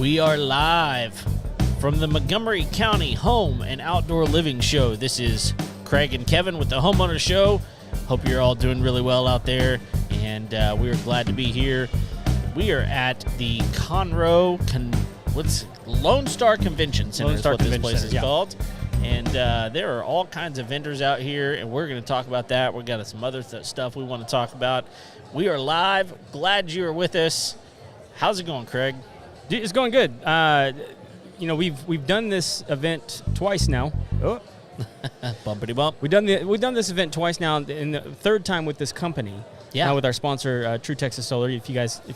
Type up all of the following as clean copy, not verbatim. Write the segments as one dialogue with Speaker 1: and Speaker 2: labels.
Speaker 1: We are live from the Montgomery County Home and Outdoor Living Show. This is Craig and Kevin with the Homeowners Show. Hope you're all doing really well out there, and we are glad to be here. We are at the Lone Star Convention Center is what this place is called. And there are all kinds of vendors out here, and we're going to talk about that. We've got some other stuff we want to talk about. We are live. Glad you are with us. How's it going, Craig?
Speaker 2: It's going good. We've done this event twice now. Oh,
Speaker 1: bumpity bump.
Speaker 2: We've done this event twice now, and the third time with this company.
Speaker 1: Yeah.
Speaker 2: With our sponsor, True Texas Solar. If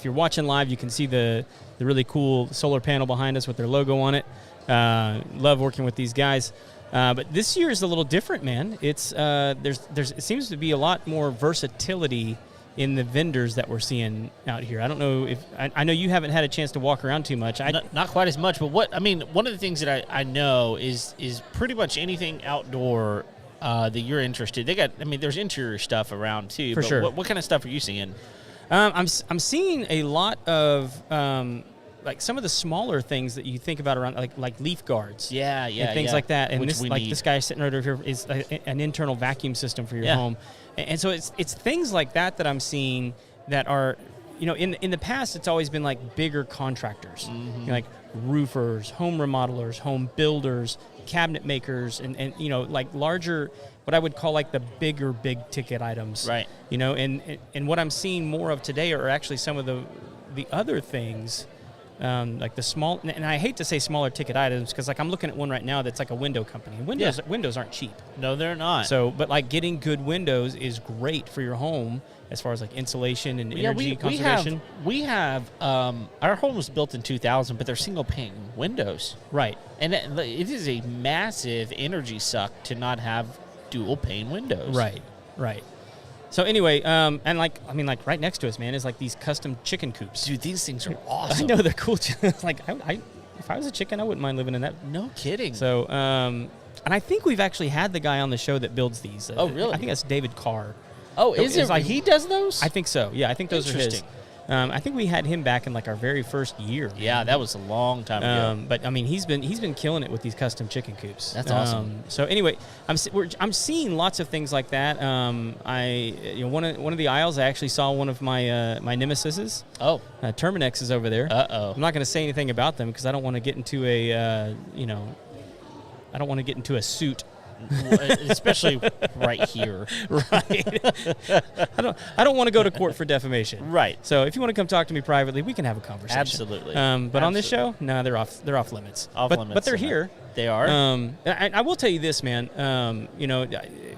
Speaker 2: you're watching live, you can see the really cool solar panel behind us with their logo on it. Love working with these guys. But this year is a little different, man. It's it seems to be a lot more versatility in the vendors that we're seeing out here. I don't know if I know you haven't had a chance to walk around too much.
Speaker 1: Not quite as much, but one of the things that I know is pretty much anything outdoor that you're interested. There's interior stuff around too.
Speaker 2: For sure.
Speaker 1: What kind of stuff are you seeing?
Speaker 2: I'm seeing a lot of like some of the smaller things that you think about around like leaf guards.
Speaker 1: Yeah,
Speaker 2: and things like that. And
Speaker 1: need.
Speaker 2: This guy sitting right over here is an internal vacuum system for your home. And so it's things like that I'm seeing that are, in the past it's always been like bigger contractors,
Speaker 1: mm-hmm.
Speaker 2: Like roofers, home remodelers, home builders, cabinet makers, and like larger, what I would call like the big ticket items.
Speaker 1: Right.
Speaker 2: And what I'm seeing more of today are actually some of the other things. Like the small, and I hate to say smaller ticket items because like I'm looking at one right now that's like a window company. Windows aren't cheap.
Speaker 1: No, they're not.
Speaker 2: So, but like getting good windows is great for your home as far as like insulation and energy conservation.
Speaker 1: We have our home was built in 2000, but they're single pane windows.
Speaker 2: Right.
Speaker 1: And it is a massive energy suck to not have dual pane windows.
Speaker 2: Right. So anyway, and like right next to us, man, is like these custom chicken coops.
Speaker 1: Dude, these things are awesome.
Speaker 2: I know they're cool. Like if I was a chicken, I wouldn't mind living in that.
Speaker 1: No kidding.
Speaker 2: So, and I think we've actually had the guy on the show that builds these.
Speaker 1: Oh, really?
Speaker 2: I think that's David Carr.
Speaker 1: Oh, is it? Like, he does those?
Speaker 2: I think so. Yeah, I think those are his.
Speaker 1: Interesting.
Speaker 2: I think we had him back in like our very first year.
Speaker 1: Yeah, that was a long time ago.
Speaker 2: But he's been killing it with these custom chicken coops.
Speaker 1: That's awesome.
Speaker 2: So anyway, I'm seeing lots of things like that. One of the aisles, I actually saw one of my my nemesises.
Speaker 1: Oh,
Speaker 2: Terminex is over there. I'm not going to say anything about them because I don't want to get into I don't want to get into a suit.
Speaker 1: Especially right here.
Speaker 2: Right. I don't want to go to court for defamation.
Speaker 1: Right.
Speaker 2: So if you want to come talk to me privately, we can have a conversation.
Speaker 1: Absolutely.
Speaker 2: But on this show, no, they're off limits. But they're here.
Speaker 1: They are.
Speaker 2: I will tell you this, man.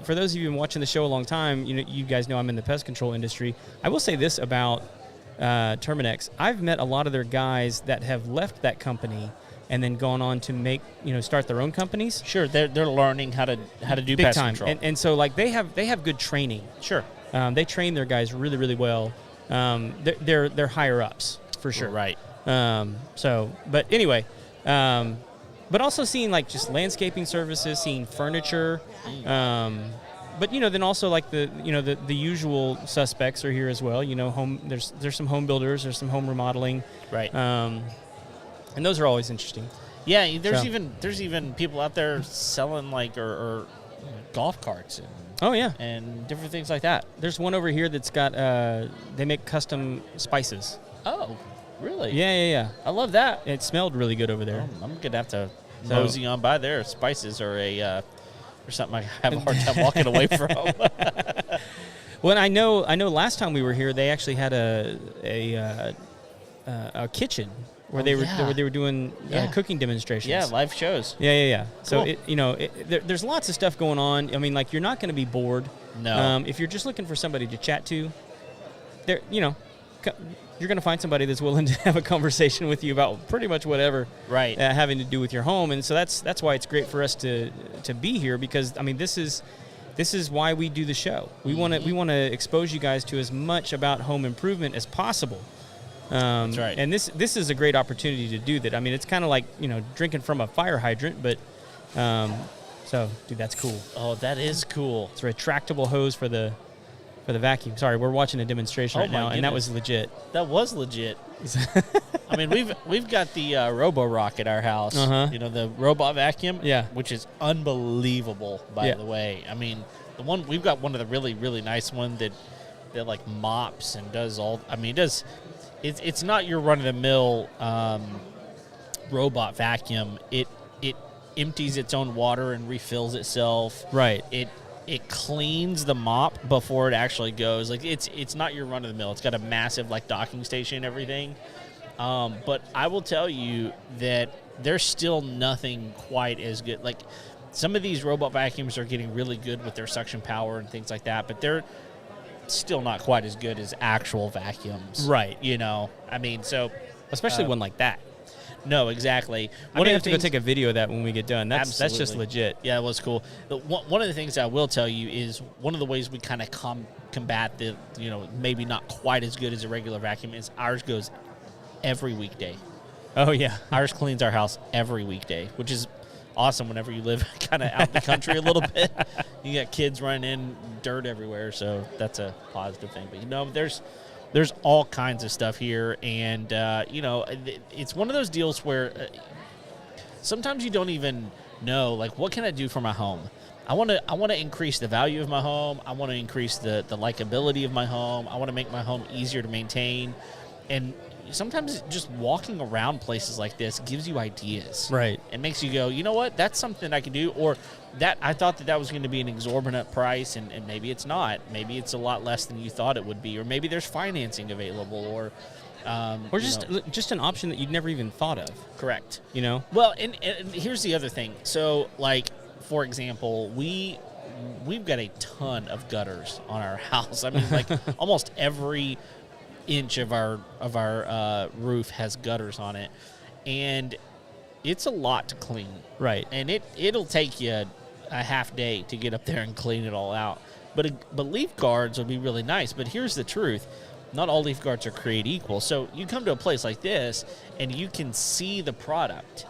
Speaker 2: For those of you who've been watching the show a long time, you guys know I'm in the pest control industry. I will say this about Terminex. I've met a lot of their guys that have left that company and then gone on to start their own companies.
Speaker 1: Sure, they're learning how to do
Speaker 2: big
Speaker 1: pest
Speaker 2: time.
Speaker 1: control.
Speaker 2: And so like they have good training.
Speaker 1: Sure.
Speaker 2: They train their guys really, really well. They're higher ups for sure.
Speaker 1: Right.
Speaker 2: But anyway, but also seeing like just landscaping services, seeing furniture. But then also like the usual suspects are here as well. There's some home builders, there's some home remodeling.
Speaker 1: Right.
Speaker 2: And those are always interesting.
Speaker 1: Yeah, there's even people out there selling like or golf carts and different things like that.
Speaker 2: There's one over here that's got they make custom spices.
Speaker 1: Oh, really?
Speaker 2: Yeah.
Speaker 1: I love that.
Speaker 2: It smelled really good over there.
Speaker 1: I'm gonna have to mosey on by there. Spices are or something I have a hard time walking away from.
Speaker 2: Well, I know. Last time we were here, they actually had a kitchen. Where they were doing cooking demonstrations.
Speaker 1: Yeah, live shows.
Speaker 2: Yeah.
Speaker 1: Cool.
Speaker 2: So there's lots of stuff going on. Like you're not going to be bored.
Speaker 1: No.
Speaker 2: If you're just looking for somebody to chat to, you're going to find somebody that's willing to have a conversation with you about pretty much whatever.
Speaker 1: Right.
Speaker 2: Having to do with your home, and so that's why it's great for us to be here because this is why we do the show. We want to expose you guys to as much about home improvement as possible.
Speaker 1: That's right.
Speaker 2: And this is a great opportunity to do that. It's kind of like, drinking from a fire hydrant, but so, dude, that's cool.
Speaker 1: Oh, that is cool.
Speaker 2: It's a retractable hose for the For the vacuum. Sorry, we're watching a demonstration right now, and that was legit.
Speaker 1: That was legit. I mean, we've got the Robo-Rock at our house.
Speaker 2: Uh-huh.
Speaker 1: You know, the robot vacuum.
Speaker 2: Yeah.
Speaker 1: Which is unbelievable, by the way. I mean, we've got one of the really, really nice one that like mops and does all. I mean, it's not your run-of-the-mill robot vacuum. It empties its own water and refills itself.
Speaker 2: Right.
Speaker 1: It cleans the mop before it actually goes. Like it's not your run of the mill. It's got a massive like docking station and everything. But I will tell you that there's still nothing quite as good. Like some of these robot vacuums are getting really good with their suction power and things like that, but they're still not quite as good as actual vacuums.
Speaker 2: Right.
Speaker 1: You know. I mean, so
Speaker 2: especially one like that.
Speaker 1: No, exactly.
Speaker 2: I'm gonna have to go take a video of that when we get done. That's just legit.
Speaker 1: Yeah, it was cool. One of the things I will tell you is one of the ways we kind of combat the, you know, maybe not quite as good as a regular vacuum is ours goes every weekday.
Speaker 2: Oh yeah,
Speaker 1: ours cleans our house every weekday, which is awesome. Whenever you live kind of out in the country a little bit, you got kids running in, dirt everywhere, so that's a positive thing. But you know, there's all kinds of stuff here, and, you know, it's one of those deals where sometimes you don't even know, like, what can I do for my home? I want to increase the value of my home. I want to increase the likability of my home. I want to make my home easier to maintain. And sometimes just walking around places like this gives you ideas.
Speaker 2: Right.
Speaker 1: It makes you go, you know what, that's something I could do, or that I thought that was going to be an exorbitant price, and maybe it's not. Maybe it's a lot less than you thought it would be, or maybe there's financing available, or
Speaker 2: just an option that you'd never even thought of.
Speaker 1: Correct.
Speaker 2: You know?
Speaker 1: Well, and here's the other thing. So, like, for example, we've got a ton of gutters on our house. I mean, like, almost every inch of our roof has gutters on it, and it's a lot to clean.
Speaker 2: Right.
Speaker 1: And it'll take you a half day to get up there and clean it all out. But leaf guards would be really nice. But here's the truth. Not all leaf guards are created equal. So you come to a place like this, and you can see the product.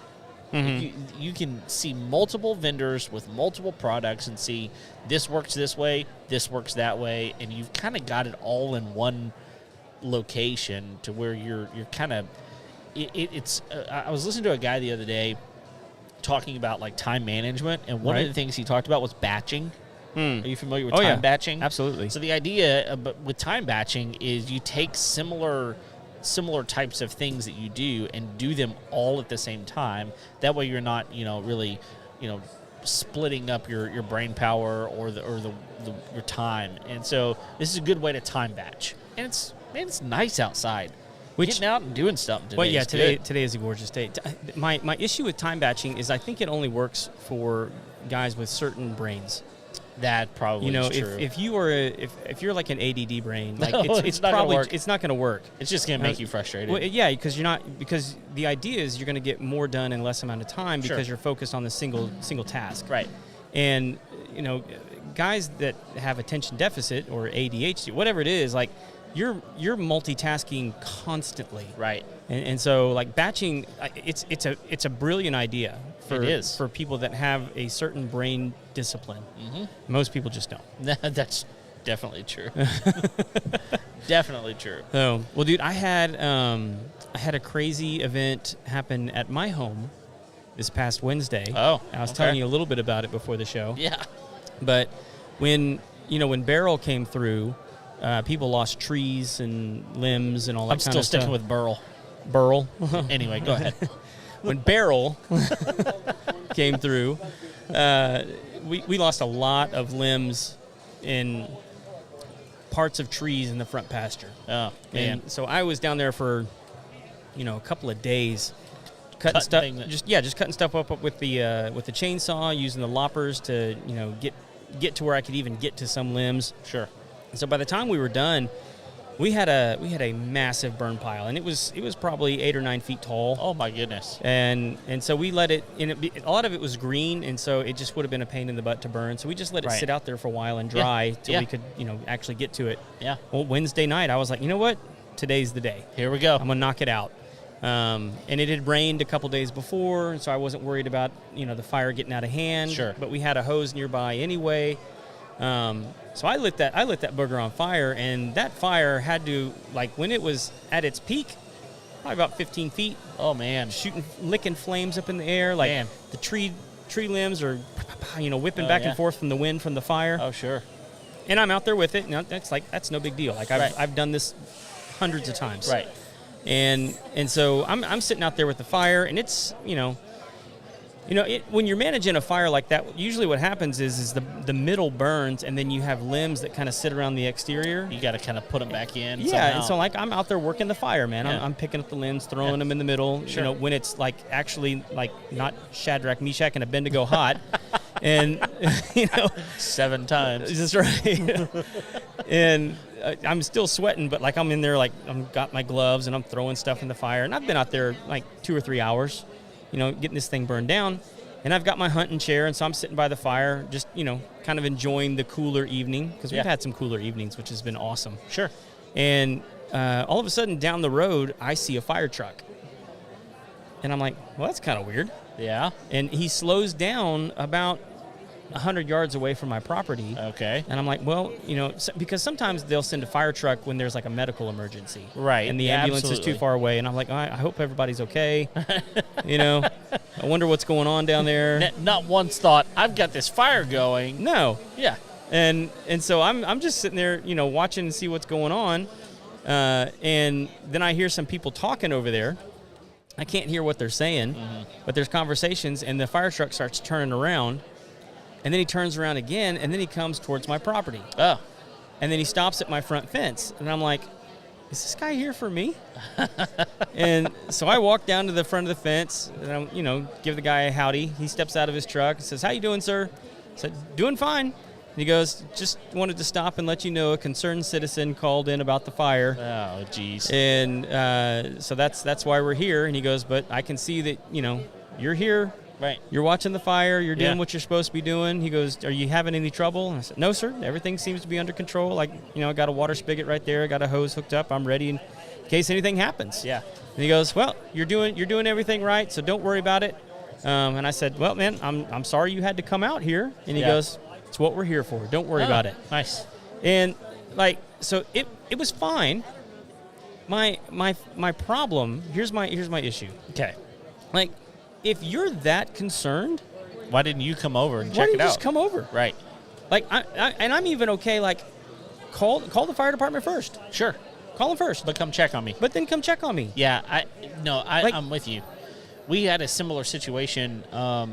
Speaker 1: Mm-hmm. You can see multiple vendors with multiple products and see this works this way, this works that way, and you've kind of got it all in one location to where you're kind of it's I was listening to a guy the other day talking about like time management, and one of the things he talked about was batching. Are you familiar with time batching?
Speaker 2: Absolutely.
Speaker 1: So the idea with time batching is you take similar types of things that you do and do them all at the same time. That way you're not, really, splitting up your brain power or your time. And so this is a good way to time batch. And it's nice outside. Getting out and doing something today.
Speaker 2: Today is a gorgeous day. My issue with time batching is I think it only works for guys with certain brains.
Speaker 1: That probably is true.
Speaker 2: If you're like an ADD brain, like it's
Speaker 1: not
Speaker 2: probably
Speaker 1: gonna work.
Speaker 2: It's not going to work.
Speaker 1: It's just going to make you frustrated.
Speaker 2: Well, yeah, because the idea is you're going to get more done in less amount of time because you're focused on the single task.
Speaker 1: Right.
Speaker 2: And guys that have attention deficit or ADHD, whatever it is, like you're multitasking constantly.
Speaker 1: Right.
Speaker 2: And so like batching, it's a brilliant idea.
Speaker 1: It is.
Speaker 2: For people that have a certain brain discipline. Mm-hmm. Most people just don't.
Speaker 1: That's definitely true. Definitely true.
Speaker 2: Oh, well, dude, I had a crazy event happen at my home this past Wednesday.
Speaker 1: Oh,
Speaker 2: I was telling you a little bit about it before the show.
Speaker 1: Yeah.
Speaker 2: But when Beryl came through, people lost trees and limbs and all that kind of stuff.
Speaker 1: I'm still sticking with Burl.
Speaker 2: Burl.
Speaker 1: Anyway, go ahead.
Speaker 2: When Beryl came through, we lost a lot of limbs in parts of trees in the front pasture.
Speaker 1: Oh, man.
Speaker 2: And so I was down there for, a couple of days, cutting stuff. Just cutting stuff up with the chainsaw, using the loppers to get to where I could even get to some limbs.
Speaker 1: Sure.
Speaker 2: So by the time we were done, we had a massive burn pile, and it was probably 8 or 9 feet tall.
Speaker 1: Oh my goodness!
Speaker 2: And so we let it. And a lot of it was green, and so it just would have been a pain in the butt to burn. So we just let it sit out there for a while and dry till we could actually get to it.
Speaker 1: Yeah.
Speaker 2: Well, Wednesday night I was like, you know what? Today's the day.
Speaker 1: Here we go.
Speaker 2: I'm gonna knock it out. And it had rained a couple days before, so I wasn't worried about the fire getting out of hand.
Speaker 1: Sure.
Speaker 2: But we had a hose nearby anyway. So I lit that booger on fire, and that fire had to, like, when it was at its peak, probably about 15 feet.
Speaker 1: Oh man,
Speaker 2: licking flames up in the air, like
Speaker 1: man.
Speaker 2: The tree limbs are, whipping back and forth from the wind from the fire.
Speaker 1: Oh sure.
Speaker 2: And I'm out there with it. That's no big deal. Like I've done this hundreds of times.
Speaker 1: Right.
Speaker 2: And so I'm sitting out there with the fire, and it's when you're managing a fire like that, usually what happens is the middle burns, and then you have limbs that kind of sit around the exterior.
Speaker 1: You got to kind of put them back in.
Speaker 2: Yeah,
Speaker 1: somehow.
Speaker 2: and so like I'm out there working the fire, man.
Speaker 1: Yeah.
Speaker 2: I'm picking up the limbs, throwing them in the middle.
Speaker 1: Sure.
Speaker 2: When it's like actually like not Shadrach, Meshach, and Abednego hot, and
Speaker 1: 7 times.
Speaker 2: that's right. And I'm still sweating, but like I'm in there, like I've got my gloves and I'm throwing stuff in the fire, and I've been out there like 2 or 3 hours, getting this thing burned down. And I've got my hunting chair, and so I'm sitting by the fire, just, kind of enjoying the cooler evening, because we've had some cooler evenings, which has been awesome.
Speaker 1: Sure.
Speaker 2: And all of a sudden, down the road, I see a fire truck. And I'm like, well, that's kind of weird.
Speaker 1: Yeah.
Speaker 2: And he slows down about 100 yards away from my property.
Speaker 1: Okay.
Speaker 2: And I'm like, well, because sometimes they'll send a fire truck when there's like a medical emergency.
Speaker 1: Right.
Speaker 2: And the ambulance is too far away. And I'm like, I hope everybody's okay. I wonder what's going on down there.
Speaker 1: Not once thought, I've got this fire going.
Speaker 2: No.
Speaker 1: Yeah.
Speaker 2: And so I'm just sitting there, watching and see what's going on. And then I hear some people talking over there. I can't hear what they're saying, but there's conversations, and the fire truck starts turning around. And then he turns around again, and then he comes towards my property.
Speaker 1: Oh.
Speaker 2: And then he stops at my front fence. And I'm like, is this guy here for me? And so I walk down to the front of the fence, and I, give the guy a howdy. He steps out of his truck and says, how you doing, sir? I said, doing fine. And he goes, just wanted to stop and let you know a concerned citizen called in about the fire.
Speaker 1: Oh, geez.
Speaker 2: And so that's why we're here. And he goes, but I can see that, you're here.
Speaker 1: Right.
Speaker 2: You're watching the fire. You're doing what you're supposed to be doing. He goes, are you having any trouble? And I said, no, sir. Everything seems to be under control. Like, I got a water spigot right there. I got a hose hooked up. I'm ready in case anything happens.
Speaker 1: Yeah.
Speaker 2: And he goes, well, you're doing everything right, so don't worry about it. And I said, well, man, I'm sorry you had to come out here. And he goes, it's what we're here for. Don't worry about it.
Speaker 1: Nice.
Speaker 2: And so it was fine. My problem, here's my issue.
Speaker 1: Okay.
Speaker 2: Like, if you're that concerned,
Speaker 1: why didn't you come over and
Speaker 2: why
Speaker 1: check
Speaker 2: didn't
Speaker 1: it
Speaker 2: you
Speaker 1: out?
Speaker 2: just come over?
Speaker 1: Right.
Speaker 2: Like, I'm even okay. Like, call the fire department first.
Speaker 1: Sure.
Speaker 2: Call them first,
Speaker 1: But come check on me.
Speaker 2: but then come check on me.
Speaker 1: Yeah. I'm with you. We had a similar situation. I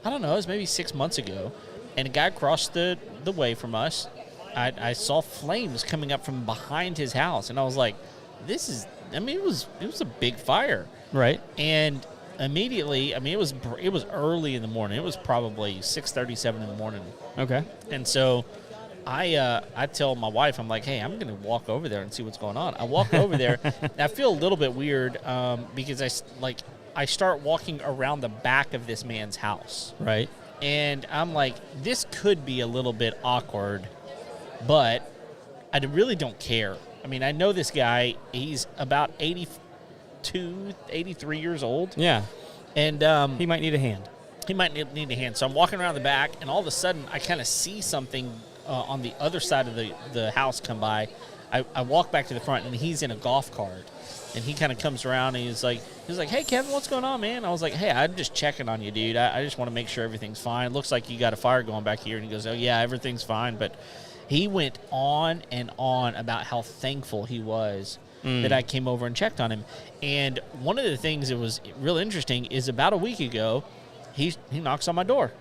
Speaker 1: don't know. It was maybe 6 months ago, and a guy crossed the way from us. I saw flames coming up from behind his house, and I was like, "This is." I mean, it was a big fire.
Speaker 2: Right.
Speaker 1: And immediately, it was early in the morning. It was probably 6:37 in the morning.
Speaker 2: Okay.
Speaker 1: And so I tell my wife, I'm like, hey, I'm going to walk over there and see what's going on. I walk over there, and I feel a little bit weird because I start walking around the back of this man's house.
Speaker 2: Right.
Speaker 1: And I'm like, this could be a little bit awkward, but I really don't care. I mean, I know this guy. He's about 82, 83 years old.
Speaker 2: Yeah.
Speaker 1: And
Speaker 2: He might need a hand.
Speaker 1: he might need a hand. So I'm walking around the back, and all of a sudden, I kind of see something on the other side of the house come by. I walk back to the front, and he's in a golf cart. And he kind of comes around, and he's like, hey, Kevin, what's going on, man? I was like, hey, I'm just checking on you, dude. I just want to make sure everything's fine. It looks like you got a fire going back here. And he goes, oh, yeah, everything's fine. But he went on and on about how thankful he was that I came over and checked on him. And one of the things that was real interesting is about a week ago, he knocks on my door.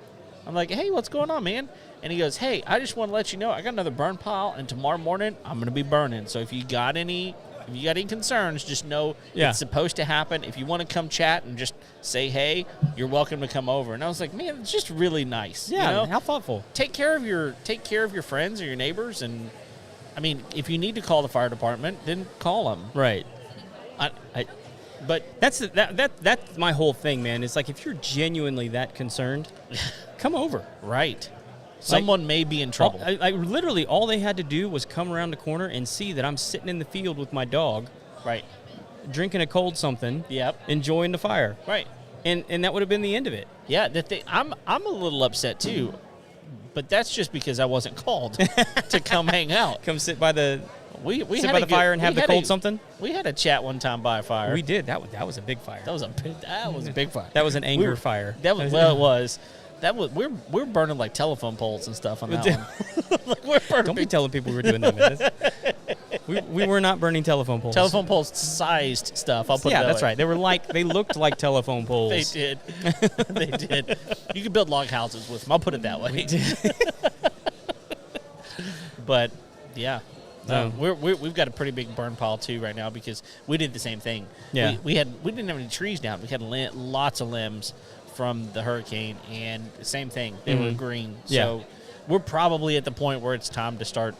Speaker 1: I'm like, hey, what's going on, man? And he goes, hey, I just want to let you know I got another burn pile, and tomorrow morning I'm going to be burning. So if you got any concerns, just know it's supposed to happen. If you want to come chat and just say, hey, you're welcome to come over. And I was like, man, it's just really nice.
Speaker 2: Yeah,
Speaker 1: you know?
Speaker 2: how thoughtful.
Speaker 1: Take care of your friends or your neighbors. And I mean, if you need to call the fire department, then call them.
Speaker 2: Right.
Speaker 1: But
Speaker 2: That's my whole thing, man. It's like, if you're genuinely that concerned, come over.
Speaker 1: right. Someone may be in trouble.
Speaker 2: I literally, all they had to do was come around the corner and see that I'm sitting in the field with my dog,
Speaker 1: right.
Speaker 2: drinking a cold something,
Speaker 1: Yep.
Speaker 2: enjoying the fire.
Speaker 1: Right.
Speaker 2: And that would have been the end of it.
Speaker 1: Yeah, I'm a little upset too, but that's just because I wasn't called to come hang out.
Speaker 2: Come sit by the
Speaker 1: We
Speaker 2: sit
Speaker 1: had
Speaker 2: by
Speaker 1: a
Speaker 2: the
Speaker 1: good-
Speaker 2: fire and
Speaker 1: we
Speaker 2: have the
Speaker 1: had
Speaker 2: cold
Speaker 1: a-
Speaker 2: something.
Speaker 1: We had a chat one time by a fire.
Speaker 2: We did. That was a big fire.
Speaker 1: That was a big fire.
Speaker 2: That was an anger
Speaker 1: were-
Speaker 2: fire.
Speaker 1: That was well, it was. That was we're burning like telephone poles and stuff on that one. Like, we're burning
Speaker 2: Don't be telling people we were doing that, man. We were not burning telephone poles.
Speaker 1: telephone poles sized stuff. I'll put it
Speaker 2: Yeah,
Speaker 1: that
Speaker 2: that's
Speaker 1: way.
Speaker 2: right. They looked like telephone poles.
Speaker 1: They did. They did. You could build log houses with them. I'll put it that way. But yeah, we've got a pretty big burn pile too right now because we did the same thing.
Speaker 2: Yeah.
Speaker 1: we didn't have any trees down. We had lots of limbs from the hurricane, and same thing. They were green.
Speaker 2: Yeah.
Speaker 1: So we're probably at the point where it's time to start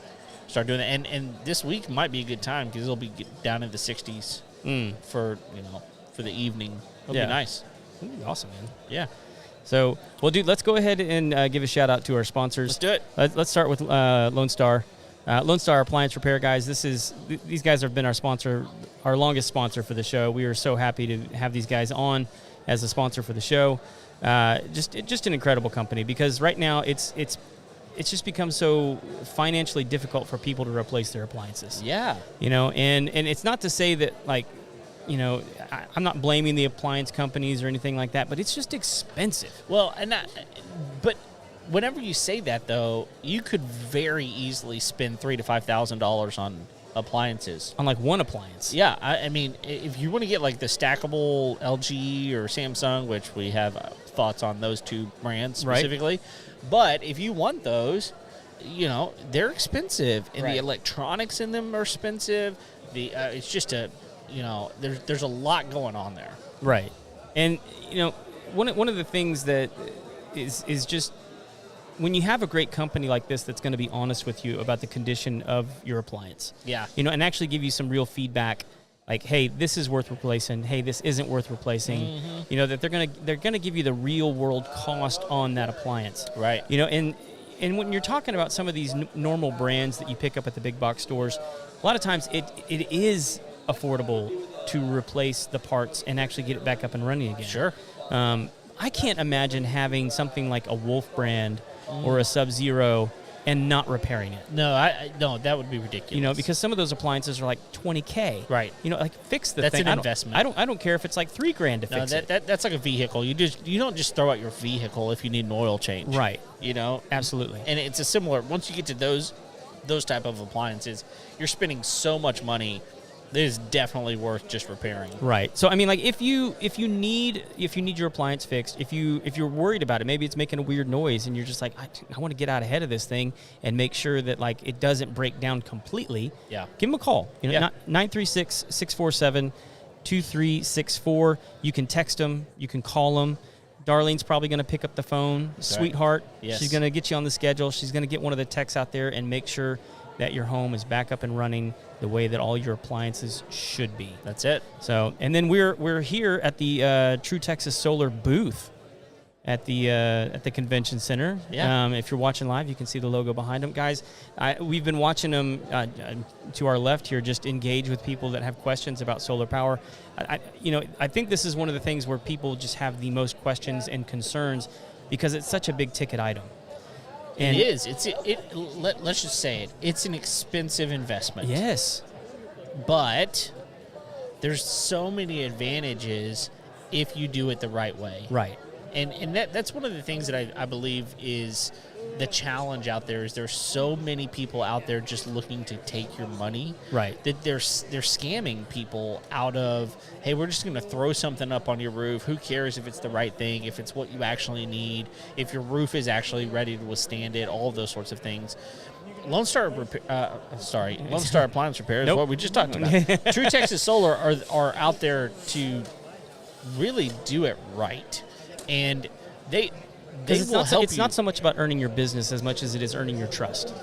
Speaker 1: doing that. And this week might be a good time because it'll be down in the 60s for the evening. It'll
Speaker 2: Yeah.
Speaker 1: be nice.
Speaker 2: Ooh, awesome, man.
Speaker 1: Yeah.
Speaker 2: So, well, dude, let's go ahead and give a shout out to our sponsors.
Speaker 1: Let's do it.
Speaker 2: Let's start with Lone Star. Lone Star Appliance Repair, guys. These guys have been our sponsor, our longest sponsor for the show. We are so happy to have these guys on as a sponsor for the show. Just an incredible company because right now it's just become so financially difficult for people to replace their appliances.
Speaker 1: Yeah.
Speaker 2: And it's not to say that I'm not blaming the appliance companies or anything like that, but it's just expensive.
Speaker 1: Well, but whenever you say that, though, you could very easily spend $3,000 to $5,000 on appliances.
Speaker 2: On like one appliance.
Speaker 1: Yeah, I mean, if you want to get like the stackable LG or Samsung, which we have thoughts on those two brands specifically, right. But if you want those, they're expensive, and
Speaker 2: right.
Speaker 1: The electronics in them are expensive. It's just there's a lot going on there.
Speaker 2: Right, and one of the things that is just when you have a great company like this that's going to be honest with you about the condition of your appliance.
Speaker 1: Yeah.
Speaker 2: And actually give you some real feedback like, hey, this is worth replacing. Hey, this isn't worth replacing. Mm-hmm. That they're going to give you the real world cost on that appliance.
Speaker 1: Right.
Speaker 2: And when you're talking about some of these normal brands that you pick up at the big box stores, a lot of times it is affordable to replace the parts and actually get it back up and running again.
Speaker 1: Sure.
Speaker 2: I can't imagine having something like a Wolf brand or a Sub-Zero and not repairing it.
Speaker 1: No, that would be ridiculous.
Speaker 2: Because some of those appliances are like $20K.
Speaker 1: Right.
Speaker 2: Fix the
Speaker 1: That's
Speaker 2: thing.
Speaker 1: an investment.
Speaker 2: I don't care if it's like $3,000 to fix it.
Speaker 1: That's like a vehicle. You don't just throw out your vehicle if you need an oil change.
Speaker 2: Right.
Speaker 1: Absolutely. And it's a similar. Once you get to those type of appliances, you're spending so much money. It is definitely worth just repairing.
Speaker 2: Right. So I mean, like if you need your appliance fixed, if you're worried about it, maybe it's making a weird noise, and you're just like, I want to get out ahead of this thing and make sure that like it doesn't break down completely.
Speaker 1: Yeah.
Speaker 2: Give them a call. 936-647-2364. You can text them. You can call them. Darlene's probably going to pick up the phone.
Speaker 1: That's
Speaker 2: Sweetheart.
Speaker 1: Right. Yes.
Speaker 2: She's going to get you on the schedule. She's going to get one of the techs out there and make sure that your home is back up and running the way that all your appliances should be.
Speaker 1: That's it.
Speaker 2: So, and then we're here at the True Texas Solar booth at the convention center.
Speaker 1: Yeah.
Speaker 2: If you're watching live, you can see the logo behind them, guys. We've been watching them to our left here, just engage with people that have questions about solar power. I think this is one of the things where people just have the most questions and concerns because it's such a big ticket item.
Speaker 1: And it is. Let's just say it. It's an expensive investment.
Speaker 2: Yes.
Speaker 1: But there's so many advantages if you do it the right way.
Speaker 2: Right.
Speaker 1: And that's one of the things that I believe is the challenge out there is there's so many people out there just looking to take your money.
Speaker 2: Right.
Speaker 1: That they're scamming people out of, hey, we're just going to throw something up on your roof. Who cares if it's the right thing, if it's what you actually need, if your roof is actually ready to withstand it, all of those sorts of things. Lone Star Appliance Repair is
Speaker 2: Nope.
Speaker 1: what we just talked about. True Texas Solar are out there to really do it right. And they will help you.
Speaker 2: It's not so much about earning your business as much as it is earning your trust.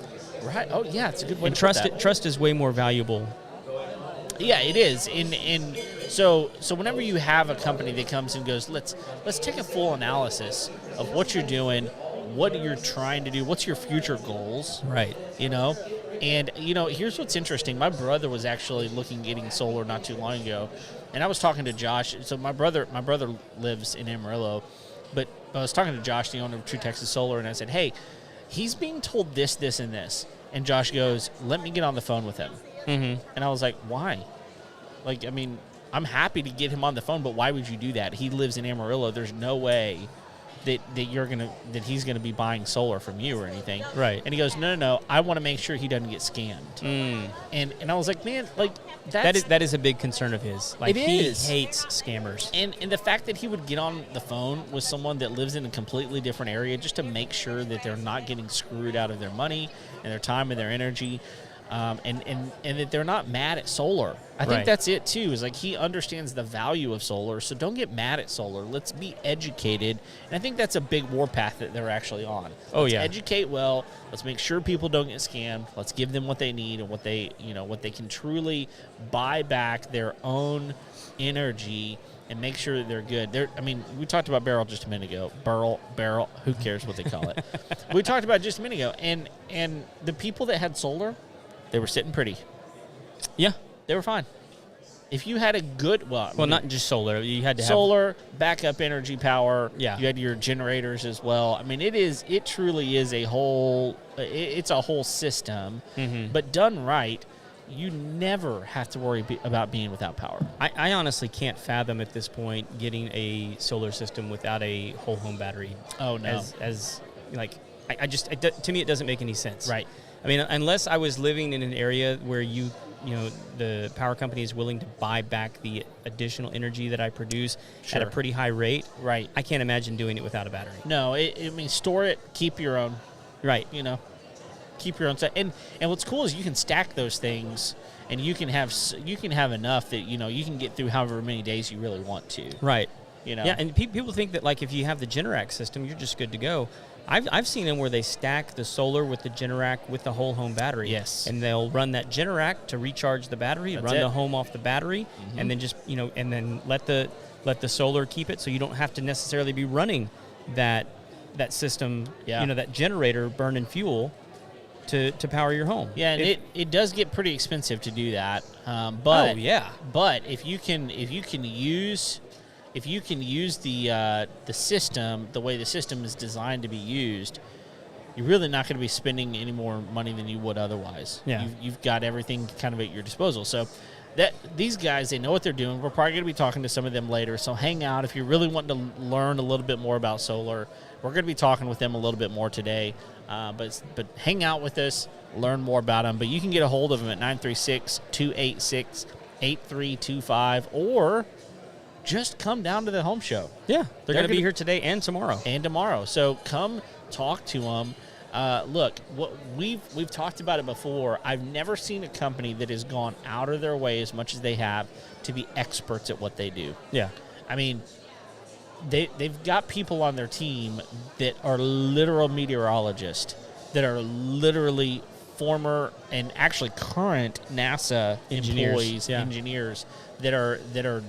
Speaker 1: Right. Oh, yeah, it's a good way
Speaker 2: And
Speaker 1: to put that.
Speaker 2: trust is way more valuable.
Speaker 1: Yeah, it is. And so whenever you have a company that comes and goes, let's take a full analysis of what you're doing, what you're trying to do, what's your future goals.
Speaker 2: Right.
Speaker 1: And here's what's interesting. My brother was actually looking at getting solar not too long ago, and I was talking to Josh. So my brother lives in Amarillo, but I was talking to Josh, the owner of True Texas Solar, and I said, hey, he's being told this, this, and this. And Josh goes, let me get on the phone with him.
Speaker 2: Mm-hmm.
Speaker 1: And I was like, why? Like, I mean, I'm happy to get him on the phone, but why would you do that? He lives in Amarillo. There's no way that he's gonna be buying solar from you or anything.
Speaker 2: Right.
Speaker 1: And he goes, no. I want to make sure he doesn't get scammed. And I was like, man, like
Speaker 2: that is a big concern of his. Like, he
Speaker 1: is.
Speaker 2: hates scammers.
Speaker 1: And the fact that he would get on the phone with someone that lives in a completely different area just to make sure that they're not getting screwed out of their money and their time and their energy. And that they're not mad at solar. I think that's it too, is like he understands the value of solar, so don't get mad at solar. Let's be educated. And I think that's a big warpath that they're actually on. Let's educate well. Let's make sure people don't get scammed. Let's give them what they need and what they can truly buy back their own energy and make sure that they're good. We talked about Barrel just a minute ago. Barrel, who cares what they call it? We talked about it just a minute ago. And the people that had solar, they were sitting pretty.
Speaker 2: Yeah.
Speaker 1: They were fine. If you had a good... Well,
Speaker 2: not just solar. You had to have...
Speaker 1: Solar, backup energy power.
Speaker 2: Yeah.
Speaker 1: You had your generators as well. I mean, it truly is a whole... It's a whole system.
Speaker 2: Mm-hmm.
Speaker 1: But done right, you never have to worry about being without power.
Speaker 2: I honestly can't fathom at this point getting a solar system without a whole home battery.
Speaker 1: Oh, no.
Speaker 2: To me, it doesn't make any sense.
Speaker 1: Right.
Speaker 2: I mean, unless I was living in an area where the power company is willing to buy back the additional energy that I produce at a pretty high rate.
Speaker 1: Right.
Speaker 2: I can't imagine doing it without a battery.
Speaker 1: No, store it, keep your own.
Speaker 2: Right.
Speaker 1: Keep your own stuff. And what's cool is you can stack those things, and you can have enough that you can get through however many days you really want to.
Speaker 2: Right.
Speaker 1: Yeah,
Speaker 2: and people think that, like, if you have the Generac system, you're just good to go. I've seen them where they stack the solar with the Generac with the whole home battery.
Speaker 1: Yes.
Speaker 2: And they'll run that Generac to recharge the battery, the home off the battery, and then just and then let the solar keep it, so you don't have to necessarily be running that system, that generator burning fuel to power your home.
Speaker 1: Yeah, and it does get pretty expensive to do that. But if you can use the system the way the system is designed to be used, you're really not going to be spending any more money than you would otherwise.
Speaker 2: Yeah.
Speaker 1: You've got everything kind of at your disposal. So these guys, they know what they're doing. We're probably going to be talking to some of them later. So hang out if you're really wanting to learn a little bit more about solar. We're going to be talking with them a little bit more today. But hang out with us, learn more about them. But you can get a hold of them at 936-286-8325 or just come down to the home show.
Speaker 2: Yeah, they're going to be here today and tomorrow.
Speaker 1: So come talk to them. Look, what we've talked about it before. I've never seen a company that has gone out of their way as much as they have to be experts at what they do.
Speaker 2: Yeah.
Speaker 1: I mean, they've got people on their team that are literal meteorologists, that are literally former and actually current NASA employees, engineers that are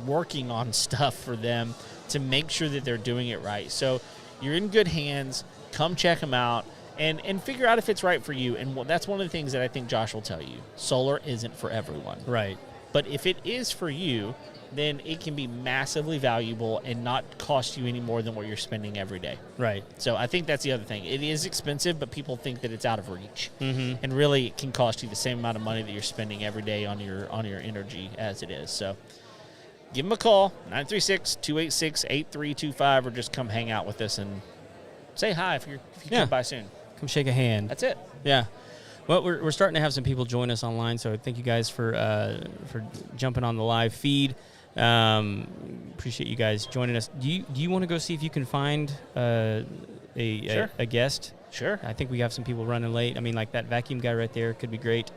Speaker 1: working on stuff for them to make sure that they're doing it right. So you're in good hands. Come check them out and figure out if it's right for you. And that's one of the things that I think Josh will tell you. Solar isn't for everyone.
Speaker 2: Right.
Speaker 1: But if it is for you, then it can be massively valuable and not cost you any more than what you're spending every day.
Speaker 2: Right.
Speaker 1: So I think that's the other thing. It is expensive, but people think that it's out of reach.
Speaker 2: Mm-hmm.
Speaker 1: And really it can cost you the same amount of money that you're spending every day on your energy as it is. So give them a call, 936-286-8325, or just come hang out with us and say hi if you come by soon.
Speaker 2: Come shake a hand.
Speaker 1: That's it.
Speaker 2: Yeah. Well, we're starting to have some people join us online, so thank you guys for jumping on the live feed. Appreciate you guys joining us. Do you want to go see if you can find a guest?
Speaker 1: Sure.
Speaker 2: I think we have some people running late. I mean, like that vacuum guy right there could be great.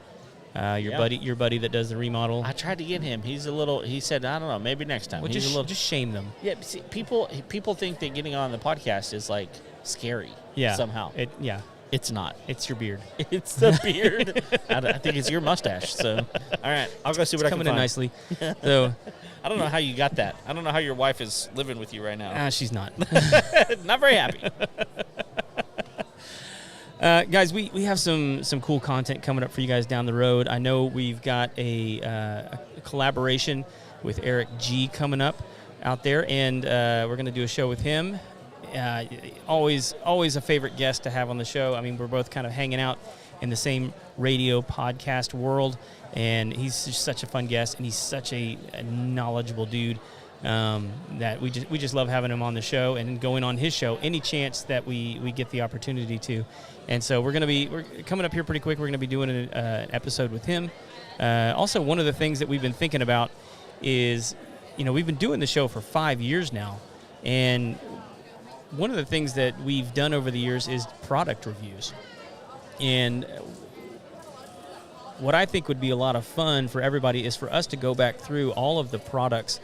Speaker 2: Your buddy that does the remodel.
Speaker 1: I tried to get him. He said, I don't know, maybe next time.
Speaker 2: Well, just shame them.
Speaker 1: Yeah, see, people think that getting on the podcast is like scary.
Speaker 2: Yeah.
Speaker 1: Somehow. It's not.
Speaker 2: It's your beard.
Speaker 1: It's the beard. I think it's your mustache. So, all right, I'll go see what I can find.
Speaker 2: Coming in nicely. So,
Speaker 1: I don't know how you got that. I don't know how your wife is living with you right now.
Speaker 2: She's not.
Speaker 1: Not very happy.
Speaker 2: Guys, we have some cool content coming up for you guys down the road. I know we've got a collaboration with Eric G coming up out there, and we're going to do a show with him always a favorite guest to have on the show. I mean, we're both kind of hanging out in the same radio podcast world, and he's just such a fun guest, and he's such a knowledgeable dude that we just love having him on the show and going on his show any chance that we get the opportunity to. And so we're coming up here pretty quick. We're going to be doing an episode with him. Also, one of the things that we've been thinking about is, we've been doing the show for 5 years now, and one of the things that we've done over the years is product reviews. And what I think would be a lot of fun for everybody is for us to go back through all of the products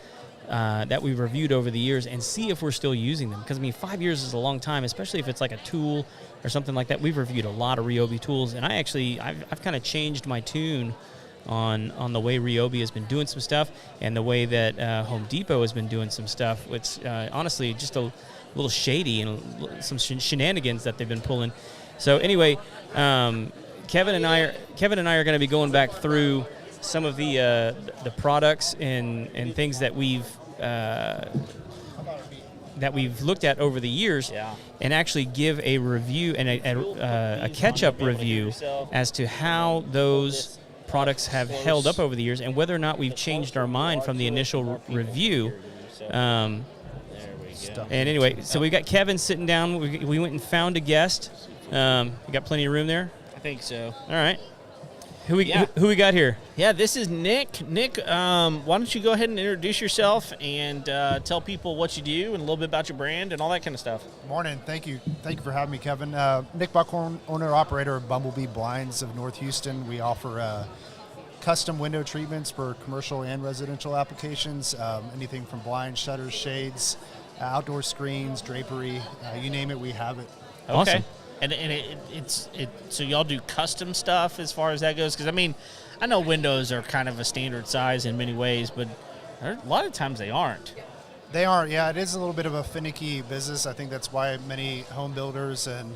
Speaker 2: that we've reviewed over the years and see if we're still using them. Because, 5 years is a long time, especially if it's like a tool or something like that. We've reviewed a lot of Ryobi tools, and I've kind of changed my tune on the way Ryobi has been doing some stuff and the way that Home Depot has been doing some stuff. It's honestly just a little shady and some shenanigans that they've been pulling. So anyway, Kevin and I are going to be going back through some of the products and things that we've looked at over the years, and actually give a review and a catch-up review as to how those products have held up over the years and whether or not we've changed our mind from the initial review. And anyway, so we got Kevin sitting down. We went and found a guest. You got plenty of room there?
Speaker 1: I think so.
Speaker 2: All right. Who we got here?
Speaker 1: Yeah, this is Nick. Nick, why don't you go ahead and introduce yourself and tell people what you do and a little bit about your brand and all that kind of stuff.
Speaker 3: Morning. Thank you for having me, Kevin. Nick Buckhorn, owner-operator of Bumblebee Blinds of North Houston. We offer custom window treatments for commercial and residential applications, anything from blinds, shutters, shades, outdoor screens, drapery, you name it, we have it.
Speaker 2: Awesome.
Speaker 1: Okay. And it's so y'all do custom stuff as far as that goes? Because, I know windows are kind of a standard size in many ways, but a lot of times they aren't.
Speaker 3: They aren't, yeah. It is a little bit of a finicky business. I think that's why many home builders and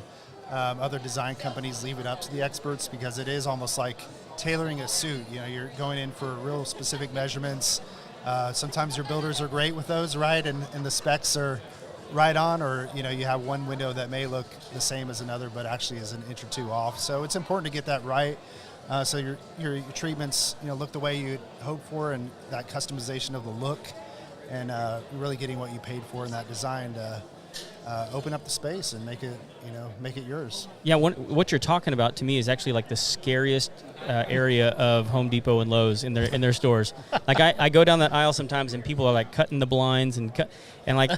Speaker 3: other design companies leave it up to the experts, because it is almost like tailoring a suit. You're going in for real specific measurements. Sometimes your builders are great with those, right? And the specs are right on, or you have one window that may look the same as another but actually is an inch or two off. So it's important to get that right, so your treatments look the way you'd hope for, and that customization of the look, and really getting what you paid for in that design to open up the space and make it yours.
Speaker 2: Yeah, what you're talking about to me is actually like the scariest area of Home Depot and Lowe's in their stores. Like I go down that aisle sometimes and people are like cutting the blinds and like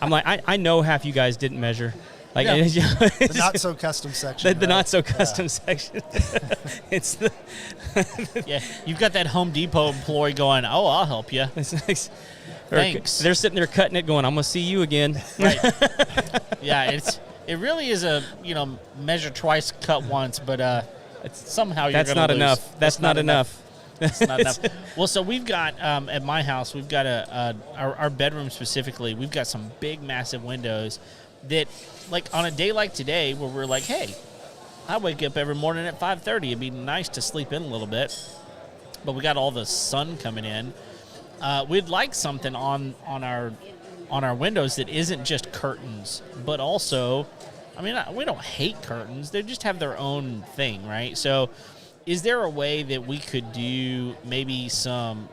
Speaker 2: I'm like I know half you guys didn't measure. Like
Speaker 3: the not so custom section.
Speaker 2: The not so custom section. It's the
Speaker 1: yeah. You've got that Home Depot employee going, "Oh, I'll help you." Thanks.
Speaker 2: They're sitting there cutting it, going, "I'm gonna see you again."
Speaker 1: Right. Yeah, it really is a measure twice, cut once, but somehow
Speaker 2: that's
Speaker 1: you're
Speaker 2: not
Speaker 1: gonna
Speaker 2: enough.
Speaker 1: lose.
Speaker 2: That's not enough.
Speaker 1: That's not enough. Well, so we've got at my house, we've got our bedroom specifically. We've got some big, massive windows that, like on a day like today, where we're like, hey, I wake up every morning at 5:30. It'd be nice to sleep in a little bit, but we got all the sun coming in. We'd like something on our windows that isn't just curtains, but also, we don't hate curtains. They just have their own thing, right? So is there a way that we could do maybe some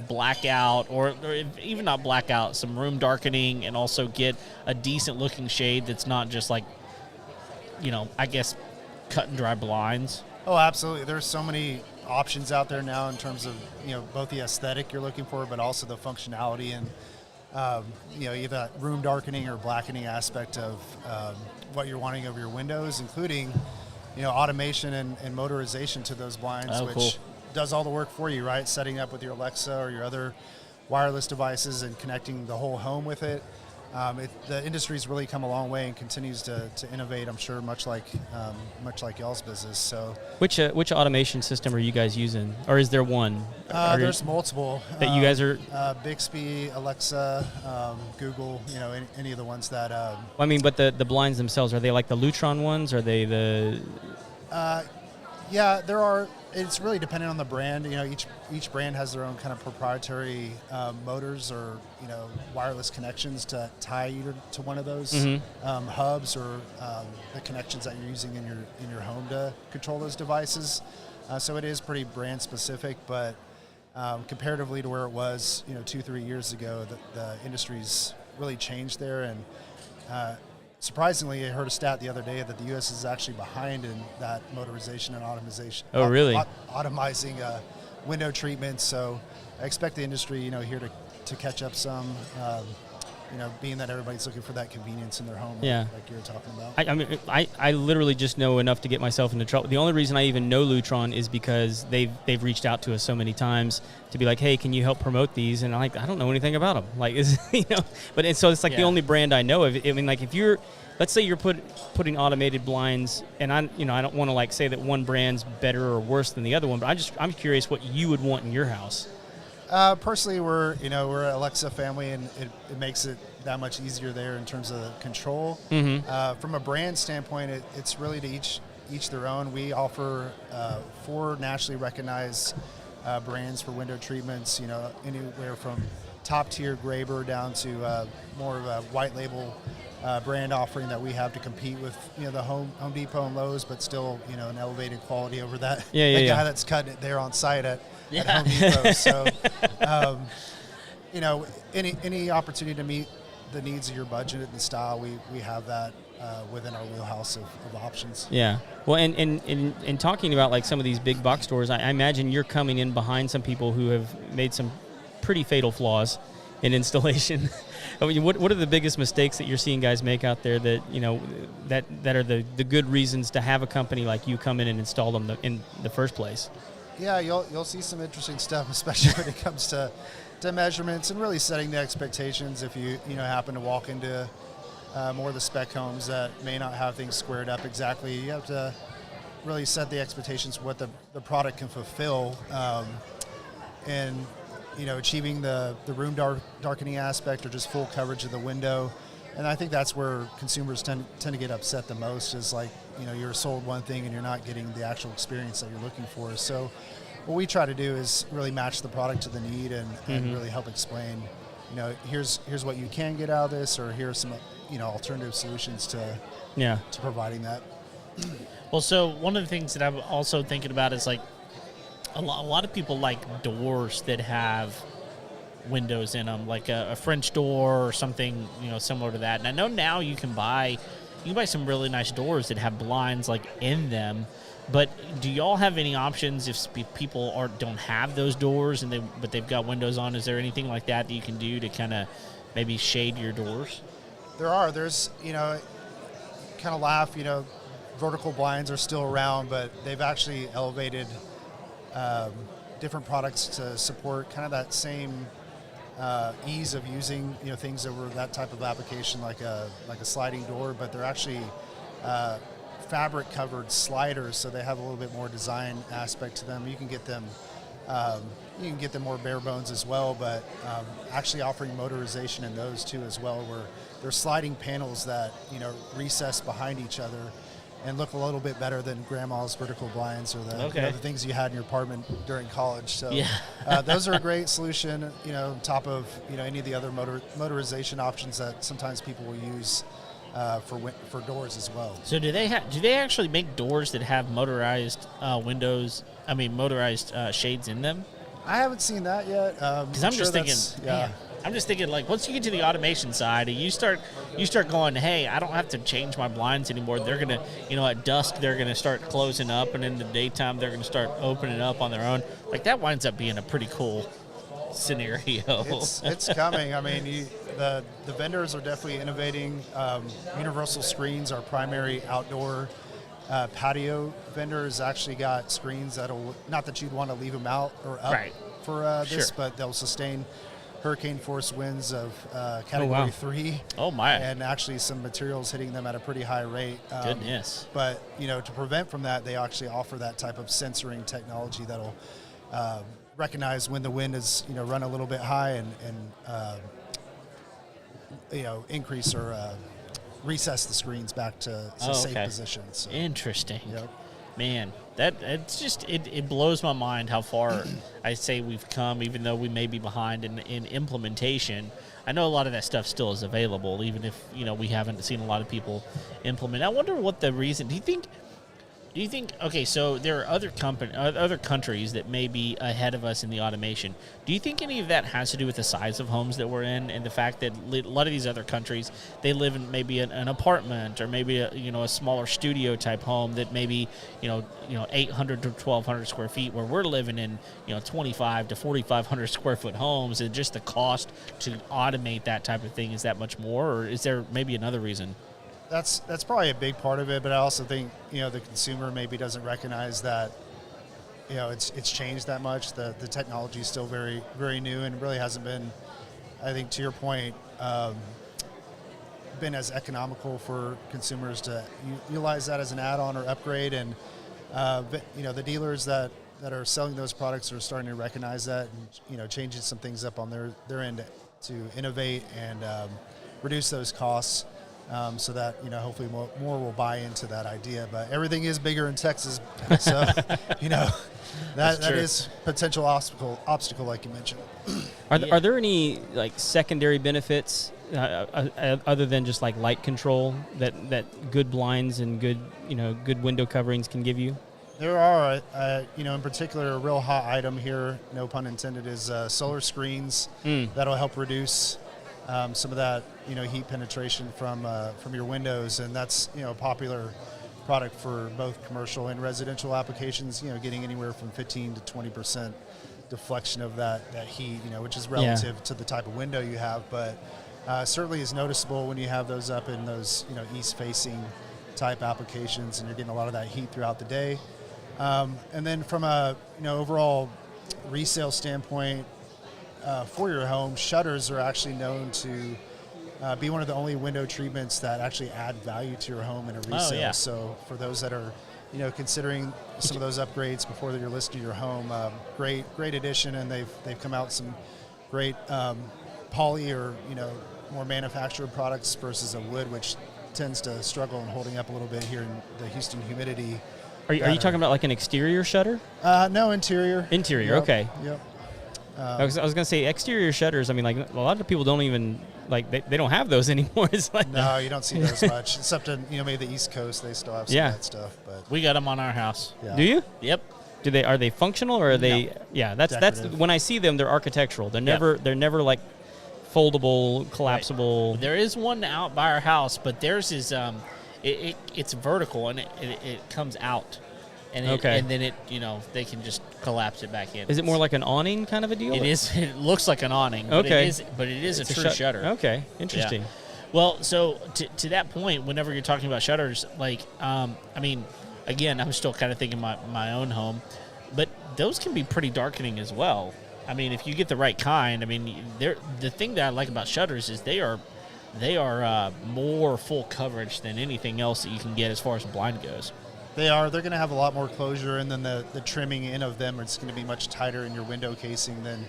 Speaker 1: blackout or even not blackout, some room darkening, and also get a decent looking shade that's not just like, I guess cut and dry blinds?
Speaker 3: Oh, absolutely. There's so many options out there now in terms of both the aesthetic you're looking for, but also the functionality and either that room darkening or blackening aspect of what you're wanting over your windows, including automation and motorization to those blinds, which
Speaker 1: cool.
Speaker 3: does all the work for you, right? Setting up with your Alexa or your other wireless devices and connecting the whole home with it. The industry's really come a long way and continues to innovate, I'm sure, much like y'all's business. So,
Speaker 2: which automation system are you guys using, or is there one?
Speaker 3: There's multiple
Speaker 2: that you guys are.
Speaker 3: Bixby, Alexa, Google, any of the ones that.
Speaker 2: But the blinds themselves, are they like the Lutron ones? Are they the?
Speaker 3: Yeah, there are. It's really dependent on the brand. You know, each brand has their own kind of proprietary motors or wireless connections to tie either to one of those hubs or the connections that you're using in your home to control those devices. So it is pretty brand specific, but comparatively to where it was 2-3 years ago, the industry's really changed there. And surprisingly, I heard a stat the other day that the U.S. is actually behind in that motorization and automation.
Speaker 2: Oh, really?
Speaker 3: Automizing window treatments. So I expect the industry, here to catch up some. Being that everybody's looking for that convenience in their home, like you were talking about.
Speaker 2: I literally just know enough to get myself into trouble. The only reason I even know Lutron is because they've reached out to us so many times to be like, hey, can you help promote these? And I'm like, I don't know anything about them. Like, so it's like the only brand I know of. I mean, like if you're, let's say you're putting automated blinds, and I don't want to like say that one brand's better or worse than the other one, but I'm curious what you would want in your house.
Speaker 3: Personally, we're an Alexa family, and it makes it that much easier there in terms of control. Mm-hmm. From a brand standpoint, it's really to each their own. We offer 4 nationally recognized brands for window treatments. Anywhere from top tier Graber down to more of a white label brand offering that we have to compete with the Home Depot and Lowe's, but still an elevated quality over that guy that's cutting it there on site at Home Depot. So, any opportunity to meet the needs of your budget and style, we have that within our wheelhouse of options.
Speaker 2: Yeah. Well, and talking about like some of these big box stores, I imagine you're coming in behind some people who have made some pretty fatal flaws in installation. I mean, what are the biggest mistakes that you're seeing guys make out there that that are the good reasons to have a company like you come in and install them in the first place?
Speaker 3: Yeah, you'll see some interesting stuff, especially when it comes to measurements and really setting the expectations. If you happen to walk into more of the spec homes that may not have things squared up exactly, you have to really set the expectations for what the product can fulfill, and achieving the room darkening aspect or just full coverage of the window. And I think that's where consumers tend to get upset the most, is like, you're sold one thing and you're not getting the actual experience that you're looking for. So what we try to do is really match the product to the need and really help explain, here's what you can get out of this, or here's some, alternative solutions to providing that.
Speaker 1: Well, so one of the things that I'm also thinking about is like a lot of people like doors that have windows in them, like a French door or something, similar to that. And I know now you can buy some really nice doors that have blinds like in them. But do y'all have any options if people don't have those doors but they've got windows on? Is there anything like that you can do to kind of maybe shade your doors?
Speaker 3: There's kind of laugh, vertical blinds are still around, but they've actually elevated different products to support kind of that same ease of using things over that type of application, like a sliding door, but they're actually fabric covered sliders, so they have a little bit more design aspect to them. You can get them more bare bones as well, but actually offering motorization in those too as well, where they're sliding panels that recess behind each other and look a little bit better than grandma's vertical blinds or the things you had in your apartment during college. So those are a great solution, on top of any of the other motorization options that sometimes people will use for doors as well.
Speaker 1: So do they actually make doors that have motorized windows? I mean, motorized shades in them?
Speaker 3: I haven't seen that yet.
Speaker 1: Because I'm just thinking, I'm just thinking, like, once you get to the automation side, you start going, hey, I don't have to change my blinds anymore. They're gonna, at dusk they're gonna start closing up, and in the daytime they're gonna start opening up on their own. Like, that winds up being a pretty cool scenario.
Speaker 3: It's coming. I mean, the vendors are definitely innovating. Universal Screens, our primary outdoor patio vendor, has actually got screens that'll, not that you'd want to leave them out or up for this, but they'll sustain hurricane force winds of category 3.
Speaker 1: Oh my!
Speaker 3: And actually some materials hitting them at a pretty high rate.
Speaker 1: Goodness.
Speaker 3: But to prevent from that, they actually offer that type of sensoring technology that'll recognize when the wind is run a little bit high and increase or recess the screens back to a safe position. So.
Speaker 1: Interesting.
Speaker 3: Yep.
Speaker 1: Man, it blows my mind how far I say we've come, even though we may be behind in implementation. I know a lot of that stuff still is available, even if we haven't seen a lot of people implement. I wonder what the reason. Do you think? Okay, so there are other countries that may be ahead of us in the automation. Do you think any of that has to do with the size of homes that we're in, and the fact that a lot of these other countries, they live in maybe an apartment or maybe a smaller studio type home that maybe 800 to 1,200 square feet, where we're living in 25 to 4,500 square foot homes, and just the cost to automate that type of thing is that much more, or is there maybe another reason?
Speaker 3: That's probably a big part of it, but I also think the consumer maybe doesn't recognize that it's changed that much. The technology is still very, very new, and really hasn't been, I think, to your point, been as economical for consumers to utilize that as an add-on or upgrade. And but the dealers that are selling those products are starting to recognize that, and changing some things up on their end to innovate and reduce those costs. So that hopefully more will buy into that idea. But everything is bigger in Texas, so that is potential obstacle like you mentioned.
Speaker 2: Are there any secondary benefits other than just light control that good blinds and good window coverings can give you?
Speaker 3: There are, in particular, a real hot item here, no pun intended, is solar screens that'll help reduce some of that heat penetration from your windows, and that's a popular product for both commercial and residential applications. Getting anywhere from 15 to 20% deflection of that heat, which is relative to the type of window you have, but certainly is noticeable when you have those up in those east-facing type applications, and you're getting a lot of that heat throughout the day. And then from a overall resale standpoint, for your home, shutters are actually known to be one of the only window treatments that actually add value to your home in a resale.
Speaker 1: Oh, yeah.
Speaker 3: So for those that are, considering some of those upgrades before you're listing your home, great addition, and they've come out some great poly or more manufactured products versus a wood, which tends to struggle in holding up a little bit here in the Houston humidity.
Speaker 2: Are you talking about an exterior shutter?
Speaker 3: No, interior.
Speaker 2: Interior,
Speaker 3: Yep.
Speaker 2: Okay.
Speaker 3: Yep.
Speaker 2: I was going to say exterior shutters. I mean, a lot of people don't even they don't have those anymore. It's
Speaker 3: No, you don't see those much, except in maybe the East Coast they still have some of that stuff. But
Speaker 1: We got them on our house.
Speaker 3: yeah.
Speaker 2: Do you?
Speaker 1: Yep.
Speaker 2: Are they functional, or are they?
Speaker 1: No.
Speaker 2: Yeah, that's
Speaker 3: Decorative.
Speaker 2: when I see them, they're architectural. They're
Speaker 1: Yep.
Speaker 2: never foldable, collapsible.
Speaker 1: There is one out by our house, but theirs is it's vertical and it comes out. And then they can just collapse it back in.
Speaker 2: Is it more like an awning kind of a deal?
Speaker 1: It is. It looks like an awning.
Speaker 2: Okay.
Speaker 1: But it is
Speaker 2: It's
Speaker 1: a true shutter.
Speaker 2: Okay, interesting.
Speaker 1: Yeah. Well, so to that point, whenever you're talking about shutters, again, I'm still kind of thinking my own home, but those can be pretty darkening as well. I mean, if you get the right kind, the thing that I like about shutters is they are more full coverage than anything else that you can get as far as a blind goes.
Speaker 3: They're going to have a lot more closure, and then the trimming in of them is going to be much tighter in your window casing than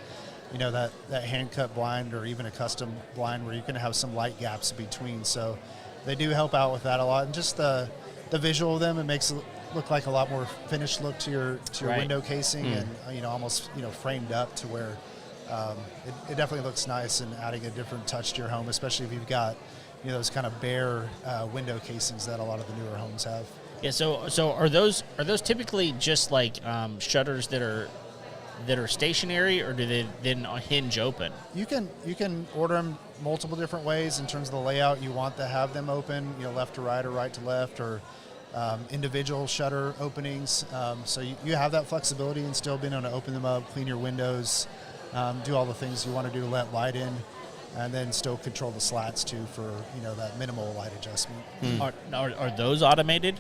Speaker 3: that hand cut blind or even a custom blind where you're going to have some light gaps between. So they do help out with that a lot, and just the visual of them, it makes it look like a lot more finished look to your
Speaker 1: Right.
Speaker 3: window casing, and almost framed up to where it definitely looks nice, and adding a different touch to your home, especially if you've got those kind of bare window casings that a lot of the newer homes have.
Speaker 1: Yeah. So are those typically just like shutters that are stationary, or do they then hinge open?
Speaker 3: You can order them multiple different ways in terms of the layout you want to have them open, left to right or right to left, or individual shutter openings. So you have that flexibility and still being able to open them up, clean your windows, do all the things you want to do to let light in, and then still control the slats too for that minimal light adjustment.
Speaker 1: Are those automated?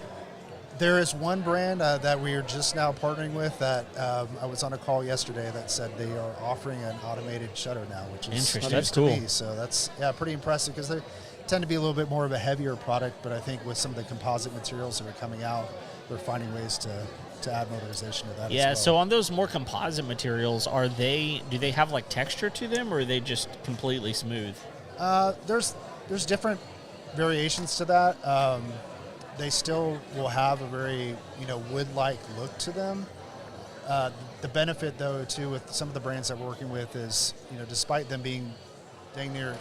Speaker 3: There is one brand that we are just now partnering with that I was on a call yesterday that said they are offering an automated shutter now, which is
Speaker 1: Interesting.
Speaker 3: news
Speaker 2: That's
Speaker 3: to
Speaker 2: cool.
Speaker 3: me. So that's pretty impressive, because they tend to be a little bit more of a heavier product, but I think with some of the composite materials that are coming out, they're finding ways to add motorization to that as
Speaker 1: Yeah.
Speaker 3: well.
Speaker 1: So on those more composite materials, do they have like texture to them, or are they just completely smooth?
Speaker 3: There's different variations to that. they still will have a very, wood-like look to them. The benefit, though, too, with some of the brands that we're working with is, despite them being dang near,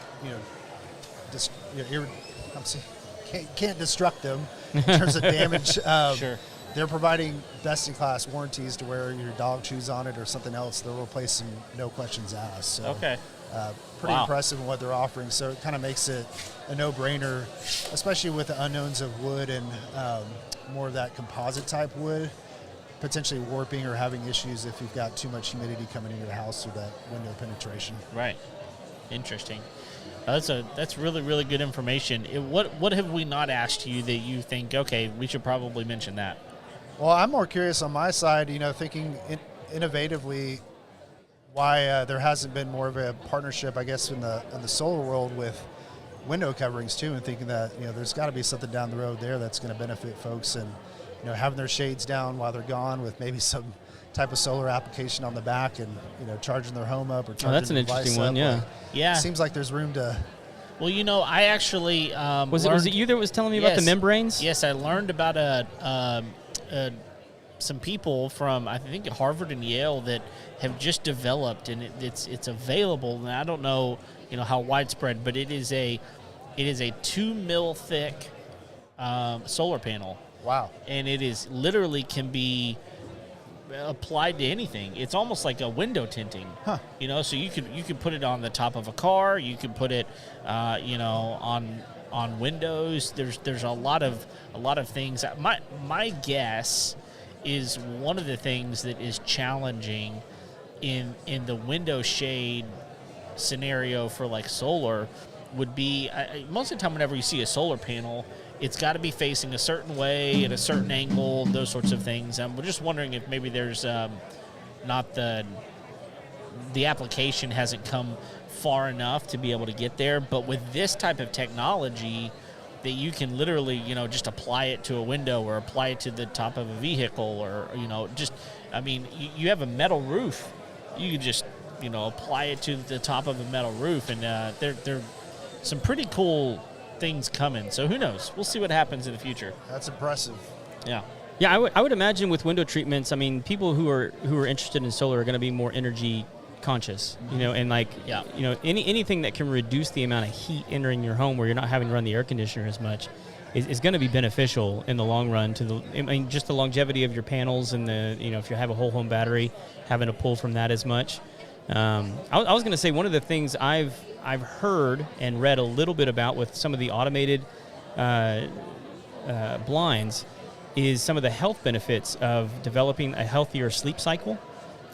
Speaker 3: can't destruct them in terms of damage.
Speaker 1: Sure.
Speaker 3: They're providing best-in-class warranties to where your dog chews on it or something else. They'll replace them, no questions asked. So,
Speaker 1: Okay.
Speaker 3: Pretty
Speaker 1: Wow.
Speaker 3: impressive in what they're offering. So it kind of makes it a no-brainer, especially with the unknowns of wood and more of that composite-type wood, potentially warping or having issues if you've got too much humidity coming into your house through that window penetration.
Speaker 1: Right. Interesting. That's really, really good information. What have we not asked you that you think, okay, we should probably mention that?
Speaker 3: Well, I'm more curious on my side, thinking innovatively, why there hasn't been more of a partnership, I guess, in the solar world with window coverings too, and thinking that there's got to be something down the road there that's going to benefit folks, and having their shades down while they're gone with maybe some type of solar application on the back, and charging their home up or charging
Speaker 2: that's an
Speaker 3: their device
Speaker 2: interesting one.
Speaker 3: up.
Speaker 2: Yeah.
Speaker 3: Like,
Speaker 1: Yeah.
Speaker 3: seems like there's room to.
Speaker 1: Well, I actually
Speaker 2: Was it you that was telling me about the
Speaker 1: Yes.
Speaker 2: membranes?
Speaker 1: Yes, I learned about some people from, I think, Harvard and Yale that have just developed, and it's available. And I don't know how widespread, but it is a 2 mil thick solar panel.
Speaker 3: Wow.
Speaker 1: And it is literally can be applied to anything. It's almost like a window tinting.
Speaker 3: Huh.
Speaker 1: So you could put it on the top of a car. You could put it, on windows. There's a lot of things. My guess is one of the things that is challenging in the window shade scenario for like solar would be most of the time whenever you see a solar panel, it's got to be facing a certain way at a certain angle, those sorts of things. We're just wondering if maybe there's not the application hasn't come far enough to be able to get there. But with this type of technology that you can literally, just apply it to a window or apply it to the top of a vehicle or, you have a metal roof. You can just, apply it to the top of a metal roof, and there some pretty cool things coming. So who knows? We'll see what happens in the future.
Speaker 3: That's impressive.
Speaker 1: Yeah.
Speaker 2: Yeah, I would imagine with window treatments, people who are interested in solar are going to be more energy conscious, and
Speaker 1: Yeah.
Speaker 2: anything that can reduce the amount of heat entering your home where you're not having to run the air conditioner as much is going to be beneficial in the long run to just the longevity of your panels and if you have a whole home battery, having to pull from that as much. I was going to say one of the things I've heard and read a little bit about with some of the automated blinds is some of the health benefits of developing a healthier sleep cycle.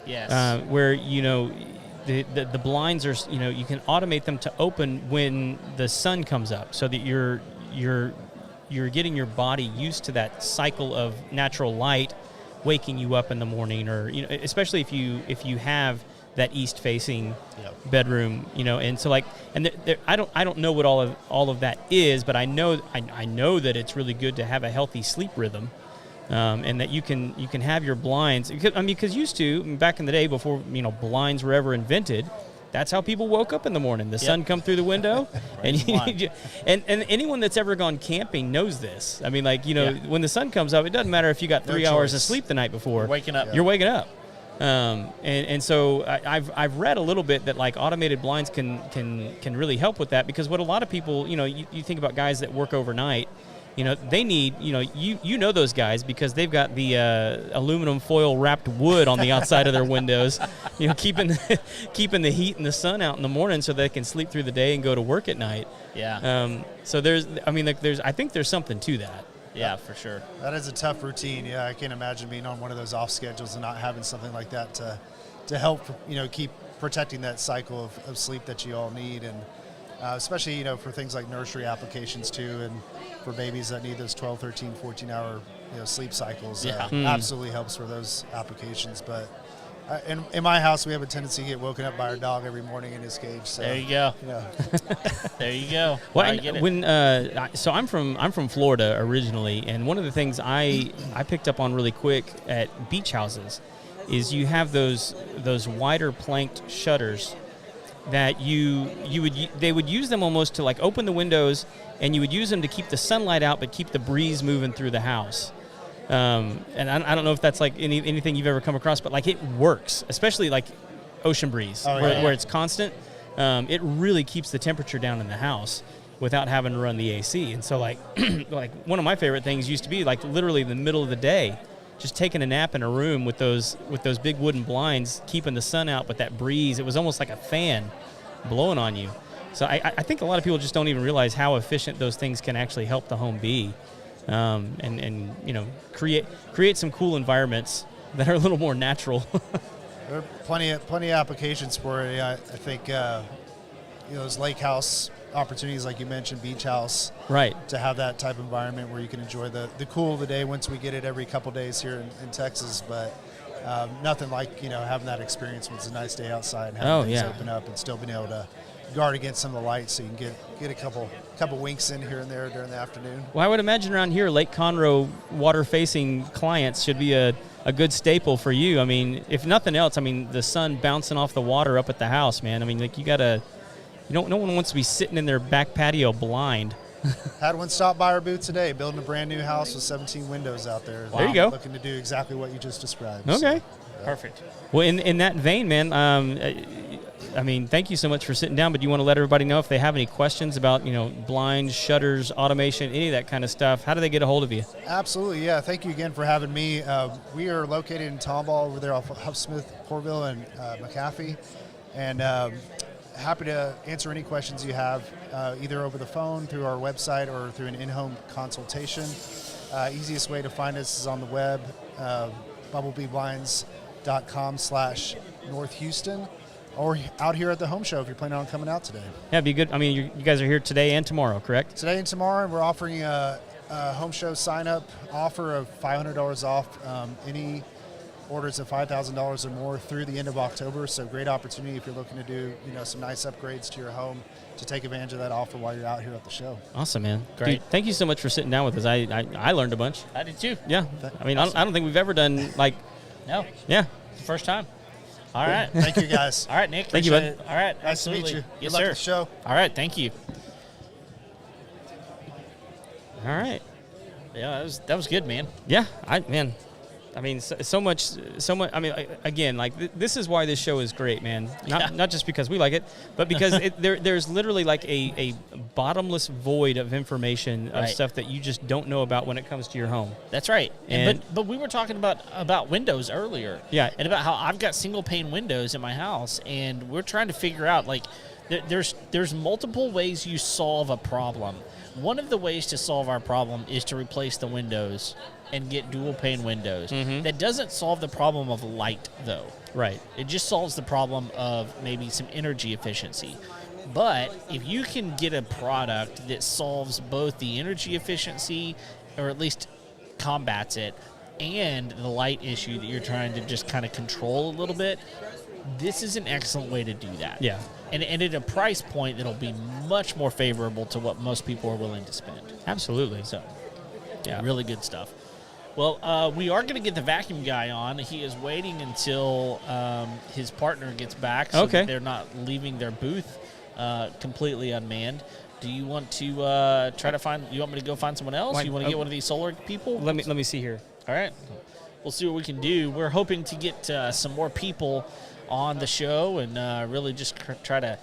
Speaker 1: Yes.
Speaker 2: Where the blinds are you can automate them to open when the sun comes up, so that you're getting your body used to that cycle of natural light waking you up in the morning, or especially if you have that east facing bedroom, and so I don't know what all of that is, but I know that it's really good to have a healthy sleep rhythm. And that you can have your blinds, because used to, back in the day before blinds were ever invented, that's how people woke up in the morning. The sun come through the window, and anyone that's ever gone camping knows this. When the sun comes up, it doesn't matter if you got 3 hours of sleep the night before.
Speaker 1: You're waking up.
Speaker 2: You're waking up. And so I've read a little bit that automated blinds can really help with that, because what a lot of people, you think about guys that work overnight. They need, those guys, because they've got the aluminum foil wrapped wood on the outside of their windows, keeping the heat and the sun out in the morning so they can sleep through the day and go to work at night.
Speaker 1: Yeah.
Speaker 2: So I think there's something to that.
Speaker 1: Yeah, for sure.
Speaker 3: That is a tough routine. Yeah, I can't imagine being on one of those off schedules and not having something like that to help, keep protecting that cycle of sleep that you all need. And especially, for things like nursery applications too, and for babies that need those 12, 13, 14-hour, sleep cycles. Absolutely helps for those applications. But in my house, we have a tendency to get woken up by our dog every morning in his cage. So,
Speaker 1: there you go. There you go.
Speaker 2: Well,
Speaker 1: I get it.
Speaker 2: So I'm from Florida originally, and one of the things I picked up on really quick at beach houses is you have those wider planked shutters that they would use them almost to like open the windows, and you would use them to keep the sunlight out but keep the breeze moving through the house. And I don't know if that's like anything you've ever come across, but like it works, especially like ocean breeze where it's constant. It really keeps the temperature down in the house without having to run the AC. And so like like one of my favorite things used to be like literally in the middle of the day, just taking a nap in a room with those big wooden blinds, keeping the sun out, but that breeze, it was almost like a fan blowing on you. So I think a lot of people just don't even realize how efficient those things can actually help the home be, and you know, create some cool environments that are a little more natural.
Speaker 3: There are plenty of applications for it. I think you know, those lake house opportunities, like you mentioned, beach house,
Speaker 2: right?
Speaker 3: To have that type of environment where you can enjoy the cool of the day once we get it every couple days here in Texas. But nothing like, you know, having that experience when it's a nice day outside and having things open up and still being able to guard against some of the lights, so you can get a couple winks in here and there during the afternoon.
Speaker 2: Well, I would imagine around here, Lake Conroe water-facing clients should be a good staple for you. I mean, if nothing else, I mean, the sun bouncing off the water up at the house, man. I mean, like no one wants to be sitting in their back patio blind.
Speaker 3: Had one stop by our booth today, building a brand new house with 17 windows out there.
Speaker 2: Wow. There you go.
Speaker 3: Looking to do exactly what you just described.
Speaker 2: Okay.
Speaker 3: So, yeah.
Speaker 1: Perfect.
Speaker 2: Well, in that vein, man, I mean, thank you so much for sitting down, but do you want to let everybody know if they have any questions about, you know, blinds, shutters, automation, any of that kind of stuff? How do they get a hold of you?
Speaker 3: Absolutely, yeah. Thank you again for having me. We are located in Tomball over there off of Huffsmith, Corville, and McAfee. And happy to answer any questions you have, either over the phone, through our website, or through an in-home consultation. Easiest way to find us is on the web, bumblebeeblinds.com/North Houston, or out here at the home show if you're planning on coming out today.
Speaker 2: Yeah, it'd be good. I mean, you guys are here today and tomorrow, correct?
Speaker 3: Today and tomorrow, and we're offering a home show sign-up offer of $500 off any orders of $5,000 or more through the end of October. So great opportunity if you're looking to do, you know, some nice upgrades to your home, to take advantage of that offer while you're out here at the show.
Speaker 2: Awesome, man.
Speaker 1: Great.
Speaker 2: Dude, thank you so much for sitting down with us. I learned a bunch.
Speaker 1: I did too.
Speaker 2: Yeah. I mean, awesome. I don't think we've ever done like.
Speaker 1: No.
Speaker 2: Yeah.
Speaker 1: First time. All right.
Speaker 3: Thank you, guys.
Speaker 1: All right, Nick.
Speaker 2: Thank you, bud.
Speaker 1: It. All right.
Speaker 3: Nice
Speaker 1: absolutely.
Speaker 3: to meet you.
Speaker 1: Yes,
Speaker 3: Good luck
Speaker 1: sir.
Speaker 3: with the show.
Speaker 1: All right. Thank you.
Speaker 2: All right.
Speaker 1: Yeah, that was good, man.
Speaker 2: Yeah. I mean, so much. I mean, again, like this is why this show is great, man. Not just because we like it, but because there's literally like a bottomless void of information of stuff that you just don't know about when it comes to your home.
Speaker 1: That's right. But we were talking about windows earlier.
Speaker 2: Yeah.
Speaker 1: And about how I've got single pane windows in my house, and we're trying to figure out, like, there's multiple ways you solve a problem. One of the ways to solve our problem is to replace the windows and get dual pane windows. Mm-hmm. That doesn't solve the problem of light, though.
Speaker 2: Right.
Speaker 1: It just solves the problem of maybe some energy efficiency. But if you can get a product that solves both the energy efficiency, or at least combats it, and the light issue that you're trying to just kind of control a little bit, this is an excellent way to do that.
Speaker 2: Yeah.
Speaker 1: And at a price point that'll be much more favorable to what most people are willing to spend.
Speaker 2: Absolutely.
Speaker 1: So, yeah, really good stuff. Well, we are going to get the vacuum guy on. He is waiting until his partner gets back, so that they're not leaving their booth completely unmanned. Do you want to try to find? You want me to go find someone else? You want to get one of these solar people?
Speaker 2: Let me see here.
Speaker 1: All right, we'll see what we can do. We're hoping to get some more people on the show and really just try to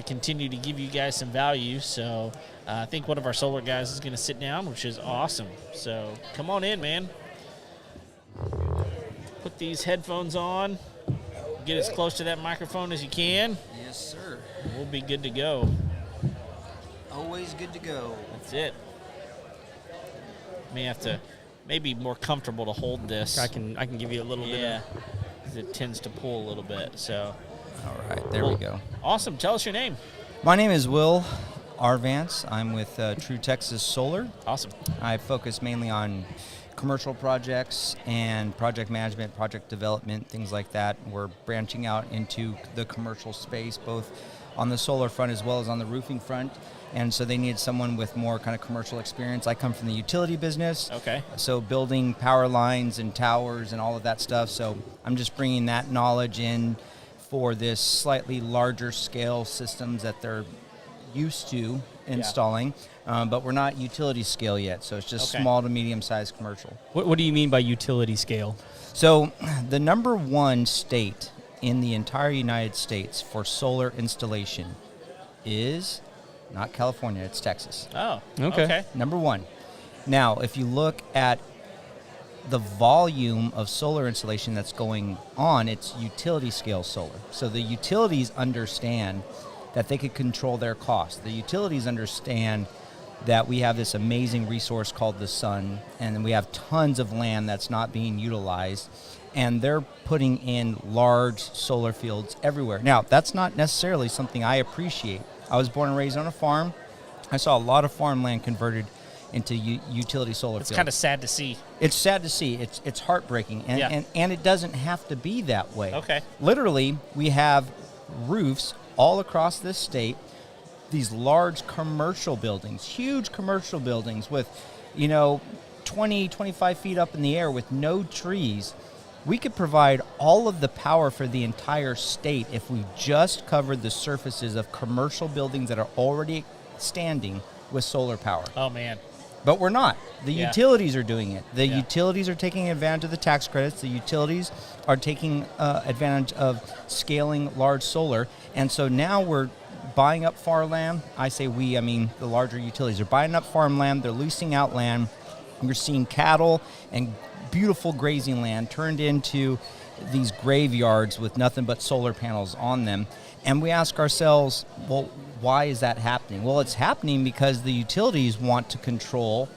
Speaker 1: continue to give you guys some value. So I think one of our solar guys is going to sit down, which is awesome. So come on in, man. Put these headphones on. Get as close to that microphone as you can.
Speaker 4: Yes, sir.
Speaker 1: We'll be good to go.
Speaker 4: Always good to go.
Speaker 1: That's it. May have to, maybe more comfortable to hold this.
Speaker 2: I can give you a little bit.
Speaker 1: Yeah, because it tends to pull a little bit. So.
Speaker 4: All right, there we go.
Speaker 1: Awesome. Tell us your name.
Speaker 4: My name is Will Arvance. I'm with True Texas Solar.
Speaker 1: Awesome.
Speaker 4: I focus mainly on commercial projects and project management, project development, things like that. We're branching out into the commercial space, both on the solar front as well as on the roofing front. And so they need someone with more kind of commercial experience. I come from the utility business.
Speaker 1: Okay.
Speaker 4: So building power lines and towers and all of that stuff. So I'm just bringing that knowledge in for this slightly larger scale systems that they're used to installing, but we're not utility scale yet, so it's just small to medium-sized commercial.
Speaker 2: What do you mean by utility scale?
Speaker 4: So the number one state in the entire United States for solar installation is not California, it's Texas.
Speaker 1: Oh,
Speaker 2: Okay.
Speaker 4: Number one. Now, if you look at the volume of solar installation that's going on, it's utility scale solar. So the utilities understand that they could control their costs. The utilities understand that we have this amazing resource called the sun, and we have tons of land that's not being utilized, and they're putting in large solar fields everywhere. Now, that's not necessarily something I appreciate. I was born and raised on a farm. I saw a lot of farmland converted into utility solar fields.
Speaker 1: It's kind of sad to see.
Speaker 4: It's sad to see. It's heartbreaking, and it doesn't have to be that way.
Speaker 1: Okay.
Speaker 4: Literally, we have roofs all across this state, these large commercial buildings, huge commercial buildings with, 20, 25 feet up in the air with no trees. We could provide all of the power for the entire state if we just covered the surfaces of commercial buildings that are already standing with solar power.
Speaker 1: Oh, man.
Speaker 4: But we're not. The utilities are doing it. The
Speaker 1: Yeah.
Speaker 4: utilities are taking advantage of the tax credits. The utilities are taking advantage of scaling large solar. And so now we're buying up farmland. I say we, I mean the larger utilities are buying up farmland. They're leasing out land. You're seeing cattle and beautiful grazing land turned into these graveyards with nothing but solar panels on them. And we ask ourselves, well, why is that happening? Well, it's happening because the utilities want to control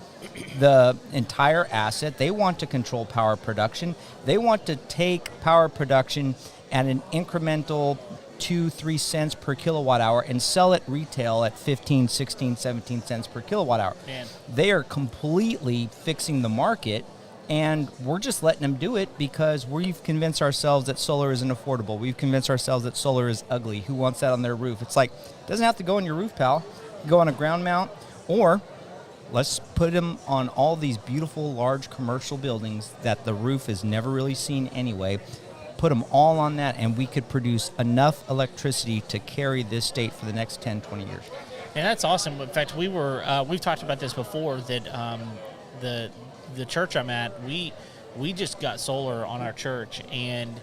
Speaker 4: the entire asset. They want to control power production. They want to take power production at an incremental 2-3 cents per kilowatt hour and sell it retail at 15, 16, 17 cents per kilowatt hour.
Speaker 1: Man.
Speaker 4: They are completely fixing the market, and we're just letting them do it because we've convinced ourselves that solar isn't affordable. We've convinced ourselves that solar is ugly. Who wants that on their roof? It's like, it doesn't have to go on your roof, pal. Go on a ground mount, or let's put them on all these beautiful large commercial buildings that the roof is never really seen anyway. Put them all on that, and we could produce enough electricity to carry this state for the next 10, 20 years.
Speaker 1: And that's awesome. In fact, we've talked about this before, that the church I'm at, we just got solar on our church, and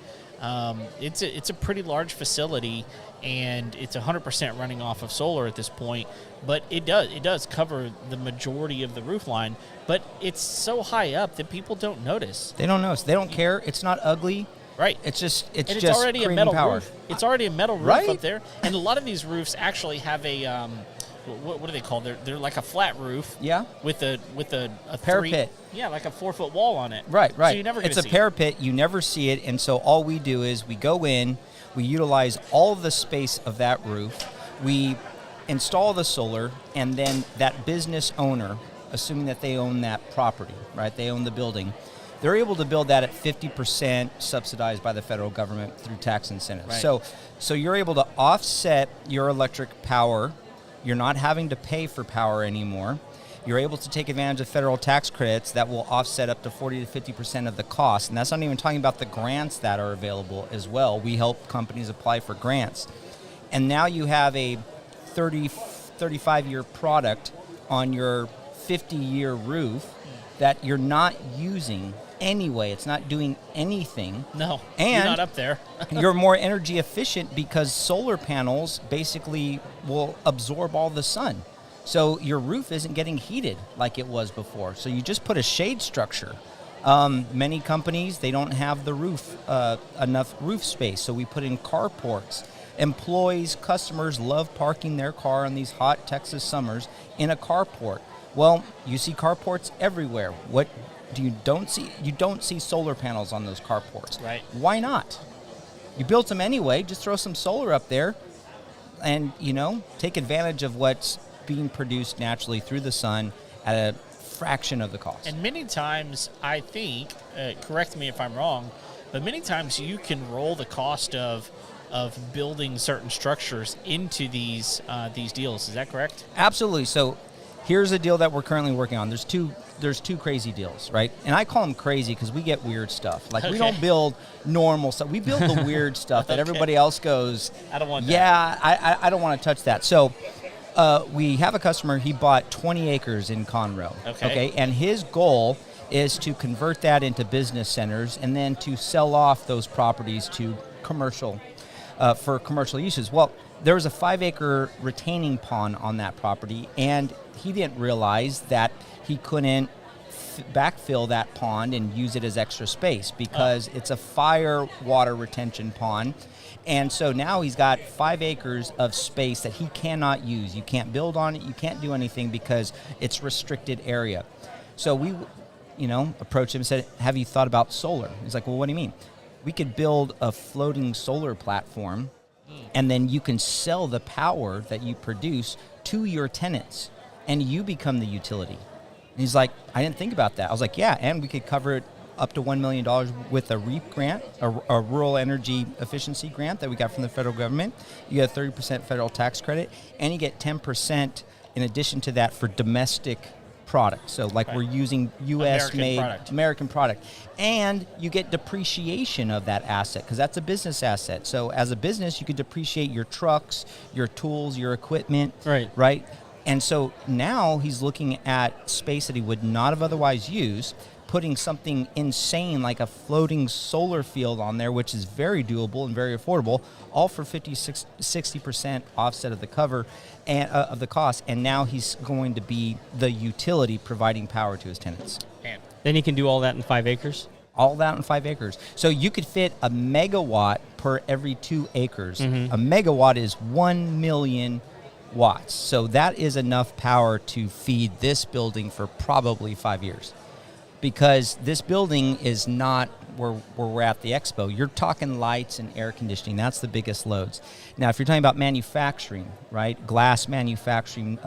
Speaker 1: it's a pretty large facility, and it's 100% running off of solar at this point. But it does cover the majority of the roof line, but it's so high up that people don't notice.
Speaker 4: They don't notice. They don't care. It's not ugly.
Speaker 1: Right.
Speaker 4: It's just
Speaker 1: already a metal
Speaker 4: power.
Speaker 1: roof. It's already a metal roof
Speaker 4: Right?
Speaker 1: up there, and a lot of these roofs actually have a what do they call? They're like a flat roof.
Speaker 4: Yeah.
Speaker 1: With a
Speaker 4: parapet.
Speaker 1: Like a 4-foot wall on it.
Speaker 4: Right.
Speaker 1: So you never get
Speaker 4: it's
Speaker 1: to
Speaker 4: a
Speaker 1: see
Speaker 4: parapet. You never see it, and so all we do is we go in, we utilize all of the space of that roof, we install the solar, and then that business owner, assuming that they own that property, right? They own the building. They're able to build that at 50% subsidized by the federal government through tax incentives.
Speaker 1: Right.
Speaker 4: So you're able to offset your electric power. You're not having to pay for power anymore. You're able to take advantage of federal tax credits that will offset up to 40 to 50% of the cost. And that's not even talking about the grants that are available as well. We help companies apply for grants. And now you have a 35-year product on your 50-year roof that you're not using anyway. It's not doing anything.
Speaker 1: No,
Speaker 4: and
Speaker 1: you're not up there.
Speaker 4: you're more energy efficient because solar panels basically will absorb all the sun. So your roof isn't getting heated like it was before. So you just put a shade structure. Many companies, they don't have the roof, enough roof space. So we put in carports. Employees, customers love parking their car on these hot Texas summers in a carport. Well, you see carports everywhere. What do you don't see? You don't see solar panels on those carports.
Speaker 1: Right.
Speaker 4: Why not? You built them anyway. Just throw some solar up there, and take advantage of what's being produced naturally through the sun at a fraction of the cost.
Speaker 1: And many times, I think, correct me if I'm wrong, but many times you can roll the cost of building certain structures into these deals. Is that correct?
Speaker 4: Absolutely. So here's a deal that we're currently working on. There's two there's two crazy deals, right? And I call them crazy because we get weird stuff. Like, we
Speaker 1: Okay.
Speaker 4: don't build normal stuff. We build the weird stuff that everybody else goes,
Speaker 1: I don't want that.
Speaker 4: yeah, I don't want to touch that. So we have a customer, he bought 20 acres in Conroe.
Speaker 1: Okay.
Speaker 4: And his goal is to convert that into business centers and then to sell off those properties to commercial, for commercial uses. Well, there was a 5-acre retaining pond on that property, and he didn't realize that he couldn't backfill that pond and use it as extra space because it's a fire water retention pond. And so now he's got 5 acres of space that he cannot use. You can't build on it. You can't do anything because it's restricted area. So we, approached him and said, have you thought about solar? He's like, well, what do you mean? We could build a floating solar platform, and then you can sell the power that you produce to your tenants, and you become the utility. And he's like, I didn't think about that. I was like, yeah, and we could cover it up to $1 million with a REAP grant, a Rural Energy Efficiency grant that we got from the federal government. You get a 30% federal tax credit, and you get 10% in addition to that for domestic products. So like we're using U.S.-made American product. And you get depreciation of that asset because that's a business asset. So as a business, you could depreciate your trucks, your tools, your equipment. Right? And so now he's looking at space that he would not have otherwise used, putting something insane like a floating solar field on there, which is very doable and very affordable, all for 60% offset of the cover and of the cost. And now he's going to be the utility providing power to his tenants.
Speaker 1: Man.
Speaker 2: Then he can do all that in 5 acres?
Speaker 4: All that in 5 acres. So you could fit a megawatt per every 2 acres.
Speaker 2: Mm-hmm.
Speaker 4: A megawatt is 1 million watts. So that is enough power to feed this building for probably 5 years. Because this building is not where we're at the expo. You're talking lights and air conditioning. That's the biggest loads. Now, if you're talking about manufacturing, right, glass manufacturing,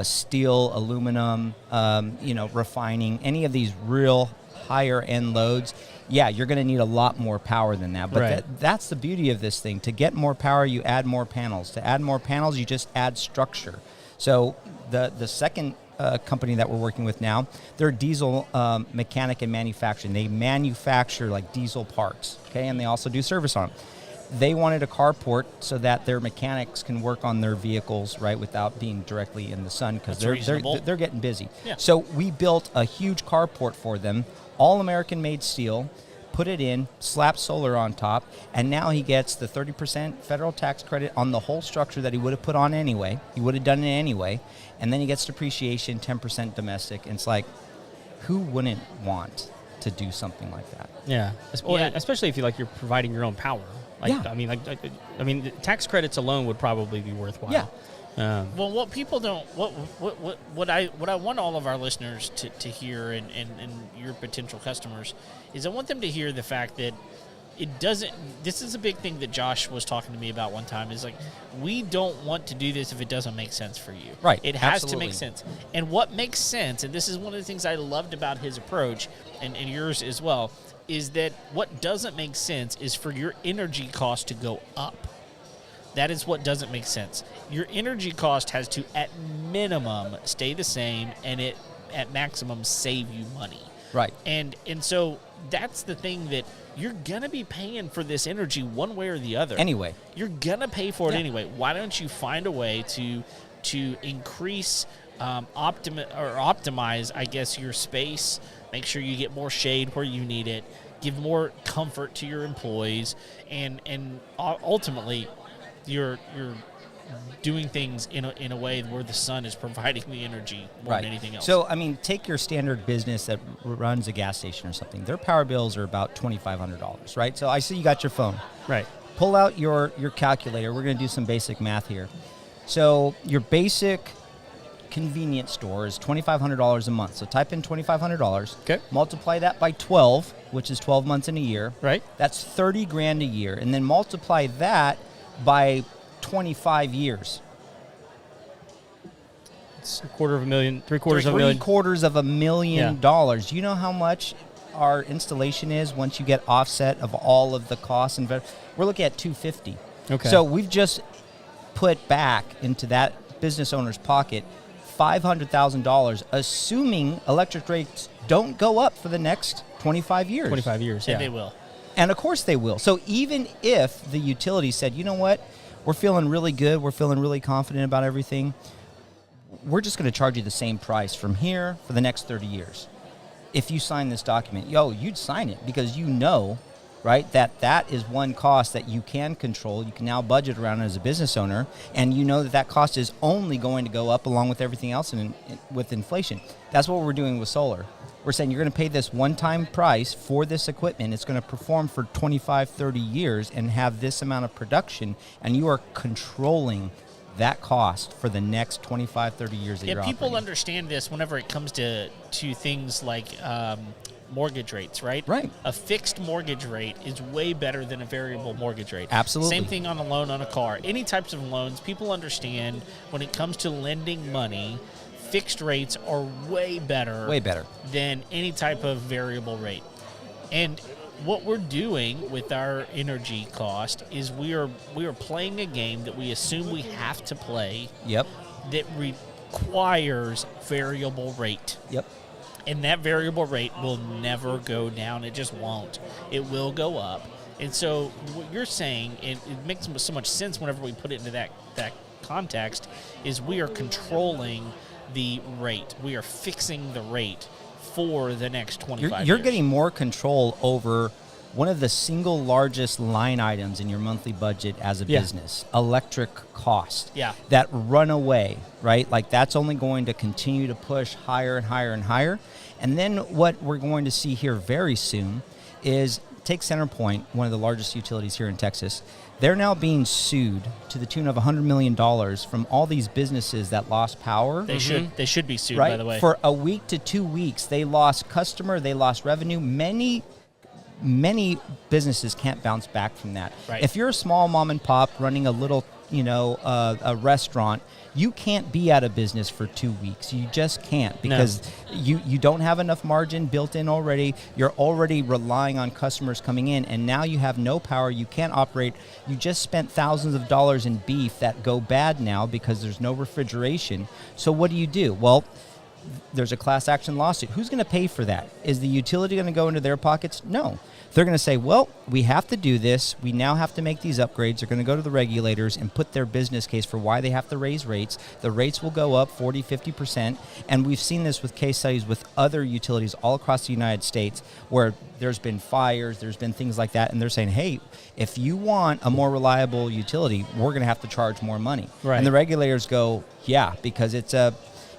Speaker 4: steel, aluminum, refining, any of these real higher end loads, yeah, you're going to need a lot more power than that. But that's the beauty of this thing. To get more power, you add more panels. To add more panels, you just add structure. So the second company that we're working with now, they're diesel mechanic and manufacturing. They manufacture like diesel parts, okay, and they also do service on them. They wanted a carport so that their mechanics can work on their vehicles, right, without being directly in the sun because they're getting busy.
Speaker 1: Yeah.
Speaker 4: So we built a huge carport for them, all American-made steel, put it in, slap solar on top, and now he gets the 30% federal tax credit on the whole structure that he would have put on anyway. He would have done it anyway. And then he gets depreciation, 10% domestic. And it's like, who wouldn't want to do something like that?
Speaker 2: Yeah. Especially if you're providing your own power. I mean, the tax credits alone would probably be worthwhile.
Speaker 4: Yeah.
Speaker 1: Well, what people don't, what I want all of our listeners to hear and your potential customers is I want them to hear the fact that it doesn't, this is a big thing that Josh was talking to me about one time, is like, we don't want to do this if it doesn't make sense for you.
Speaker 4: Right.
Speaker 1: It has
Speaker 4: Absolutely.
Speaker 1: to make sense. And what makes sense, and this is one of the things I loved about his approach and yours as well, is that what doesn't make sense is for your energy cost to go up. That is what doesn't make sense. Your energy cost has to, at minimum, stay the same, and it, at maximum, save you money.
Speaker 4: Right.
Speaker 1: And so that's the thing, that you're going to be paying for this energy one way or the other.
Speaker 4: Anyway.
Speaker 1: You're going to pay for it anyway. Why don't you find a way to increase, optimize, I guess, your space, make sure you get more shade where you need it, give more comfort to your employees, and ultimately you're doing things in a way where the sun is providing the energy more than anything else.
Speaker 4: So, I mean, take your standard business that runs a gas station or something. Their power bills are about $2,500, right? So I see you got your phone.
Speaker 2: Right.
Speaker 4: Pull out your calculator. We're going to do some basic math here. So your basic convenience store is $2,500 a month. So type in $2,500.
Speaker 2: Okay.
Speaker 4: Multiply that by 12, which is 12 months in a year.
Speaker 2: Right.
Speaker 4: That's $30,000 a year. And then multiply that by 25 years.
Speaker 2: It's $250,000,
Speaker 4: $750,000. You know how much our installation is once you get offset of all of the costs? And we're looking at $250,000.
Speaker 2: Okay.
Speaker 4: So we've just put back into that business owner's pocket $500,000, assuming electric rates don't go up for the next 25 years.
Speaker 2: 25 years, yeah.
Speaker 1: And they will.
Speaker 4: And of course they will. So even if the utility said, you know what, we're feeling really good, we're feeling really confident about everything, we're just going to charge you the same price from here for the next 30 years. If you sign this document, you'd sign it because you know, right, that is one cost that you can control. You can now budget around it as a business owner, and you know that cost is only going to go up along with everything else with inflation. That's what we're doing with solar. We're saying you're going to pay this one-time price for this equipment. It's going to perform for 25, 30 years and have this amount of production, and you are controlling that cost for the next 25, 30 years that you're
Speaker 1: people
Speaker 4: operating.
Speaker 1: understand this whenever it comes to things like mortgage rates, right?
Speaker 4: Right.
Speaker 1: A fixed mortgage rate is way better than a variable mortgage rate.
Speaker 4: Absolutely.
Speaker 1: Same thing on a loan on a car. Any types of loans, people understand when it comes to lending money, fixed rates are way better than any type of variable rate. And what we're doing with our energy cost is we are playing a game that we assume we have to play.
Speaker 4: Yep.
Speaker 1: That requires variable rate.
Speaker 4: Yep.
Speaker 1: And that variable rate will never go down. It just won't. It will go up. And so what you're saying, it makes so much sense whenever we put it into that context, is we are controlling the rate. We are fixing the rate for the next 25 years.
Speaker 4: You're getting more control over one of the single largest line items in your monthly budget as a business, electric cost.
Speaker 1: Yeah.
Speaker 4: That runaway, right? Like that's only going to continue to push higher and higher and higher. And then what we're going to see here very soon is, take CenterPoint, one of the largest utilities here in Texas. They're now being sued to the tune of $100 million from all these businesses that lost power.
Speaker 1: They should be sued,
Speaker 4: right?
Speaker 1: By the way.
Speaker 4: For a week to 2 weeks, they lost customer, they lost revenue. Many businesses can't bounce back from that.
Speaker 1: Right.
Speaker 4: If you're a small mom and pop running a little, a restaurant, you can't be out of business for 2 weeks. You just can't, because you don't have enough margin built in already. You're already relying on customers coming in, and now you have no power. You can't operate. You just spent thousands of dollars in beef that go bad now because there's no refrigeration. So what do? Well, there's a class action lawsuit. Who's going to pay for that? Is the utility going to go into their pockets? No. They're going to say, well, we have to do this. We now have to make these upgrades. They're going to go to the regulators and put their business case for why they have to raise rates. The rates will go up 40, 50%. And we've seen this with case studies with other utilities all across the United States where there's been fires, there's been things like that. And they're saying, hey, if you want a more reliable utility, we're going to have to charge more money.
Speaker 2: Right.
Speaker 4: And the regulators go, yeah, because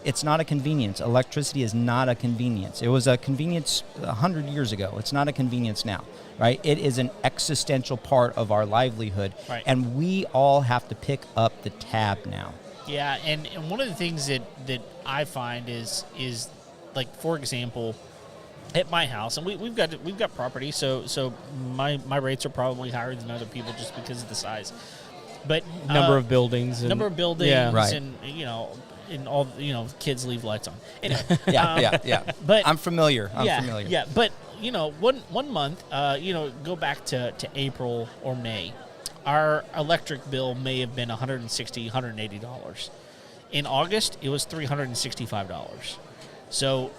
Speaker 4: it's not a convenience. Electricity is not a convenience. It was a convenience 100 years ago. It's not a convenience now, right? It is an existential part of our livelihood,
Speaker 1: right.
Speaker 4: And we all have to pick up the tab now.
Speaker 1: Yeah, and one of the things that I find is like, for example, at my house, and we've got property, so my rates are probably higher than other people just because of the size. But
Speaker 2: number of buildings,
Speaker 1: yeah,
Speaker 4: right.
Speaker 1: And and all, kids leave lights on. Anyway,
Speaker 4: Yeah.
Speaker 1: But
Speaker 4: I'm familiar.
Speaker 1: Yeah, but one month, go back to April or May, our electric bill may have been $160, $180. In August, it was $365. So,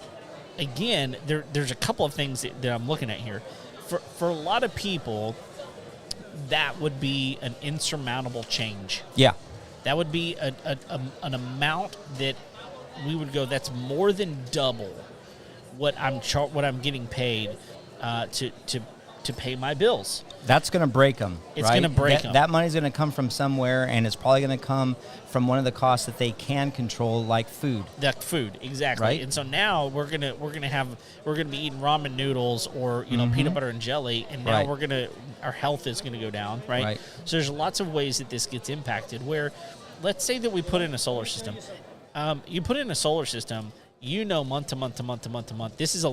Speaker 1: again, there's a couple of things that I'm looking at here. For a lot of people, that would be an insurmountable change.
Speaker 4: Yeah.
Speaker 1: That would be an amount that we would go, that's more than double what I'm getting paid to pay my bills.
Speaker 4: That's going to break them.
Speaker 1: It's going to break them.
Speaker 4: That money's going to come from somewhere, and it's probably going to come from one of the costs that they can control, like food.
Speaker 1: That food, exactly.
Speaker 4: Right?
Speaker 1: And so now we're gonna be eating ramen noodles or peanut butter and jelly, and now
Speaker 4: Right.
Speaker 1: our health is gonna go down, right?
Speaker 4: Right.
Speaker 1: So there's lots of ways that this gets impacted. Where, let's say that we put in a solar system. You put in a solar system. Month to month to month to month to month. This is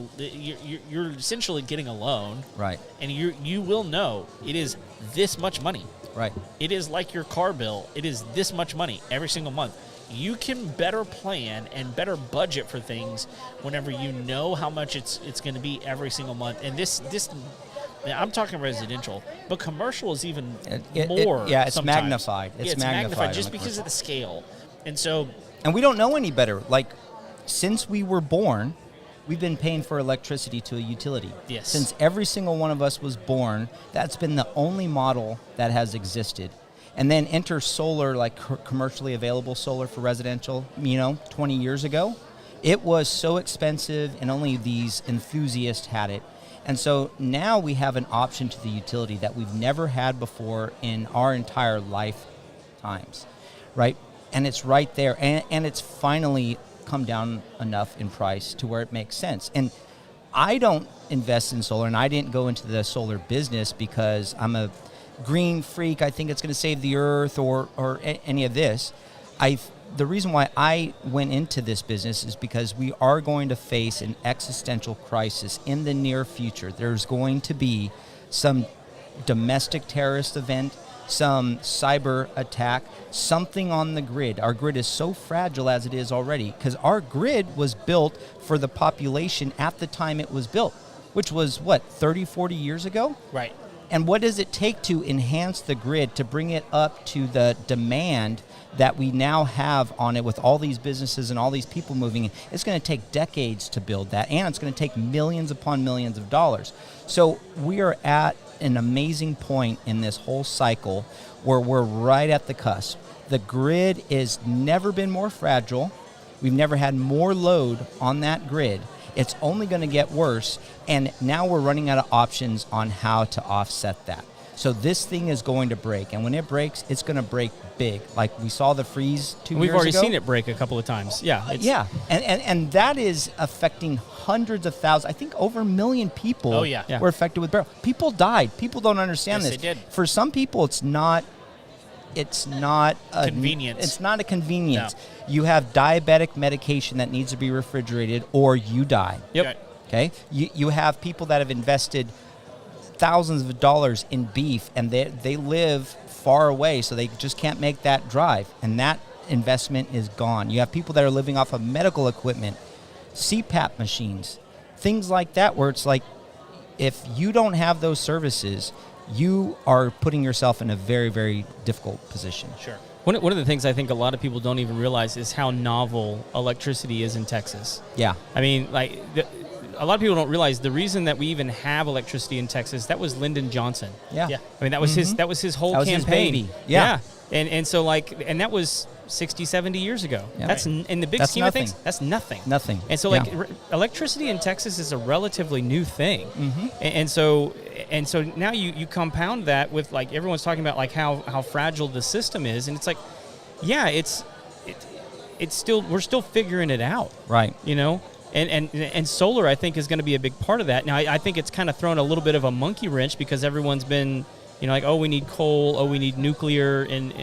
Speaker 1: you're essentially getting a loan,
Speaker 4: Right.
Speaker 1: and you will know it is this much money.
Speaker 4: Right.
Speaker 1: It is like your car bill. It is this much money every single month. You can better plan and better budget for things whenever you know how much it's going to be every single month. And this I'm talking residential, but commercial is even more.
Speaker 4: It's
Speaker 1: sometimes.
Speaker 4: magnified. It's
Speaker 1: magnified just
Speaker 4: on the
Speaker 1: because
Speaker 4: commercial.
Speaker 1: of the scale. And so
Speaker 4: And we don't know any better. Like, since we were born, we've been paying for electricity to a utility.
Speaker 1: Yes.
Speaker 4: Since every single one of us was born, that's been the only model that has existed. And then enter solar, like commercially available solar for residential, 20 years ago. It was so expensive and only these enthusiasts had it. And so now we have an option to the utility that we've never had before in our entire lifetimes, right? And it's right there. And it's finally come down enough in price to where it makes sense. And I don't invest in solar, and I didn't go into the solar business because I'm a green freak. I think it's going to save the earth or any of this. The reason why I went into this business is because we are going to face an existential crisis in the near future. There's going to be some domestic terrorist event, some cyber attack, something on the grid. Our grid is so fragile as it is already because our grid was built for the population at the time it was built, which was, 30, 40 years ago?
Speaker 1: Right.
Speaker 4: And what does it take to enhance the grid, to bring it up to the demand that we now have on it with all these businesses and all these people moving in? It's going to take decades to build that, and it's going to take millions upon millions of dollars. So we are at an amazing point in this whole cycle where we're right at the cusp. The grid has never been more fragile. We've never had more load on that grid. It's only going to get worse, and now we're running out of options on how to offset that. So this thing is going to break, and when it breaks, it's going to break big. Like we saw the freeze 2 years ago.
Speaker 2: We've already seen it break a couple of times. Yeah.
Speaker 4: And that is affecting hundreds of thousands. I think over 1 million people were affected with barrel. People died. People don't understand this.
Speaker 1: They did.
Speaker 4: For some people, it's not a
Speaker 1: convenience.
Speaker 4: It's not a convenience.
Speaker 1: No.
Speaker 4: You have diabetic medication that needs to be refrigerated, or you die.
Speaker 2: Yep.
Speaker 4: Okay. You have people that have invested thousands of dollars in beef, and they live far away, so they just can't make that drive, and that investment is gone. You have people that are living off of medical equipment, CPAP machines, things like that, where it's like, if you don't have those services, you are putting yourself in a very, very difficult position.
Speaker 1: Sure.
Speaker 2: One of the things I think a lot of people don't even realize is how novel electricity is in Texas.
Speaker 4: Yeah.
Speaker 2: I mean, a lot of people don't realize the reason that we even have electricity in Texas, that was Lyndon Johnson.
Speaker 4: Yeah.
Speaker 2: I mean, that was his whole
Speaker 4: that was
Speaker 2: campaign.
Speaker 4: His baby. Yeah.
Speaker 2: And so and that was 60, 70 years ago.
Speaker 4: Yeah.
Speaker 2: That's in the big scheme of things, that's nothing.
Speaker 4: Nothing.
Speaker 2: And so electricity in Texas is a relatively new thing. Mm-hmm. And so now you compound that with everyone's talking about how fragile the system is, and it's it's still, we're still figuring it out.
Speaker 4: Right.
Speaker 2: And solar, I think, is going to be a big part of that. Now, I think it's kind of thrown a little bit of a monkey wrench because everyone's been, we need coal, we need nuclear, and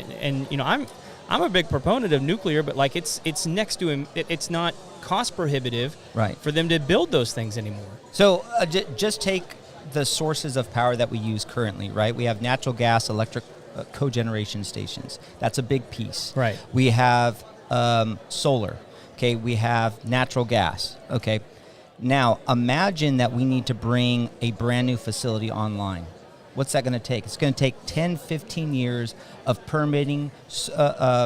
Speaker 2: I'm a big proponent of nuclear, but it's next to him. It's not cost prohibitive for them to build those things anymore.
Speaker 4: So just take the sources of power that we use currently, right? We have natural gas, electric cogeneration stations. That's a big piece.
Speaker 2: Right.
Speaker 4: We have solar. Okay, we have natural gas. Okay, now imagine that we need to bring a brand new facility online. What's that going to take? It's going to take 10, 15 years of permitting, sourcing,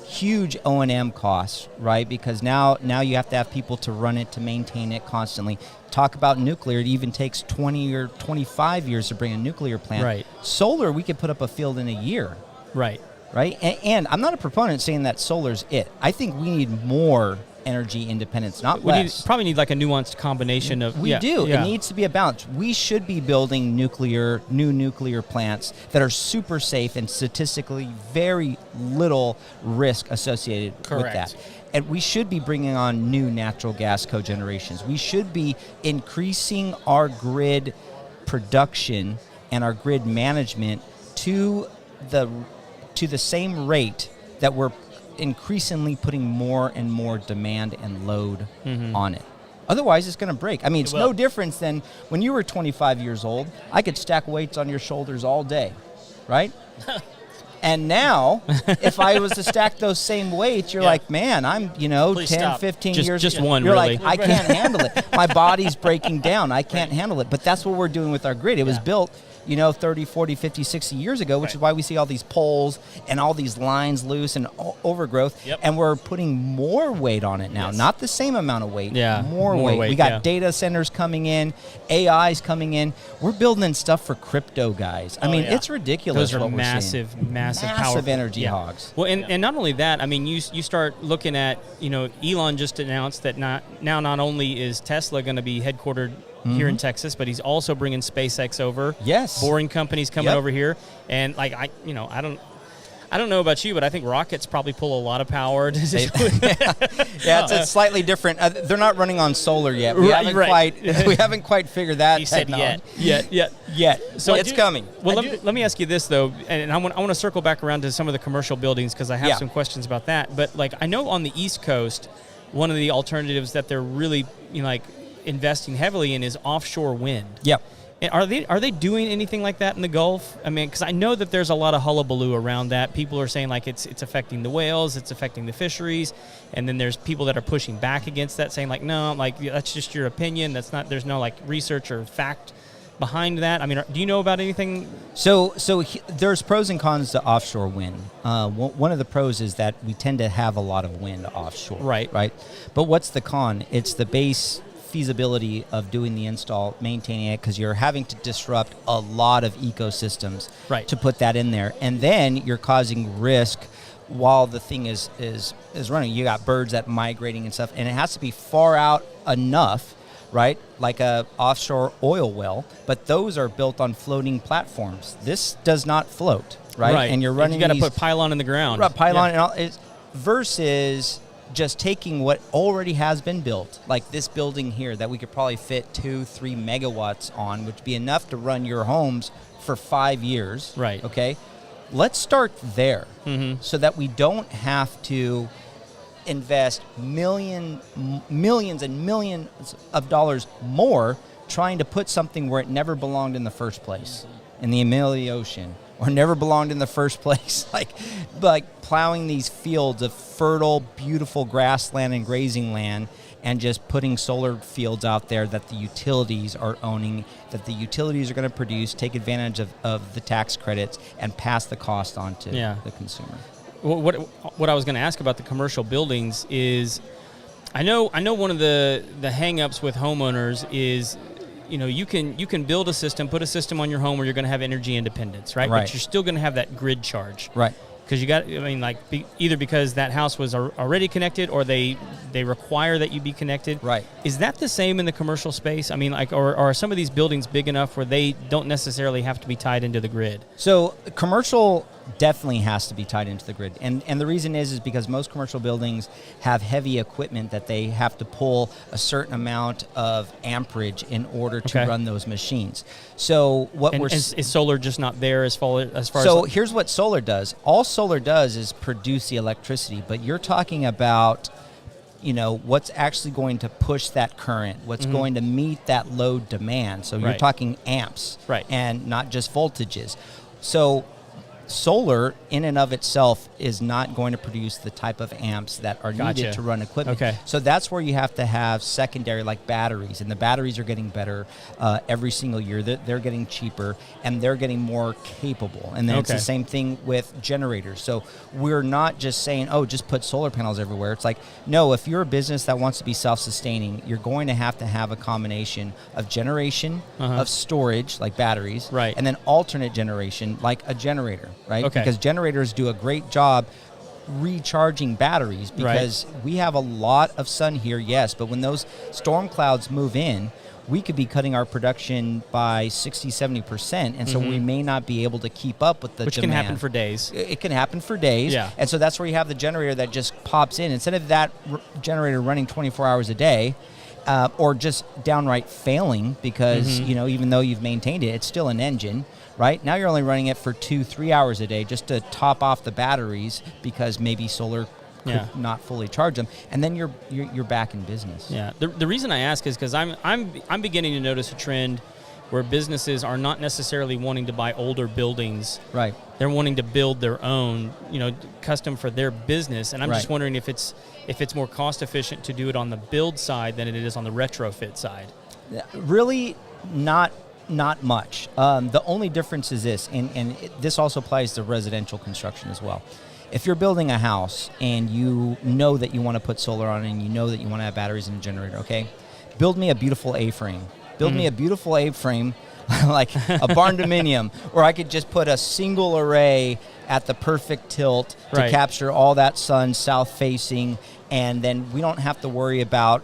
Speaker 4: huge O&M costs, right? Because now you have to have people to run it, to maintain it constantly. Talk about nuclear, it even takes 20 or 25 years to bring a nuclear plant.
Speaker 2: Right.
Speaker 4: Solar, we could put up a field in a year.
Speaker 2: Right.
Speaker 4: Right? And I'm not a proponent saying that solar's it. I think we need more energy independence, not less.
Speaker 2: Probably need a nuanced combination of...
Speaker 4: We do. Yeah. It needs to be a balance. We should be building new nuclear plants that are super safe and statistically very little risk associated with that. And we should be bringing on new natural gas cogenerations. We should be increasing our grid production and our grid management to the same rate that we're increasingly putting more and more demand and load on it. Otherwise, it's going to break. I mean, it's no difference than when you were 25 years old. I could stack weights on your shoulders all day, right? And now, if I was to stack those same weights, you're like, man, I'm, 10, 15 years.
Speaker 2: Just one,
Speaker 4: you're
Speaker 2: really.
Speaker 4: like, I can't handle it. My body's breaking down. I can't handle it. But that's what we're doing with our grid. It was built 30, 40, 50, 60 years ago, which is why we see all these poles and all these lines loose and overgrowth.
Speaker 1: Yep.
Speaker 4: And we're putting more weight on it now.
Speaker 1: Yes.
Speaker 4: Not the same amount of weight,
Speaker 2: Yeah,
Speaker 4: more
Speaker 2: more
Speaker 4: weight.
Speaker 2: weight,
Speaker 4: We got
Speaker 2: yeah.
Speaker 4: data centers coming in, AIs coming in. We're building stuff for crypto guys. I mean,
Speaker 1: yeah.
Speaker 4: it's ridiculous.
Speaker 2: Those are
Speaker 4: what we're seeing.
Speaker 2: massive,
Speaker 4: Massive
Speaker 2: powerful
Speaker 4: energy hogs.
Speaker 2: Well, and not only that, I mean, you start looking at, Elon just announced that not only is Tesla going to be headquartered here in Texas, but he's also bringing SpaceX over.
Speaker 4: Yes.
Speaker 2: Boring companies coming over here, and like I don't know about you, but I think rockets probably pull a lot of power.
Speaker 4: Yeah, it's slightly different. They're not running on solar yet. We haven't quite figured that.
Speaker 1: He said
Speaker 4: technology. Yet.
Speaker 2: So
Speaker 4: it's coming.
Speaker 2: Well, let me ask you this though, and I want to circle back around to some of the commercial buildings because I have some questions about that. But like I know on the East Coast, one of the alternatives that they're really investing heavily in is offshore wind.
Speaker 4: Yep.
Speaker 2: And are they doing anything like that in the Gulf? I mean, because I know that there's a lot of hullabaloo around that. People are saying like it's affecting the whales, it's affecting the fisheries, and then there's people that are pushing back against that, saying like, no, like that's just your opinion. That's not. There's no like research or fact behind that. I mean, do you know about anything?
Speaker 4: So there's pros and cons to offshore wind. One of the pros is that we tend to have a lot of wind offshore.
Speaker 2: Right.
Speaker 4: But what's the con? It's the base feasibility of doing the install, maintaining it, because you're having to disrupt a lot of ecosystems to put that in there, and then you're causing risk while the thing is running. You got birds that migrating and stuff, and it has to be far out enough, right? Like a offshore oil well, but those are built on floating platforms. This does not float, right? And you're running.
Speaker 2: You got to put pylon in the ground.
Speaker 4: Pylon and all versus just taking what already has been built, like this building here that we could probably fit 2-3 megawatts on, which would be enough to run your homes for 5 years.
Speaker 2: Right.
Speaker 4: Okay. Let's start there so that we don't have to invest millions and millions of dollars more trying to put something where it never belonged in the first place, in the Amelia Ocean, or never belonged in the first place, like plowing these fields of fertile, beautiful grassland and grazing land, and just putting solar fields out there that the utilities are owning, that the utilities are going to produce, take advantage of the tax credits, and pass the cost on to the consumer.
Speaker 2: What I was going to ask about the commercial buildings is, I know one of the hang-ups with homeowners is, you can build a system, put a system on your home where you're going to have energy independence, right? But you're still going to have that grid charge.
Speaker 4: Right.
Speaker 2: Because either because that house was already connected or they require that you be connected.
Speaker 4: Right.
Speaker 2: Is that the same in the commercial space? I mean, or are some of these buildings big enough where they don't necessarily have to be tied into the grid?
Speaker 4: So commercial definitely has to be tied into the grid. And the reason is because most commercial buildings have heavy equipment that they have to pull a certain amount of amperage in order to run those machines. So
Speaker 2: is solar just not there as far as...
Speaker 4: So here's what solar does. All solar does is produce the electricity, but you're talking about what's actually going to push that current, what's going to meet that load demand. So you're talking amps and not just voltages. So solar in and of itself is not going to produce the type of amps that are needed to run equipment.
Speaker 2: Okay.
Speaker 4: So that's where you have to have secondary, like batteries, and the batteries are getting better every single year. They're getting cheaper, and they're getting more capable. And then it's the same thing with generators. So we're not just saying, just put solar panels everywhere. It's like, no, if you're a business that wants to be self-sustaining, you're going to have a combination of generation, of storage, like batteries, and then alternate generation, like a generator. Right?
Speaker 2: Okay.
Speaker 4: Because generators do a great job recharging batteries because we have a lot of sun here, yes, but when those storm clouds move in, we could be cutting our production by 60-70%, and so we may not be able to keep up with the
Speaker 2: demand. Which can happen for days.
Speaker 4: It can happen for days, and so that's where you have the generator that just pops in. Instead of that generator running 24 hours a day, or just downright failing because, even though you've maintained it, it's still an engine. Right now, you're only running it for 2-3 hours a day just to top off the batteries because maybe solar could not fully charge them, and then you're back in business.
Speaker 2: Yeah. The reason I ask is because I'm beginning to notice a trend where businesses are not necessarily wanting to buy older buildings.
Speaker 4: Right.
Speaker 2: They're wanting to build their own, custom for their business, and I'm just wondering if it's more cost efficient to do it on the build side than it is on the retrofit side.
Speaker 4: Really, not Not much. The only difference is this, and this also applies to residential construction as well. If you're building a house and you know that you want to put solar on it and you know that you want to have batteries in a generator, okay? Build me a beautiful A-frame. Build me a beautiful A-frame like a barn dominium, where I could just put a single array at the perfect tilt to capture all that sun south facing, and then we don't have to worry about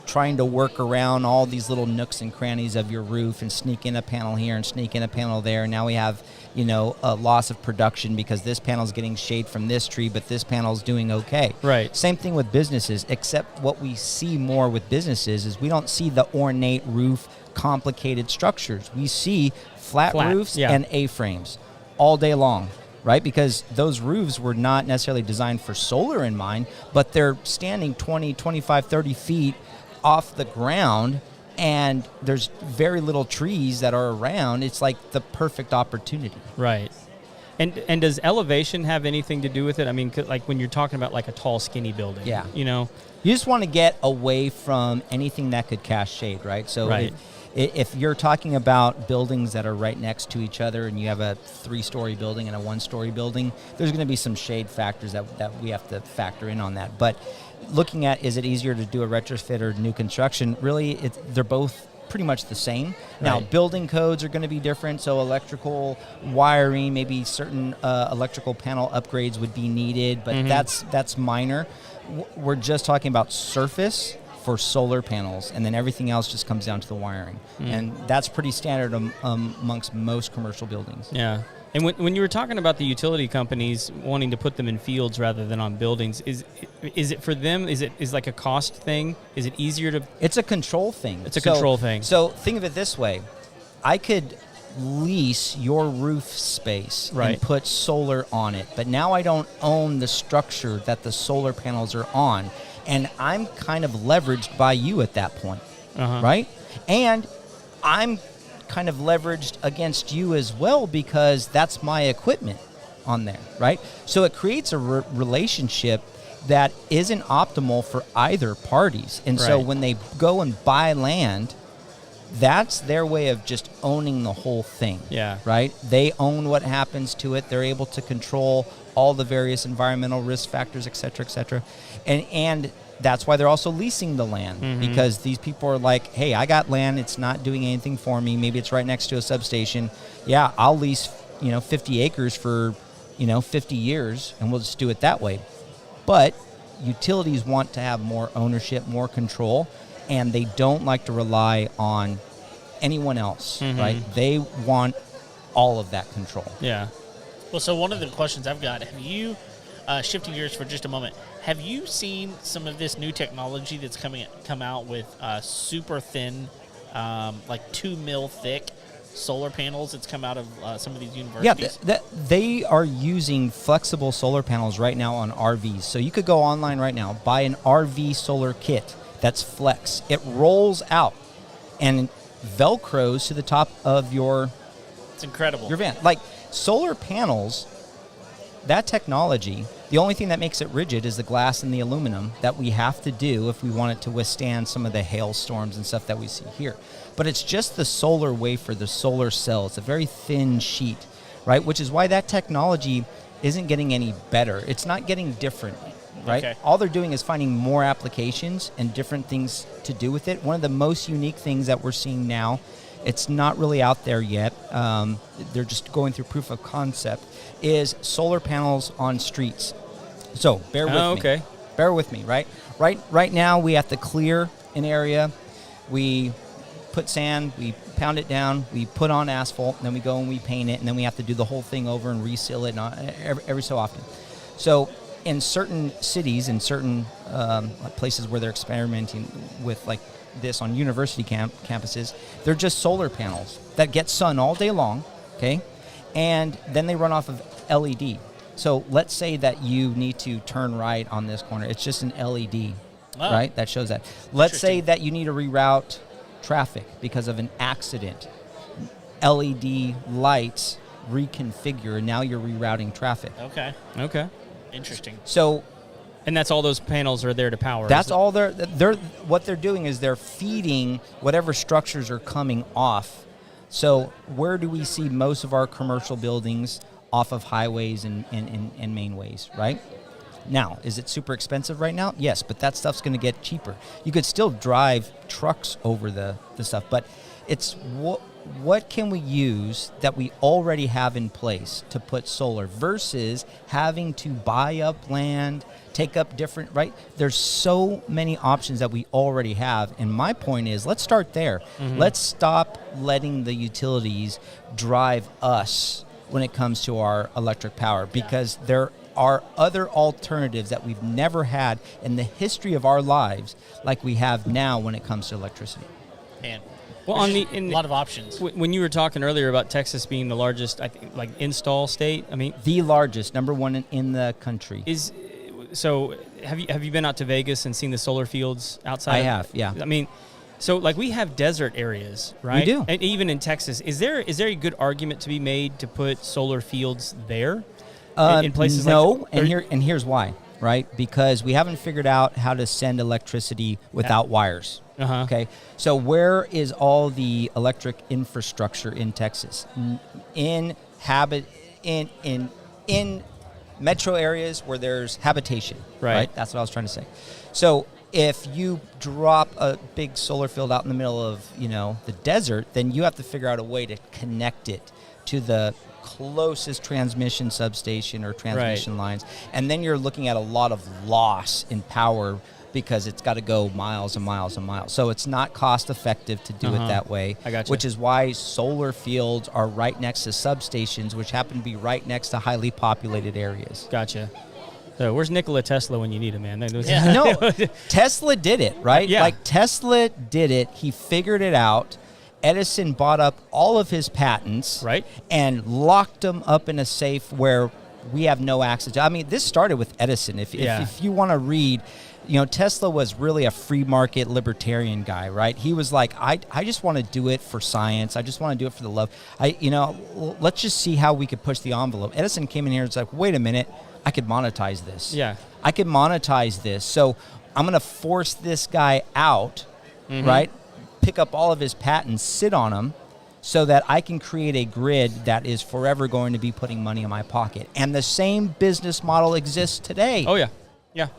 Speaker 4: trying to work around all these little nooks and crannies of your roof and sneak in a panel here and sneak in a panel there. And now we have, a loss of production because this panel's getting shade from this tree, but this panel's doing okay.
Speaker 2: Right.
Speaker 4: Same thing with businesses, except what we see more with businesses is we don't see the ornate roof, complicated structures. We see flat roofs and A-frames all day long. Right? Because those roofs were not necessarily designed for solar in mind, but they're standing 20, 25, 30 feet off the ground, and there's very little trees that are around. It's like the perfect opportunity.
Speaker 2: Right. And does elevation have anything to do with it? I mean, like when you're talking about like a tall, skinny building,
Speaker 4: you just want to get away from anything that could cast shade, right? So if you're talking about buildings that are right next to each other and you have a 3-story building and a 1-story building, there's going to be some shade factors that we have to factor in on that. But looking at, is it easier to do a retrofit or new construction, really they're both pretty much the same. Now, building codes are going to be different, so electrical wiring, maybe certain electrical panel upgrades would be needed, but that's minor. We're just talking about surface for solar panels, and then everything else just comes down to the wiring. And that's pretty standard amongst most commercial buildings.
Speaker 2: Yeah. And when you were talking about the utility companies wanting to put them in fields rather than on buildings, is it for them? Is like a cost thing? Is it easier to?
Speaker 4: It's a control thing.
Speaker 2: It's a control thing.
Speaker 4: So think of it this way: I could lease your roof space and put solar on it, but now I don't own the structure that the solar panels are on, and I'm kind of leveraged by you at that point, right? And I'm kind of leveraged against you as well because that's my equipment on there, right? So it creates a relationship that isn't optimal for either parties. And so when they go and buy land, that's their way of just owning the whole thing, right? They own what happens to it. They're able to control all the various environmental risk factors, et cetera, and that's why they're also leasing the land, because these people are like, hey, I got land. It's not doing anything for me. Maybe it's right next to a substation. Yeah, I'll lease, 50 acres for, 50 years, and we'll just do it that way. But utilities want to have more ownership, more control, and they don't like to rely on anyone else, right? They want all of that control.
Speaker 2: Yeah.
Speaker 1: Well, so one of the questions I've got, have you, shifting gears for just a moment, have you seen some of this new technology that's come out with super thin, like 2 mil thick solar panels that's come out of some of these universities?
Speaker 4: Yeah, they are using flexible solar panels right now on RVs. So you could go online right now, buy an RV solar kit that's flex. It rolls out and Velcros to the top of your...
Speaker 1: It's incredible.
Speaker 4: Your van. Like, solar panels, that technology, the only thing that makes it rigid is the glass and the aluminum that we have to do if we want it to withstand some of the hailstorms and stuff that we see here. But it's just the solar wafer, the solar cell. It's a very thin sheet, right? Which is why that technology isn't getting any better. It's not getting different, right?
Speaker 1: Okay.
Speaker 4: All they're doing is finding more applications and different things to do with it. One of the most unique things that we're seeing now, it's not really out there yet, they're just going through proof of concept, is solar panels on streets. So bear with me.
Speaker 2: Okay.
Speaker 4: Bear with me, right? Right now we have to clear an area. We put sand, we pound it down, we put on asphalt, and then we go and we paint it, and then we have to do the whole thing over and reseal it every so often. So in certain cities, in certain places where they're experimenting with like this on university campuses, they're just solar panels that get sun all day long, okay? And then they run off of LED. So let's say that you need to turn right on this corner. It's just an LED, right? That shows that. Let's say that you need to reroute traffic because of an accident. LED lights reconfigure, and now you're rerouting traffic.
Speaker 2: Okay.
Speaker 1: Interesting.
Speaker 4: So,
Speaker 2: and that's all those panels are there to power.
Speaker 4: That's all they're what they're doing is they're feeding whatever structures are coming off. So where do we see most of our commercial buildings? Off of highways and mainways, right? Now, is it super expensive right now? Yes, but that stuff's going to get cheaper. You could still drive trucks over the stuff, but it's what can we use that we already have in place to put solar versus having to buy up land, take up different, right? There's so many options that we already have. And my point is, let's start there. Mm-hmm. Let's stop letting the utilities drive us when it comes to our electric power, because there are other alternatives that we've never had in the history of our lives like we have now when it comes to electricity.
Speaker 1: Man.
Speaker 2: Well,
Speaker 1: a lot of options.
Speaker 2: When you were talking earlier about Texas being the largest, I think, like install state, I mean,
Speaker 4: the largest, number one in the country.
Speaker 2: So have you been out to Vegas and seen the solar fields outside?
Speaker 4: I have, yeah.
Speaker 2: I mean, so like we have desert areas, right?
Speaker 4: We do.
Speaker 2: And even in Texas, is there a good argument to be made to put solar fields there? In places
Speaker 4: no,
Speaker 2: like
Speaker 4: and here's why, right? Because we haven't figured out how to send electricity without wires.
Speaker 2: Uh-huh.
Speaker 4: Okay, so where is all the electric infrastructure in Texas? In metro areas where there's habitation.
Speaker 2: Right.
Speaker 4: That's what I was trying to say. So if you drop a big solar field out in the middle of the desert, then you have to figure out a way to connect it to the closest transmission substation or transmission lines, and then you're looking at a lot of loss in power because it's got to go miles and miles and miles. So it's not cost effective to do it that way.
Speaker 2: I gotcha.
Speaker 4: Which is why solar fields are right next to substations, which happen to be right next to highly populated areas.
Speaker 2: Gotcha. So where's Nikola Tesla when you need him, man?
Speaker 4: No, Tesla did it, right?
Speaker 2: Yeah.
Speaker 4: Like Tesla did it. He figured it out. Edison bought up all of his patents,
Speaker 2: right,
Speaker 4: and locked them up in a safe where we have no access to. I mean, this started with Edison. If you want to read, Tesla was really a free market libertarian guy, right? He was like, I just want to do it for science. I just want to do it for the love. Let's just see how we could push the envelope. Edison came in here and was like, wait a minute, I could monetize this.
Speaker 2: Yeah.
Speaker 4: I could monetize this. So I'm going to force this guy out, right? Pick up all of his patents, sit on them, so that I can create a grid that is forever going to be putting money in my pocket. And the same business model exists today.
Speaker 2: Oh, yeah. Yeah.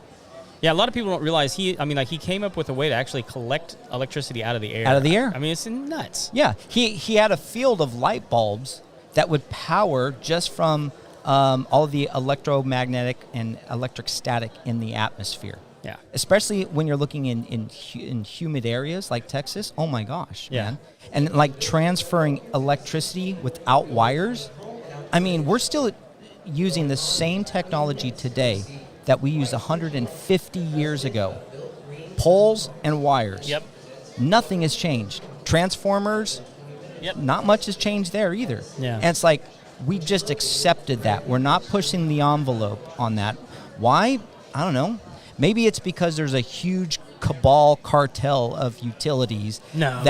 Speaker 2: Yeah, a lot of people don't realize he came up with a way to actually collect electricity out of the air.
Speaker 4: Out of the air.
Speaker 2: I mean, it's nuts.
Speaker 4: Yeah. He had a field of light bulbs that would power just from all of the electromagnetic and electric static in the atmosphere.
Speaker 2: Yeah.
Speaker 4: Especially when you're looking in humid areas like Texas. Oh my gosh, man. And like transferring electricity without wires. I mean, we're still using the same technology today that we used 150 years ago. Poles and wires.
Speaker 1: Yep.
Speaker 4: Nothing has changed. Transformers.
Speaker 1: Yep.
Speaker 4: Not much has changed there either.
Speaker 2: Yeah.
Speaker 4: And it's like we just accepted that. We're not pushing the envelope on that. Why? I don't know. Maybe it's because there's a huge cabal cartel of utilities.
Speaker 2: No.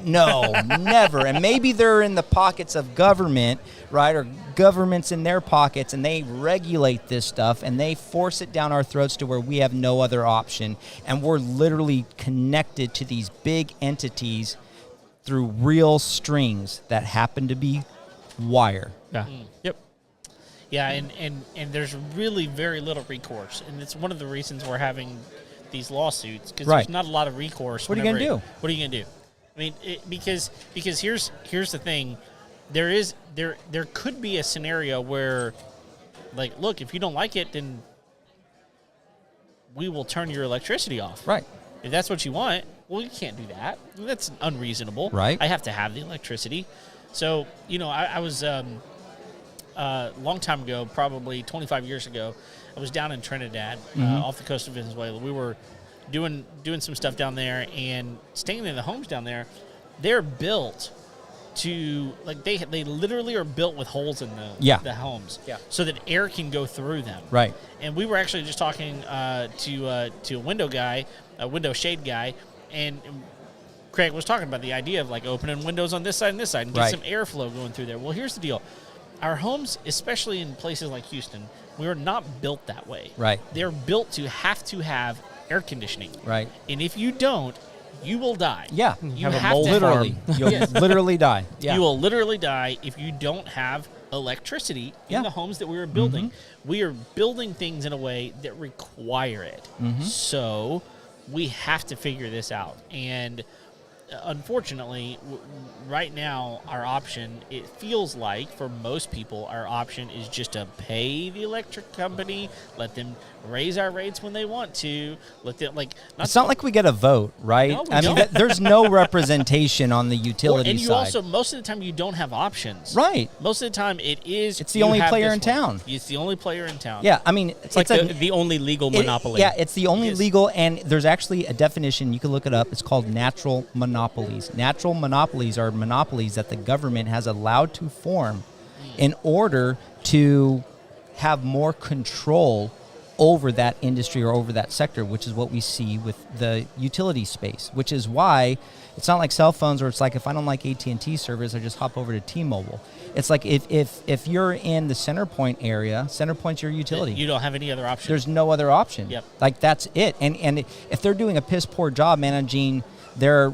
Speaker 4: Never. And maybe they're in the pockets of government, right? Or government's in their pockets, and they regulate this stuff, and they force it down our throats to where we have no other option. And we're literally connected to these big entities through real strings that happen to be wire.
Speaker 2: Yeah. Yep.
Speaker 1: Yeah, and there's really very little recourse, and it's one of the reasons we're having these lawsuits, because there's not a lot of recourse.
Speaker 4: What are you going to do?
Speaker 1: What are you going to do? I mean, because here's the thing, there could be a scenario where, like, look, if you don't like it, then we will turn your electricity off.
Speaker 4: Right.
Speaker 1: If that's what you want, well, you can't do that. That's unreasonable.
Speaker 4: Right.
Speaker 1: I have to have the electricity. So, I was a long time ago, probably 25 years ago, I was down in Trinidad, off the coast of Venezuela. We were doing some stuff down there and staying in the homes down there. They're built to, like, they literally are built with holes in the homes, so that air can go through them.
Speaker 4: Right.
Speaker 1: And we were actually just talking to a window shade guy, and Craig was talking about the idea of, like, opening windows on this side and this side and get some airflow going through there. Well, here's the deal. Our homes, especially in places like Houston, we are not built that way.
Speaker 4: Right.
Speaker 1: They're built to have air conditioning.
Speaker 4: Right.
Speaker 1: And if you don't, you will die.
Speaker 4: Yeah.
Speaker 1: You
Speaker 2: Have a
Speaker 1: have
Speaker 2: mold
Speaker 1: to
Speaker 4: Literally. You'll literally die. Yeah.
Speaker 1: You will literally die if you don't have electricity in the homes that we are building. We are building things in a way that require it. So we have to figure this out. And unfortunately, right now, our option, it feels like for most people, our option is just to pay the electric company, let them raise our rates when they want to, let them, like...
Speaker 4: It's not like we get a vote, right?
Speaker 1: No, we
Speaker 4: I mean,
Speaker 1: don't.
Speaker 4: there's no representation on the utility
Speaker 1: and you
Speaker 4: side.
Speaker 1: also, most of the time, you don't have options.
Speaker 4: Right.
Speaker 1: Most of the time, it's
Speaker 4: the
Speaker 1: you
Speaker 4: only
Speaker 1: have
Speaker 4: player
Speaker 1: this
Speaker 4: in town.
Speaker 1: It's the only player in town.
Speaker 4: Yeah, I mean,
Speaker 2: It's like the only legal monopoly.
Speaker 4: Yeah, it's the only
Speaker 1: Yes.
Speaker 4: legal, and there's actually a definition. You can look it up. It's called natural monopolies. Natural monopolies are monopolies that the government has allowed to form in order to have more control over that industry or over that sector, which is what we see with the utility space, which is why it's not like cell phones where it's like, if I don't like AT&T service, I just hop over to T-Mobile. It's like if you're in the Center Point area, Center Point's your utility.
Speaker 1: You don't have any other option.
Speaker 4: There's no other option.
Speaker 1: Yep.
Speaker 4: Like, that's it. And if they're doing a piss poor job managing their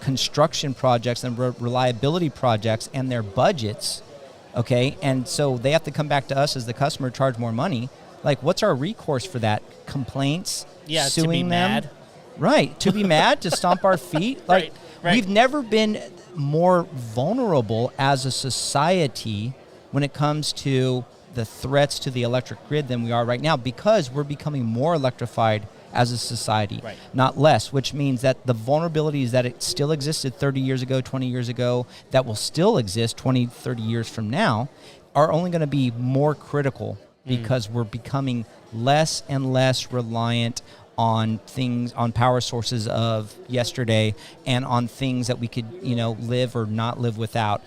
Speaker 4: construction projects and reliability projects and their budgets, okay, and so they have to come back to us as the customer, charge more money. Like, what's our recourse for that? Complaints?
Speaker 1: Yeah,
Speaker 4: suing
Speaker 1: to be
Speaker 4: them?
Speaker 1: mad.
Speaker 4: Right, to be mad, to stomp our feet. Like,
Speaker 1: Right.
Speaker 4: we've never been more vulnerable as a society when it comes to the threats to the electric grid than we are right now, because we're becoming more electrified as a society,
Speaker 1: Right.
Speaker 4: not less, which means that the vulnerabilities that it still existed 30 years ago, 20 years ago, that will still exist 20, 30 years from now, are only going to be more critical because we're becoming less and less reliant on things, on power sources of yesterday, and on things that we could, live or not live without.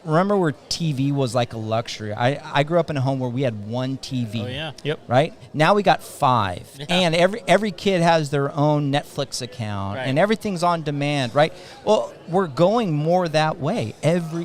Speaker 4: Remember where TV was like a luxury? I grew up in a home where we had one TV.
Speaker 1: Oh, yeah.
Speaker 2: Yep.
Speaker 4: Right? Now we got 5.
Speaker 1: Yeah.
Speaker 4: And every kid has their own Netflix account,
Speaker 1: Right.
Speaker 4: and everything's on demand, right? Well, we're going more that way.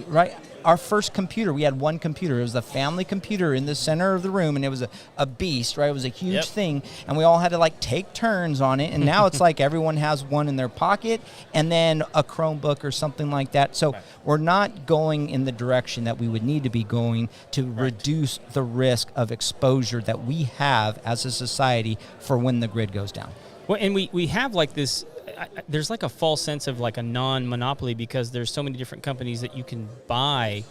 Speaker 4: Right? Our first computer, we had one computer. It was a family computer in the center of the room, and it was a beast, right? It was a huge
Speaker 1: Yep.
Speaker 4: thing, and we all had to take turns on it. And now it's like everyone has one in their pocket, and then a Chromebook or something like that. So we're not going in the direction that we would need to be going to reduce the risk of exposure that we have as a society for when the grid goes down.
Speaker 2: Well, and we have this. There's a false sense of a non-monopoly because there's so many different companies that you can buy.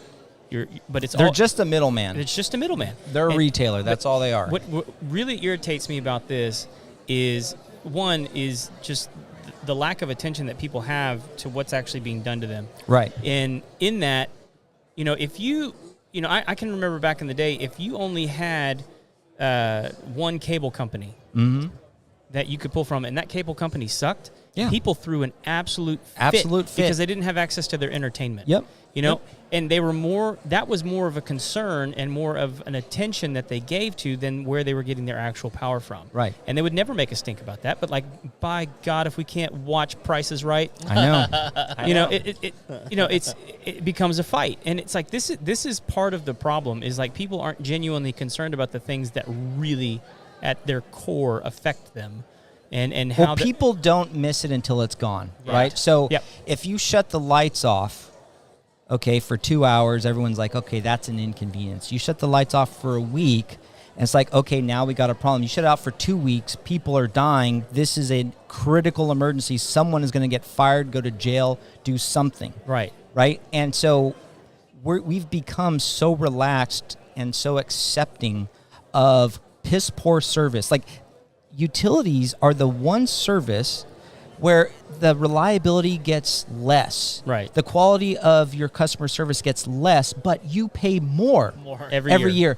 Speaker 2: But
Speaker 4: They're just a middleman.
Speaker 2: It's just a middleman.
Speaker 4: They're a
Speaker 2: And-
Speaker 4: retailer. That's all they are.
Speaker 2: What really irritates me about this is, one, is just the lack of attention that people have to what's actually being done to them.
Speaker 4: Right.
Speaker 2: And in that, if you, I can remember back in the day, if you only had one cable company that you could pull from, and that cable company sucked,
Speaker 4: Yeah.
Speaker 2: people threw an absolute
Speaker 4: fit.
Speaker 2: because they didn't have access to their entertainment.
Speaker 4: Yep. Yep.
Speaker 2: And they were that was more of a concern and more of an attention that they gave to than where they were getting their actual power from.
Speaker 4: Right.
Speaker 2: And they would never make a stink about that, but by God, if we can't watch Price is Right,
Speaker 4: I know.
Speaker 2: it becomes a fight. And it's like this is part of the problem is people aren't genuinely concerned about the things that really at their core affect them. And how
Speaker 4: People don't miss it until it's gone,
Speaker 2: Yeah.
Speaker 4: right? So
Speaker 2: Yep.
Speaker 4: if you shut the lights off, okay, for 2 hours, everyone's like, okay, that's an inconvenience. You shut the lights off for a week, and it's like, okay, now we got a problem. You shut it out for 2 weeks, people are dying. This is a critical emergency. Someone is going to get fired, go to jail, do something.
Speaker 2: right.
Speaker 4: Right? And so we've become so relaxed and so accepting of piss poor service. Utilities are the one service where the reliability gets less.
Speaker 2: Right.
Speaker 4: The quality of your customer service gets less, but you pay more
Speaker 2: Every
Speaker 4: year.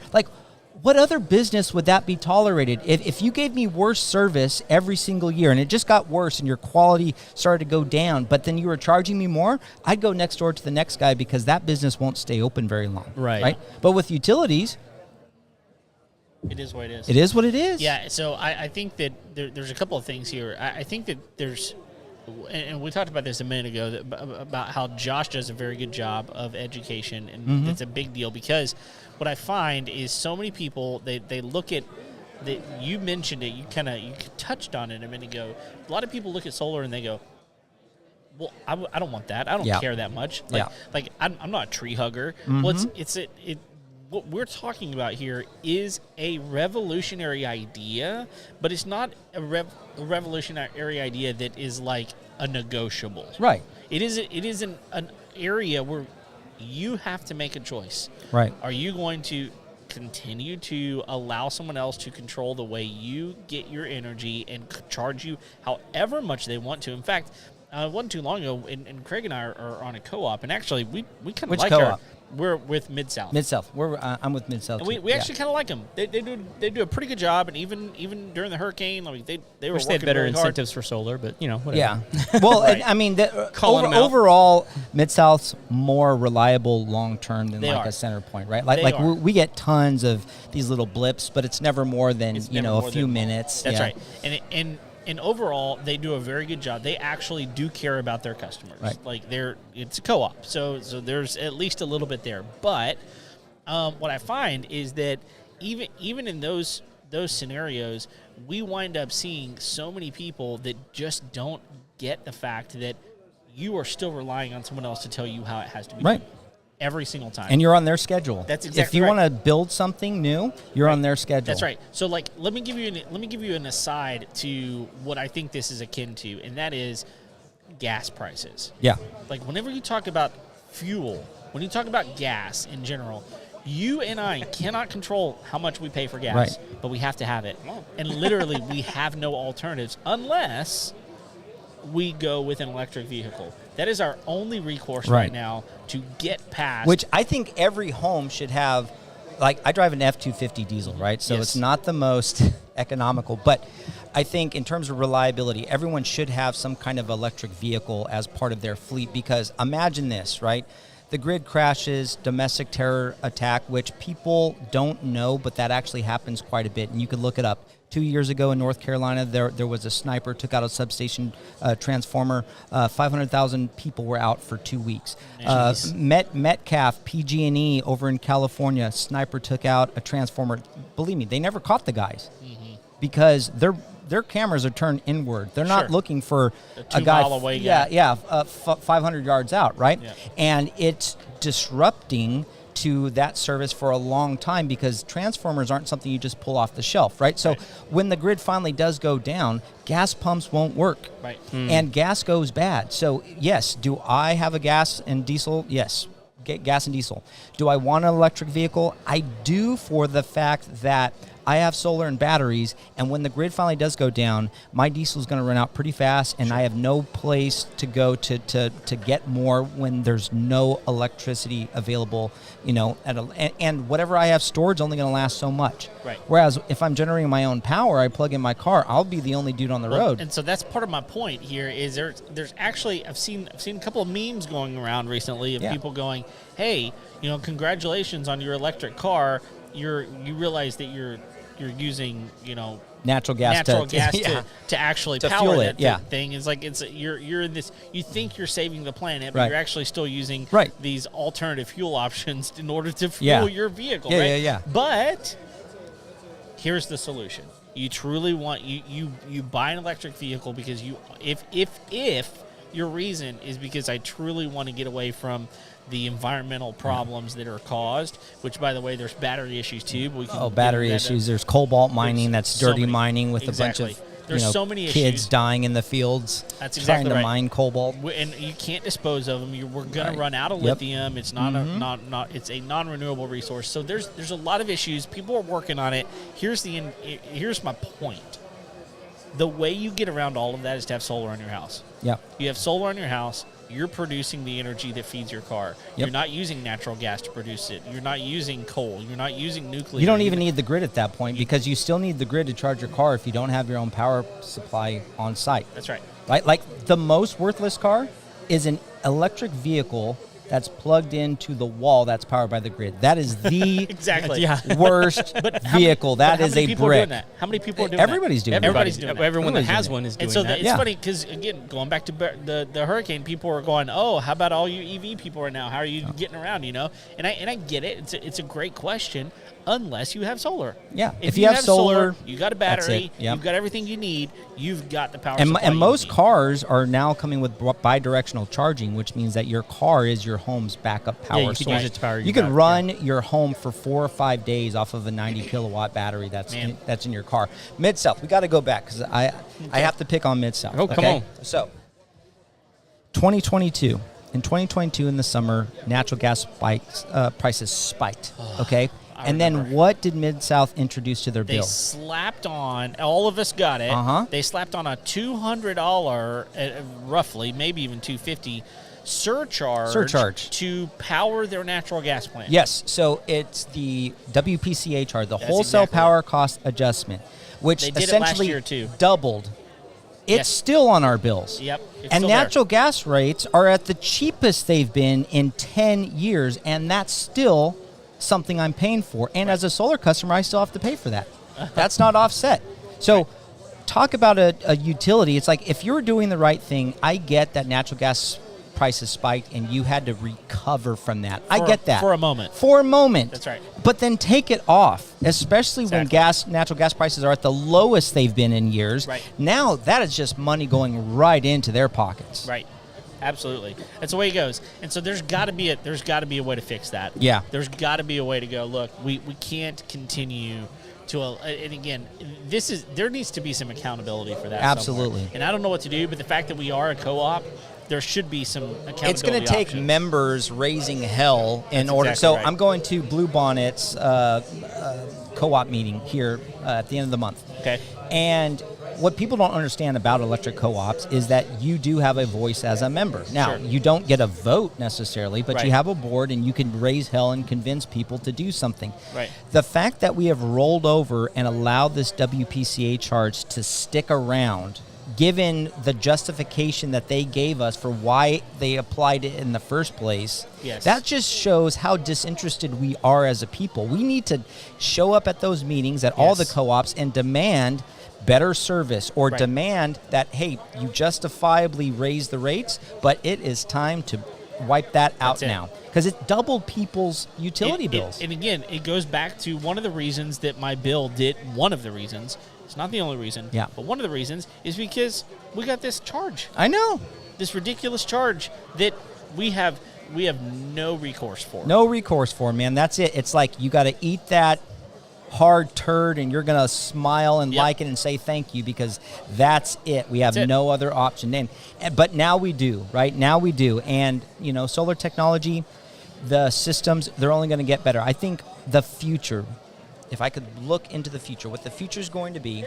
Speaker 4: What other business would that be tolerated? If you gave me worse service every single year and it just got worse and your quality started to go down, but then you were charging me more, I'd go next door to the next guy because that business won't stay open very long.
Speaker 2: Right.
Speaker 4: But with utilities,
Speaker 1: It is what it is.
Speaker 4: it is what it is.
Speaker 1: Yeah, so I think that there's a couple of things here. I think that there's, and we talked about this a minute ago, about how Josh does a very good job of education, and it's a big deal because what I find is so many people, they look at that you mentioned it, you touched on it a minute ago. A lot of people look at solar and they go, well, I don't want that. I don't care that much. Like I'm not a tree hugger. Well, what we're talking about here is a revolutionary idea, but it's not a revolutionary idea that is like a negotiable.
Speaker 4: Right.
Speaker 1: It is an area where you have to make a choice.
Speaker 4: Right.
Speaker 1: Are you going to continue to allow someone else to control the way you get your energy and charge you however much they want to? In fact, wasn't too long ago, and Craig and I are on a co-op, and actually we kind of like
Speaker 4: co-op?
Speaker 1: We're with Mid-South.
Speaker 4: Mid-South. I'm with Mid-South.
Speaker 1: And we actually kind of like them. They do a pretty good job, and even during the hurricane, I mean, they were
Speaker 2: Wish they had
Speaker 1: working
Speaker 2: better
Speaker 1: really hard.
Speaker 2: incentives for solar, but whatever.
Speaker 4: Yeah. Well,
Speaker 1: Right.
Speaker 4: I mean,
Speaker 2: Calling them out.
Speaker 4: overall, Mid-South's more reliable long-term than
Speaker 1: They
Speaker 4: like
Speaker 1: are.
Speaker 4: a center point, right?
Speaker 1: They
Speaker 4: Like
Speaker 1: are.
Speaker 4: we get tons of these little blips, but it's never more than,
Speaker 1: It's never more
Speaker 4: a few
Speaker 1: than-
Speaker 4: minutes.
Speaker 1: That's
Speaker 4: Yeah.
Speaker 1: right. And overall, they do a very good job. They actually do care about their customers.
Speaker 4: Right.
Speaker 1: Like it's a co-op, so there's at least a little bit there. But what I find is that even in those scenarios, we wind up seeing so many people that just don't get the fact that you are still relying on someone else to tell you how it has to be
Speaker 4: Right.
Speaker 1: done every single time.
Speaker 4: And you're on their schedule.
Speaker 1: That's
Speaker 4: If
Speaker 1: exactly
Speaker 4: you
Speaker 1: right.
Speaker 4: want to build something new, you're on their schedule.
Speaker 1: That's right. So, like, let me give you an aside to what I think this is akin to, and that is gas prices.
Speaker 4: Yeah.
Speaker 1: Like, whenever you talk about fuel, when you talk about gas in general, you and I cannot control how much we pay for gas,
Speaker 4: Right.
Speaker 1: but we have to have it. And literally, we have no alternatives unless we go with an electric vehicle. That is our only recourse right now to get past.
Speaker 4: Which I think every home should have. Like, I drive an F-250 diesel, right? So
Speaker 1: Yes.
Speaker 4: it's not the most economical, but I think in terms of reliability, everyone should have some kind of electric vehicle as part of their fleet, because imagine this, right? The grid crashes, domestic terror attack, which people don't know, but that actually happens quite a bit, and you could look it up. 2 years ago in North Carolina, there was a sniper, took out a substation transformer. 500,000 people were out for 2 weeks. Metcalf, PG&E over in California, sniper took out a transformer. Believe me, they never caught the guys because their cameras are turned inward. They're not
Speaker 1: Sure.
Speaker 4: looking for
Speaker 1: A
Speaker 4: a guy
Speaker 1: 2 mile away guy.
Speaker 4: 500 yards out, right?
Speaker 1: Yeah.
Speaker 4: And it's disrupting to that service for a long time because transformers aren't something you just pull off the shelf, right? So when the grid finally does go down, gas pumps won't work.
Speaker 1: Right.
Speaker 4: And gas goes bad. So yes, do I have a gas and diesel? Yes, gas and diesel. Do I want an electric vehicle? I do, for the fact that I have solar and batteries, and when the grid finally does go down, my diesel is going to run out pretty fast, and I have no place to go to get more when there's no electricity available, and whatever I have stored is only going to last so much.
Speaker 1: Right.
Speaker 4: Whereas if I'm generating my own power, I plug in my car, I'll be the only dude on the road.
Speaker 1: And so that's part of my point here. Is there's actually I've seen a couple of memes going around recently of people going, "Hey, congratulations on your electric car. You realize that you're using
Speaker 4: Natural gas
Speaker 1: to actually
Speaker 4: To
Speaker 1: power
Speaker 4: fuel
Speaker 1: that
Speaker 4: it, yeah.
Speaker 1: thing. It's like you're in this. You think you're saving the planet, but
Speaker 4: Right.
Speaker 1: you're actually still using
Speaker 4: Right.
Speaker 1: these alternative fuel options in order to
Speaker 4: Yeah.
Speaker 1: fuel your vehicle.
Speaker 4: Yeah,
Speaker 1: right?
Speaker 4: yeah.
Speaker 1: But here's the solution. You truly want you buy an electric vehicle because if your reason is because I truly want to get away from the environmental problems that are caused, which, by the way, there's battery issues too. But we can
Speaker 4: Battery issues. There's cobalt mining. That's
Speaker 1: so
Speaker 4: dirty
Speaker 1: many-
Speaker 4: mining with
Speaker 1: exactly.
Speaker 4: a bunch of
Speaker 1: There's so many
Speaker 4: kids
Speaker 1: issues.
Speaker 4: dying in the fields
Speaker 1: That's
Speaker 4: trying
Speaker 1: exactly
Speaker 4: to
Speaker 1: right.
Speaker 4: mine cobalt.
Speaker 1: And you can't dispose of them. We're going
Speaker 4: Right.
Speaker 1: to run out of
Speaker 4: Yep.
Speaker 1: lithium. It's not it's a non-renewable resource. So there's a lot of issues. People are working on it. Here's my point. The way you get around all of that is to have solar on your house.
Speaker 4: Yeah.
Speaker 1: You have solar on your house. You're producing the energy that feeds your car.
Speaker 4: Yep.
Speaker 1: You're not using natural gas to produce it. You're not using coal. You're not using nuclear.
Speaker 4: You don't even need the grid at that point because you still need the grid to charge your car if you don't have your own power supply on site.
Speaker 1: That's right.
Speaker 4: Right? Like the most worthless car is an electric vehicle that's plugged into the wall that's powered by the grid. That is the
Speaker 1: Exactly.
Speaker 4: worst vehicle. That is a
Speaker 1: people are
Speaker 4: brick.
Speaker 1: doing that? How many people are doing
Speaker 4: Everybody's
Speaker 1: that?
Speaker 4: doing that.
Speaker 1: Everybody's doing that.
Speaker 2: Everyone that
Speaker 4: Everybody's
Speaker 2: has
Speaker 4: doing
Speaker 2: one is doing
Speaker 1: And so
Speaker 2: that.
Speaker 1: it's funny because, again, going back to the hurricane, people are going, "Oh, how about all you EV people right now? How are you getting around?" And I get it. It's a great question unless you have solar.
Speaker 4: Yeah.
Speaker 1: If you have solar, you got a battery,
Speaker 4: Yep.
Speaker 1: you've got everything you need, you've got the power
Speaker 4: And,
Speaker 1: supply
Speaker 4: and
Speaker 1: you
Speaker 4: most
Speaker 1: need.
Speaker 4: cars are now coming with bi-directional charging, which means that your car is your home's backup power
Speaker 2: Yeah, you
Speaker 4: source.
Speaker 2: can use it to power your
Speaker 4: You can
Speaker 2: battery,
Speaker 4: run your home for 4 or 5 days off of a 90 kilowatt battery that's in your car. Mid-South, we got to go back because I have to pick on Mid-South.
Speaker 2: Oh, come on.
Speaker 4: So, 2022. In 2022 in the summer, natural gas prices spiked, okay? And then
Speaker 1: remember.
Speaker 4: what did Mid-South introduce to their
Speaker 1: They
Speaker 4: bill?
Speaker 1: slapped on, all of us got it.
Speaker 4: Uh-huh.
Speaker 1: They slapped on a $200, roughly, maybe even $250 surcharge to power their natural gas plant.
Speaker 4: Yes, so it's the WPCA charge, the
Speaker 1: That's
Speaker 4: wholesale
Speaker 1: exactly
Speaker 4: power cost adjustment, which
Speaker 1: They did it last
Speaker 4: essentially
Speaker 1: year, too.
Speaker 4: doubled. It's
Speaker 1: Yes.
Speaker 4: still on our bills.
Speaker 1: Yep. It's
Speaker 4: And
Speaker 1: still there.
Speaker 4: natural gas rates are at the cheapest they've been in 10 years, and that's still something I'm paying for. And as a solar customer, I still have to pay for that. That's not offset. So talk about a utility. It's like if you're doing the right thing, I get that natural gas prices spiked and you had to recover from that. I get that.
Speaker 1: For a moment.
Speaker 4: For a moment.
Speaker 1: That's right.
Speaker 4: But then take it off, especially when
Speaker 1: Exactly.
Speaker 4: natural gas prices are at the lowest they've been in years.
Speaker 1: Right.
Speaker 4: Now that is just money going right into their pockets.
Speaker 1: Right. Absolutely. That's the way it goes. And so there's got to be a way to fix that.
Speaker 4: Yeah.
Speaker 1: There's got to be a way to go, look, we can't continue to and again, there needs to be some accountability for that.
Speaker 4: Absolutely.
Speaker 1: somewhere. And I don't know what to do, but the fact that we are a co-op, there should be some accountability.
Speaker 4: It's going to take
Speaker 1: options.
Speaker 4: members raising hell in
Speaker 1: That's
Speaker 4: order.
Speaker 1: exactly
Speaker 4: So
Speaker 1: right.
Speaker 4: I'm going to Blue Bonnet's co-op meeting here at the end of the month.
Speaker 1: Okay.
Speaker 4: And what people don't understand about electric co-ops is that you do have a voice as a member. Now,
Speaker 1: Sure.
Speaker 4: you don't get a vote necessarily, but
Speaker 1: Right.
Speaker 4: you have a board and you can raise hell and convince people to do something.
Speaker 1: Right.
Speaker 4: The fact that we have rolled over and allowed this WPCA charge to stick around, given the justification that they gave us for why they applied it in the first place,
Speaker 1: Yes.
Speaker 4: that just shows how disinterested we are as a people. We need to show up at those meetings at all the
Speaker 1: Yes.
Speaker 4: co-ops and demand better service or
Speaker 1: Right.
Speaker 4: demand that, hey, you justifiably raise the rates, but it is time to wipe that out
Speaker 1: That's it.
Speaker 4: now because it doubled people's utility bills.
Speaker 1: And again, it goes back to one of the reasons that my bill did. One of the reasons. It's not the only reason.
Speaker 4: Yeah.
Speaker 1: But one of the reasons is because we got this charge,
Speaker 4: I know.
Speaker 1: this ridiculous charge that we have no recourse for.
Speaker 4: No recourse for, man. That's it. It's like you got to eat that hard turd and you're going to smile and
Speaker 1: Yep.
Speaker 4: like it and say thank you because that's it. We have
Speaker 1: That's it.
Speaker 4: no other option. But now we do, right? Now we do. And, solar technology, the systems, they're only going to get better. I think the future, if I could look into the future, what the future is going to be,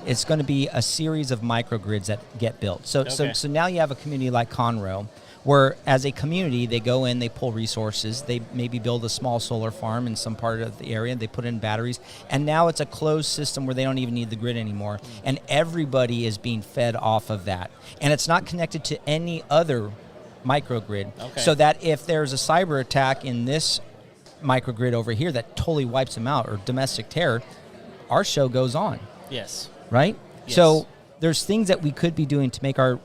Speaker 4: it's going to be a series of microgrids that get built. So now you have a community like Conroe, where as a community, they go in, they pull resources, they maybe build a small solar farm in some part of the area, they put in batteries, and now it's a closed system where they don't even need the grid anymore, and everybody is being fed off of that. And it's not connected to any other microgrid, so that if there's a cyber attack in this microgrid over here that totally wipes them out, or domestic terror, our show goes on,
Speaker 1: Yes.
Speaker 4: right?
Speaker 1: Yes.
Speaker 4: So there's things that we could be doing to make our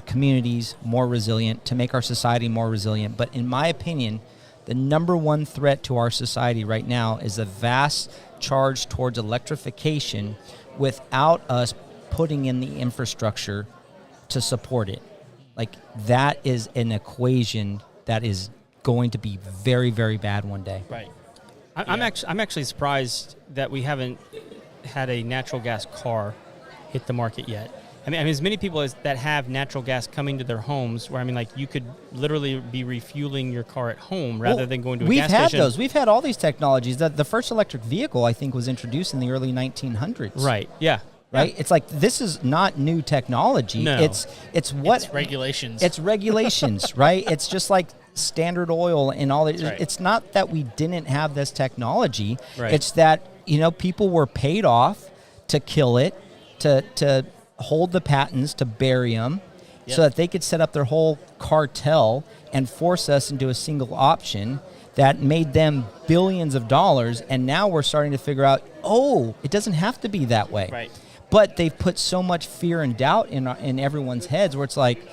Speaker 4: communities more resilient, to make our society more resilient. But in my opinion, the number one threat to our society right now is a vast charge towards electrification without us putting in the infrastructure to support it. Like, that is an equation that is going to be very, very bad one day.
Speaker 1: Right.
Speaker 2: I'm
Speaker 1: Yeah.
Speaker 2: actually surprised that we haven't had a natural gas car hit the market yet. I mean, as many people that have natural gas coming to their homes, where you could literally be refueling your car at home rather than going to a gas station.
Speaker 4: We've had those. We've had all these technologies. The first electric vehicle, I think, was introduced in the early 1900s.
Speaker 2: Right. Yeah.
Speaker 4: Right. It's like, this is not new technology.
Speaker 2: No.
Speaker 4: It's what
Speaker 1: It's regulations.
Speaker 4: It's regulations, right? It's just like Standard Oil and all that.
Speaker 1: That's right.
Speaker 4: It's not that we didn't have this technology.
Speaker 2: Right.
Speaker 4: It's that people were paid off to kill it, to hold the patents, to bury them, so that they could set up their whole cartel and force us into a single option that made them billions of dollars. And now we're starting to figure out, it doesn't have to be that way.
Speaker 1: Right.
Speaker 4: But they've put so much fear and doubt in everyone's heads where it's like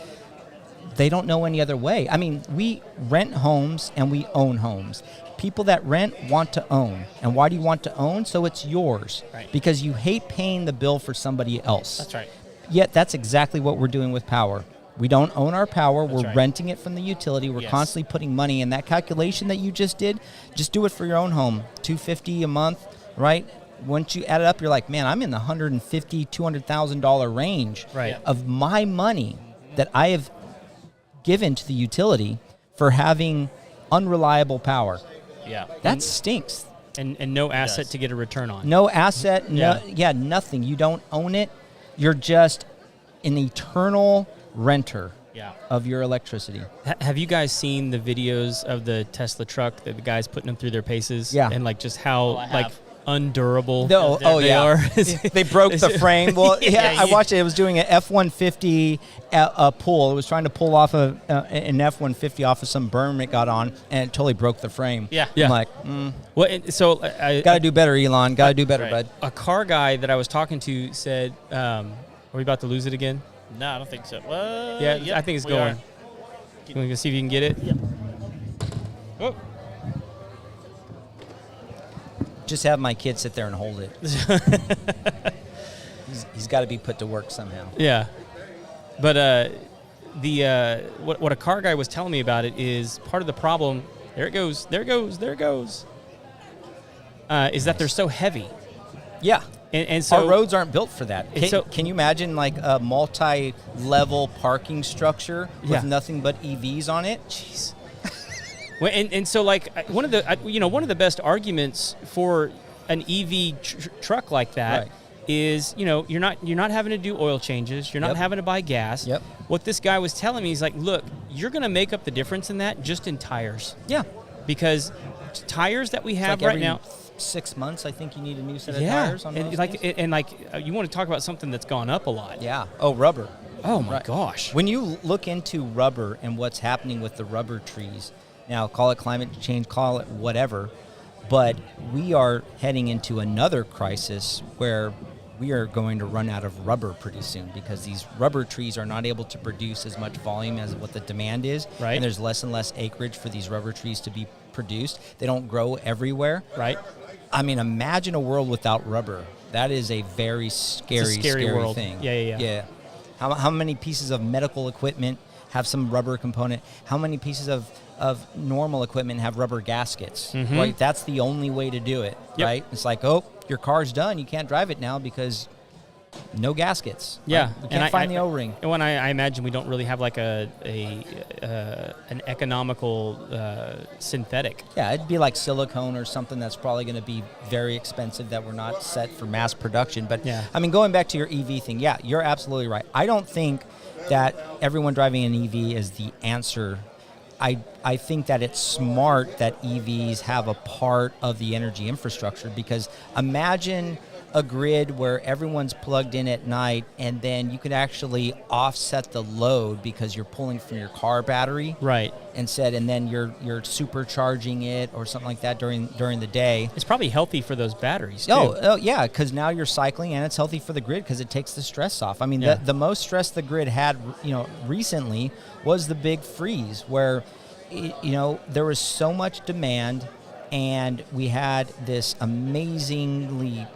Speaker 4: they don't know any other way. I mean, we rent homes and we own homes. people that rent want to own. And why do you want to own? So it's yours.
Speaker 2: Right.
Speaker 4: Because you hate paying the bill for somebody else.
Speaker 2: That's right.
Speaker 4: Yet that's exactly what we're doing with power. We don't own our power. We're
Speaker 2: right.
Speaker 4: renting it from the utility. We're
Speaker 1: Yes.
Speaker 4: constantly putting money in that calculation that you just did. Just do it for your own home. $250 a month, right? Once you add it up, you're like, man, I'm in the $150,000, $200,000 range
Speaker 2: Right.
Speaker 4: of my money that I have given to the utility for having unreliable power.
Speaker 1: Yeah.
Speaker 4: That stinks.
Speaker 2: And no asset
Speaker 1: does.
Speaker 2: to get a return on.
Speaker 4: No asset,
Speaker 2: Yeah.
Speaker 4: nothing. You don't own it. You're just an eternal renter
Speaker 1: Yeah.
Speaker 4: of your electricity.
Speaker 2: Have you guys seen the videos of the Tesla truck that the guys putting them through their paces?
Speaker 4: Yeah.
Speaker 2: And like just how
Speaker 1: I
Speaker 2: like
Speaker 1: have.
Speaker 2: undurable
Speaker 4: No,
Speaker 2: they are.
Speaker 4: They broke the frame. Well,
Speaker 2: Yeah,
Speaker 4: I
Speaker 2: you-
Speaker 4: watched it. It was doing an F-150 pull. It was trying to pull off an F-150 off of some berm it got on, and it totally broke the frame.
Speaker 1: Yeah.
Speaker 2: Yeah.
Speaker 4: I'm like,
Speaker 2: Well, so I
Speaker 4: got to do better, Elon. Got to do better,
Speaker 1: Right.
Speaker 4: bud.
Speaker 2: a car guy that I was talking to said, "Are we about to lose it again?"
Speaker 1: No, I don't think so.
Speaker 2: Yeah,
Speaker 1: yep,
Speaker 2: I think it's
Speaker 1: we
Speaker 2: going.
Speaker 1: are.
Speaker 2: Can we go see if you can get it?
Speaker 1: Yep.
Speaker 2: Oh.
Speaker 4: Just have my kid sit there and hold it. He's got to be put to work somehow.
Speaker 2: Yeah, but what a car guy was telling me about it is part of the problem. There it goes. There it goes. There it goes. Is that they're so heavy,
Speaker 4: Yeah.
Speaker 2: and so
Speaker 4: Our roads aren't built for that.
Speaker 2: And so-
Speaker 4: Can you imagine like a multi-level parking structure with
Speaker 2: Yeah.
Speaker 4: nothing but EVs on it?
Speaker 2: Jeez. Well, and so like one of the best arguments for an EV truck like that
Speaker 4: Right.
Speaker 2: is you're not having to do oil changes, you're not
Speaker 4: Yep.
Speaker 2: having to buy gas.
Speaker 4: Yep.
Speaker 2: What this guy was telling me is like, look, you're going to make up the difference in that just in tires,
Speaker 4: Yeah.
Speaker 2: because tires that we
Speaker 4: It's
Speaker 2: have
Speaker 4: like
Speaker 2: right
Speaker 4: every
Speaker 2: now.
Speaker 4: 6 months, I think you need a new set of
Speaker 2: Yeah,
Speaker 4: tires on those
Speaker 2: and like
Speaker 4: things.
Speaker 2: you want to talk about something that's gone up a lot.
Speaker 4: Yeah. Oh, rubber.
Speaker 2: Oh my
Speaker 4: Right.
Speaker 2: gosh.
Speaker 4: When you look into rubber and what's happening with the rubber trees, now call it climate change, call it whatever, but we are heading into another crisis where we are going to run out of rubber pretty soon because these rubber trees are not able to produce as much volume as what the demand is.
Speaker 2: Right.
Speaker 4: And there's less and less acreage for these rubber trees to be produced. They don't grow everywhere.
Speaker 2: Right.
Speaker 4: I mean, imagine a world without rubber. That is a very scary
Speaker 2: world.
Speaker 4: thing.
Speaker 2: Yeah.
Speaker 4: How many pieces of medical equipment have some rubber component? How many pieces of normal equipment have rubber gaskets?
Speaker 2: Mhm.
Speaker 4: Right, that's the only way to do it.
Speaker 2: Yep.
Speaker 4: Right, it's like, oh, your car's done. You can't drive it now because no gaskets.
Speaker 2: Yeah,
Speaker 4: right? You can't find the O-ring.
Speaker 2: And when I imagine we don't really have like an economical synthetic.
Speaker 4: Yeah, it'd be like silicone or something that's probably going to be very expensive that we're not set for mass production. But
Speaker 2: Yeah.
Speaker 4: I mean, going back to your EV thing, yeah, you're absolutely right. I don't think that everyone driving an EV is the answer. I think that it's smart that EVs have a part of the energy infrastructure, because imagine a grid where everyone's plugged in at night and then you could actually offset the load because you're pulling from your car battery
Speaker 2: Right.
Speaker 4: and then you're supercharging it or something like that during the day.
Speaker 2: It's probably healthy for those batteries too.
Speaker 4: Oh yeah, because now you're cycling and it's healthy for the grid because it takes the stress off. I mean,
Speaker 2: Yeah.
Speaker 4: the most stress the grid had, recently was the big freeze where, there was so much demand and we had this amazingly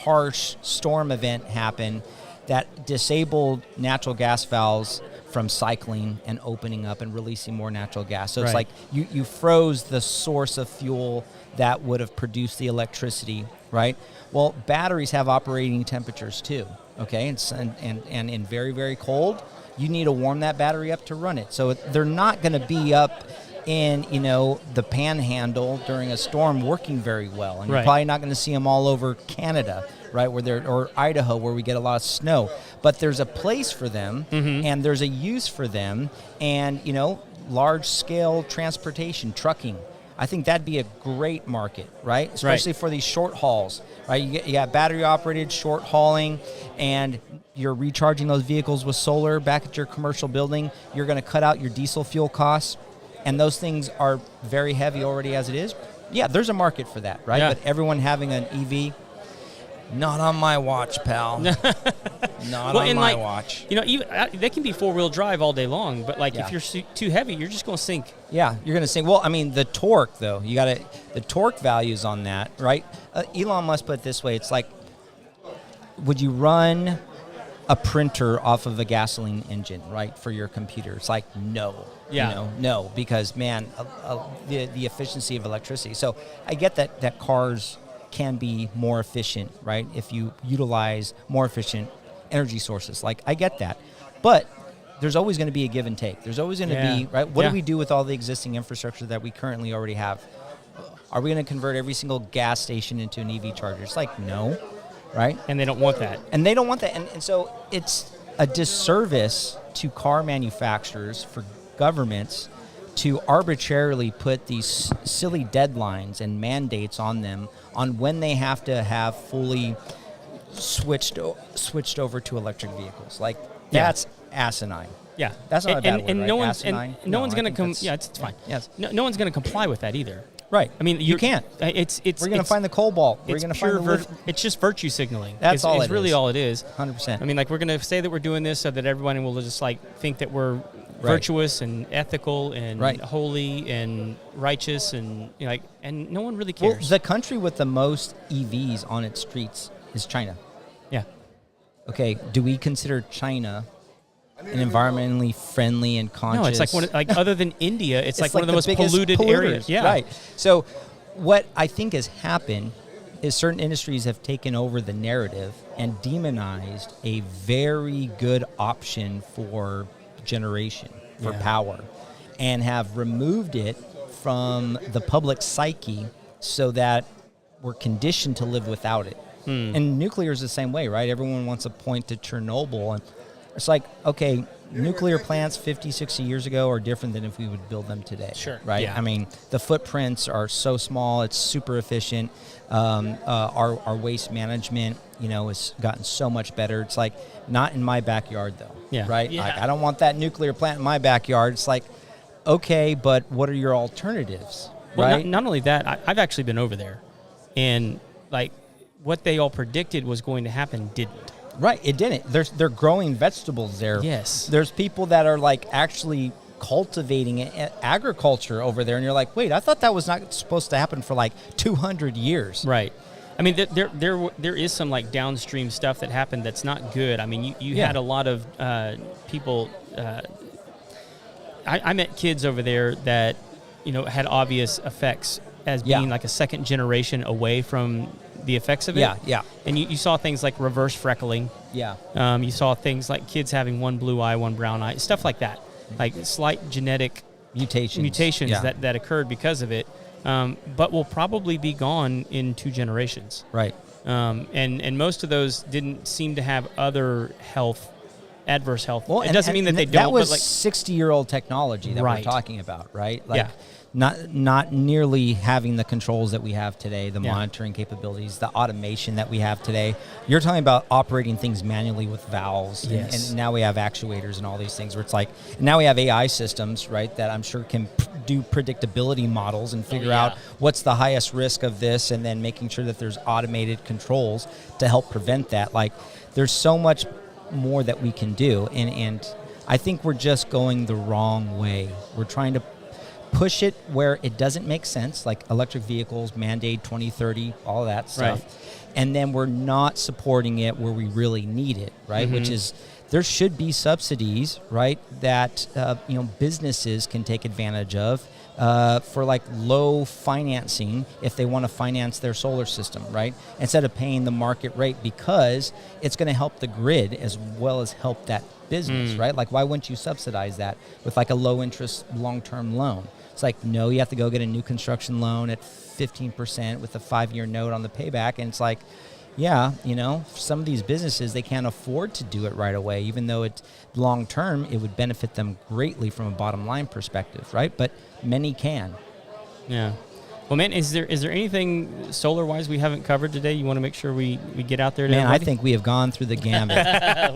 Speaker 4: harsh storm event happen that disabled natural gas valves from cycling and opening up and releasing more natural gas. So it's
Speaker 2: Right.
Speaker 4: like you froze the source of fuel that would have produced the electricity, right? Well, batteries have operating temperatures too, okay? And in very, very cold, you need to warm that battery up to run it. So they're not going to be up in, the panhandle during a storm working very well. And
Speaker 2: Right.
Speaker 4: you're probably not going to see them all over Canada, right, or Idaho, where we get a lot of snow. But there's a place for them, and there's a use for them, and, large-scale transportation, trucking. I think that'd be a great market, right? Especially for these short hauls, right? You got battery-operated short hauling, and you're recharging those vehicles with solar back at your commercial building. You're going to cut out your diesel fuel costs, and those things are very heavy already as it is. Yeah, there's a market for that, right?
Speaker 2: Yeah.
Speaker 4: But everyone having an EV, Not on my watch, pal. Not on my watch.
Speaker 2: You know, even, they can be 4-wheel drive all day long, but like
Speaker 4: Yeah.
Speaker 2: if you're too heavy, you're just going to sink.
Speaker 4: Yeah, you're going to sink. Well, I mean, the torque, though, the torque values on that, right? Elon Musk put it this way. It's like, would you run a printer off of a gasoline engine, right, for your computer? It's like, no.
Speaker 2: Yeah.
Speaker 4: You know, no, because, man, the efficiency of electricity. So I get that cars can be more efficient, right, if you utilize more efficient energy sources. Like, I get that. But there's always going to be a give and take. There's always going to be, right, what do we do with all the existing infrastructure that we currently already have? Are we going to convert every single gas station into an EV charger? It's like, no, right?
Speaker 2: And they don't want that.
Speaker 4: And they don't want that. And so it's a disservice to car manufacturers, for governments, to arbitrarily put these silly deadlines and mandates on them on when they have to have fully switched over to electric vehicles. Like, that's asinine.
Speaker 2: Yeah,
Speaker 4: That's not a bad word,
Speaker 2: and
Speaker 4: right?
Speaker 2: no one's
Speaker 4: Asinine?
Speaker 2: and no
Speaker 4: No,
Speaker 2: one's
Speaker 4: I
Speaker 2: going to
Speaker 4: think
Speaker 2: come. Yeah, it's fine.
Speaker 4: Yes.
Speaker 2: No one's going to comply with that either.
Speaker 4: Right.
Speaker 2: I mean,
Speaker 4: you can't.
Speaker 2: It's
Speaker 4: We're going to find the cobalt. We're
Speaker 2: It's
Speaker 4: going to
Speaker 2: pure.
Speaker 4: find the
Speaker 2: It's just virtue signaling.
Speaker 4: That's all
Speaker 2: It's
Speaker 4: it
Speaker 2: really
Speaker 4: is.
Speaker 2: all it is.
Speaker 4: 100%.
Speaker 2: I mean, like, we're going to say that we're doing this so that everybody will just like think that we're virtuous and ethical and holy and righteous and, you know, like, and no one really cares.
Speaker 4: Well, the country with the most EVs on its streets is China.
Speaker 2: Yeah.
Speaker 4: Okay, do we consider China an environmentally friendly and conscious?
Speaker 2: No, it's like other than India, it's like one of the most
Speaker 4: biggest
Speaker 2: polluted
Speaker 4: polluters.
Speaker 2: areas. Yeah.
Speaker 4: Right. So what I think has happened is certain industries have taken over the narrative and demonized a very good option for generation, for power, and have removed it from the public psyche so that we're conditioned to live without it. And nuclear is the same way, right? Everyone wants to point to Chernobyl, and it's like, okay, nuclear plants 50, 60 years ago are different than if we would build them today.
Speaker 1: Sure.
Speaker 4: Right?
Speaker 2: Yeah.
Speaker 4: I mean, the footprints are so small, it's super efficient. Our waste management, has gotten so much better. It's like, not in my backyard, though.
Speaker 2: Yeah.
Speaker 4: Right?
Speaker 1: Yeah.
Speaker 4: Like, I don't want that nuclear plant in my backyard. It's like, okay, but what are your alternatives?
Speaker 2: Well,
Speaker 4: right?
Speaker 2: not only that, I've actually been over there, and like what they all predicted was going to happen didn't.
Speaker 4: Right, it didn't. They're growing vegetables there.
Speaker 2: Yes.
Speaker 4: There's people that are like actually cultivating agriculture over there, and you're like, wait, I thought that was not supposed to happen for like 200 years.
Speaker 2: Right. I mean, there is some like downstream stuff that happened that's not good. I mean, you had a lot of people. I met kids over there that had obvious effects as being like a second generation away from the effects of it.
Speaker 4: Yeah.
Speaker 2: And you saw things like reverse freckling.
Speaker 4: Yeah.
Speaker 2: You saw things like kids having one blue eye, one brown eye, stuff like that, like slight genetic mutations that occurred because of it, but will probably be gone in 2 generations.
Speaker 4: Right.
Speaker 2: And most of those didn't seem to have other adverse health.
Speaker 4: Well,
Speaker 2: it doesn't mean that they don't.
Speaker 4: That was
Speaker 2: but like
Speaker 4: 60-year-old technology that we're talking about, right? Like,
Speaker 2: Yeah.
Speaker 4: Not nearly having the controls that we have today, the
Speaker 2: Yeah.
Speaker 4: monitoring capabilities, the automation that we have today. You're talking about operating things manually with valves, and now we have actuators and all these things where it's like, now we have AI systems, right, that I'm sure can do predictability models and figure out what's the highest risk of this, and then making sure that there's automated controls to help prevent that. Like, there's so much more that we can do, and I think we're just going the wrong way. We're trying to push it where it doesn't make sense, like electric vehicles, mandate 2030, all of that stuff.
Speaker 2: Right.
Speaker 4: And then we're not supporting it where we really need it, right?
Speaker 2: Mm-hmm.
Speaker 4: Which is, there should be subsidies, right, that businesses can take advantage of for like low financing if they want to finance their solar system, right? Instead of paying the market rate, because it's going to help the grid as well as help that business, right? Like, why wouldn't you subsidize that with like a low interest long-term loan? It's like, no, you have to go get a new construction loan at 15% with a 5-year note on the payback. And it's like, yeah, some of these businesses, they can't afford to do it right away, even though it's long-term, it would benefit them greatly from a bottom line perspective, right? But many can.
Speaker 2: Yeah. Well, man, is there anything solar-wise we haven't covered today? You want to make sure we get out there to
Speaker 4: Man, I
Speaker 2: everybody?
Speaker 4: think we have gone through the gambit.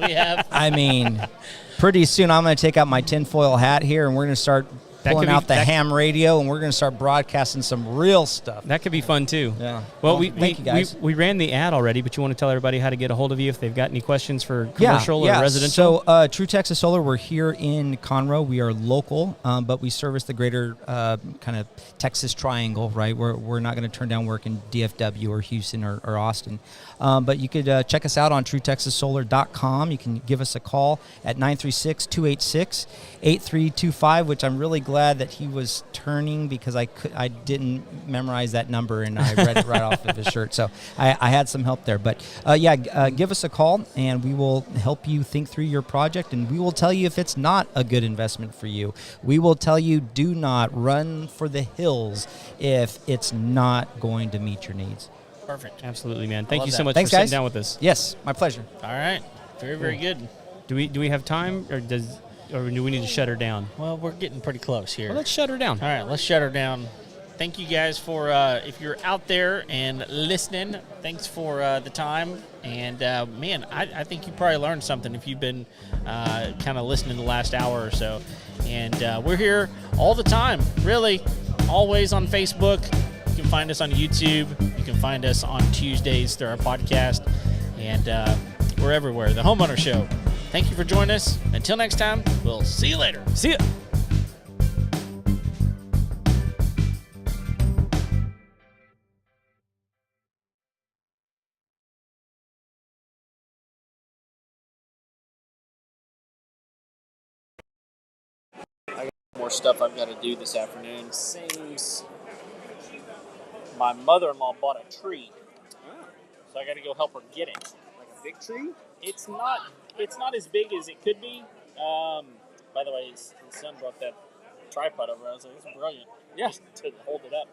Speaker 1: We have.
Speaker 4: I mean, pretty soon I'm going to take out my tinfoil hat here, and we're going to start pulling out the
Speaker 2: that-
Speaker 4: ham radio, and we're going to start broadcasting some real stuff.
Speaker 2: That could be fun too.
Speaker 4: Yeah.
Speaker 2: Well,
Speaker 4: Thank you guys.
Speaker 2: we ran the ad already, but you want to tell everybody how to get a hold of you if they've got any questions for commercial or residential?
Speaker 4: So True Texas Solar, we're here in Conroe. We are local, but we service the greater kind of Texas triangle, right? We're not going to turn down work in DFW or Houston or Austin. But you could check us out on truetexassolar.com. You can give us a call at 936-286-8325, which I'm really glad that he was turning because I didn't memorize that number and I read it right off of his shirt. So I had some help there. But give us a call and we will help you think through your project, and we will tell you if it's not a good investment for you. We will tell you do not run for the hills if it's not going to meet your needs.
Speaker 1: Perfect.
Speaker 2: Absolutely, man. Thank you so
Speaker 1: that.
Speaker 2: much
Speaker 4: Thanks,
Speaker 2: for sitting
Speaker 4: guys.
Speaker 2: down with us.
Speaker 4: Yes, my pleasure.
Speaker 1: All right. Very, very good.
Speaker 2: Do we have time, or do we need to shut her down?
Speaker 1: Well, we're getting pretty close here.
Speaker 2: Well, let's shut her down.
Speaker 1: All right, let's shut her down. Thank you guys for, if you're out there and listening, thanks for the time. And, man, I think you probably learned something if you've been kind of listening the last hour or so. And we're here all the time, really, always on Facebook. You can find us on YouTube. You can find us on Tuesdays through our podcast. And we're everywhere. The Homeowner Show. Thank you for joining us. Until next time, we'll see you later.
Speaker 2: See ya.
Speaker 1: More stuff I've got to do this afternoon. Seems my mother-in-law bought a tree, so I got to go help her get it.
Speaker 5: Like a big tree?
Speaker 1: It's not as big as it could be. By the way, his son brought that tripod over. I was like, "This is brilliant." Yeah, to hold it up.